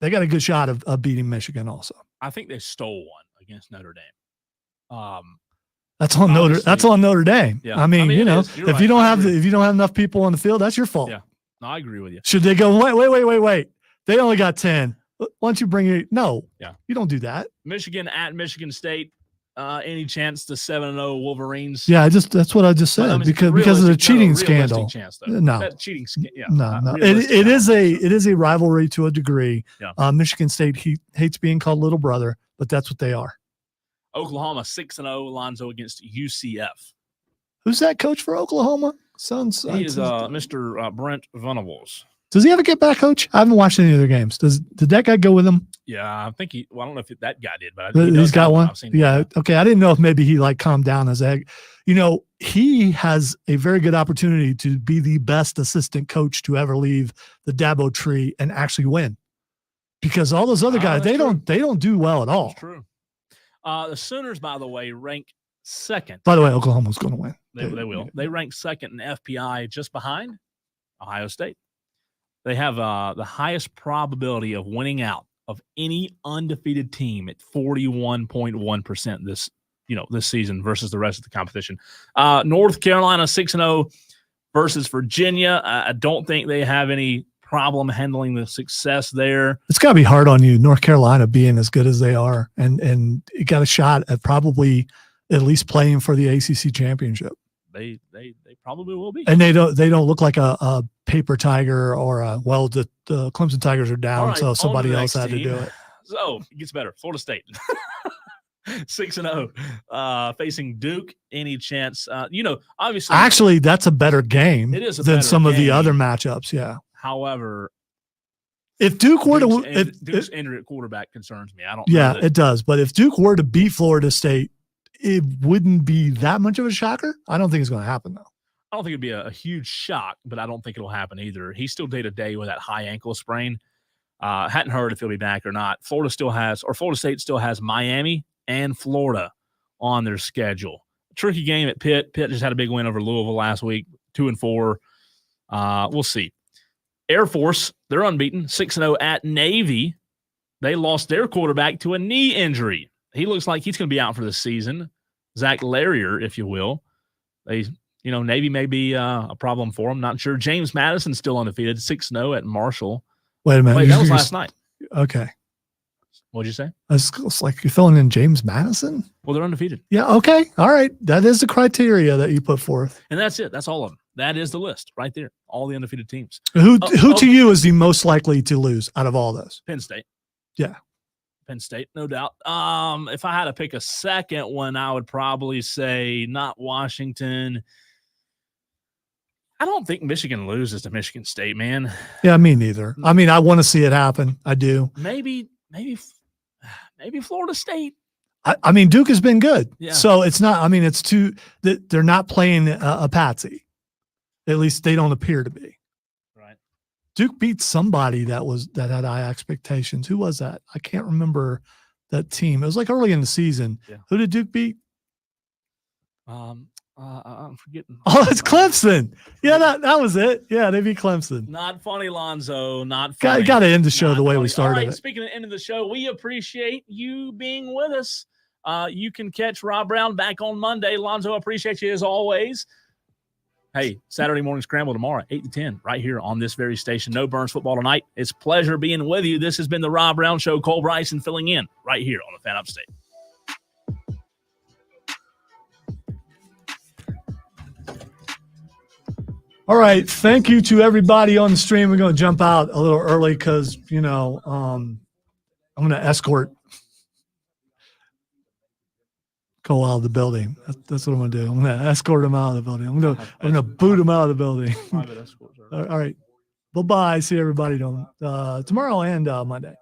they got a good shot of beating Michigan also. I think they stole one against Notre Dame. That's on Notre Dame. Yeah. I mean, if you don't have enough people on the field, that's your fault. Yeah. No, I agree with you. Should they go, wait. They only got 10. Why don't you bring it? No. Yeah. You don't do that. Michigan at Michigan State. Any chance the 7-0 Wolverines? Yeah, that's what I just said because of the cheating scandal. Chance, no. That cheating yeah. No. It is a rivalry to a degree. Yeah. Michigan State hates being called little brother, but that's what they are. Oklahoma 6-0, Lonzo against UCF. Who's that coach for Oklahoma? He is Mr. Brent Venables. Does he ever get back, coach? I haven't watched any of their games. Did that guy go with him? Yeah, I think I don't know if that guy did, but he's got one. Yeah. Okay. I didn't know if maybe he calmed down as egg. He has a very good opportunity to be the best assistant coach to ever leave the Dabo tree and actually win, because all those other guys, they don't do well at all. That's true. The Sooners, by the way, rank second. By the way, Oklahoma's going to win. They will. They rank second in FPI, just behind Ohio State. They have the highest probability of winning out of any undefeated team at 41.1% this season versus the rest of the competition. North Carolina 6-0 versus Virginia. I don't think they have any problem handling the success there. It's got to be hard on you, North Carolina being as good as they are, and it got a shot at probably at least playing for the ACC championship. They probably will be, and they don't look like a paper tiger or the Clemson Tigers are down, so somebody else had to do it. So it gets better. Florida State 6-0 facing Duke. Any chance? Obviously, actually, that's a better game than some of the other matchups. Yeah. However, if Duke were Duke's injury at quarterback concerns me. I don't. Yeah, it does. But if Duke were to beat Florida State, it wouldn't be that much of a shocker. I don't think it's going to happen, though. I don't think it'd be a huge shock, but I don't think it'll happen either. He's still day-to-day with that high ankle sprain. Hadn't heard if he'll be back or not. Florida State still has Miami and Florida on their schedule. Tricky game at Pitt. Pitt just had a big win over Louisville last week, 2-4. We'll see. Air Force, they're unbeaten, 6-0 at Navy. they lost their quarterback to a knee injury. He looks like he's going to be out for the season. Zach Larrier, if you will. Navy may be a problem for him. Not sure. James Madison's still undefeated, 6-0 at Marshall. Wait a minute. That was last night. Okay. What'd you say? It's like you're throwing in James Madison? Well, they're undefeated. Yeah, okay. All right. That is the criteria that you put forth. And that's it. That's all of them. That is the list right there. All the undefeated teams. Who to you is the most likely to lose out of all those? Penn State. Yeah. Penn State, no doubt. If I had to pick a second one, I would probably say not Washington. I don't think Michigan loses to Michigan State, man. Yeah, me neither. I mean, I want to see it happen. I do. Maybe Florida State. I mean, Duke has been good. Yeah. So it's not, I mean, it's too, they're not playing a patsy. At least they don't appear to be. Right. Duke beat somebody that had high expectations. Who was that? I can't remember that team. It was like early in the season. Yeah. Who did Duke beat? I'm forgetting. Oh, it's Clemson. Yeah, that was it. Yeah, they beat Clemson. Not funny, Lonzo. Not funny. Got to end the show the way we started All right, it. speaking of the end of the show, we appreciate you being with us. You can catch Rob Brown back on Monday. Lonzo, appreciate you as always. Hey, Saturday morning scramble tomorrow, 8 to 10, right here on this very station. No Burns football tonight. It's a pleasure being with you. This has been the Rob Brown Show. Cole Bryson filling in right here on the Fan Upstate. All right. Thank you to everybody on the stream. We're going to jump out a little early because, I'm going to escort Cole out of the building. That's what I'm going to do. I'm going to escort him out of the building. I'm going to boot him out of the building. All right. Bye-bye. See everybody tomorrow and Monday.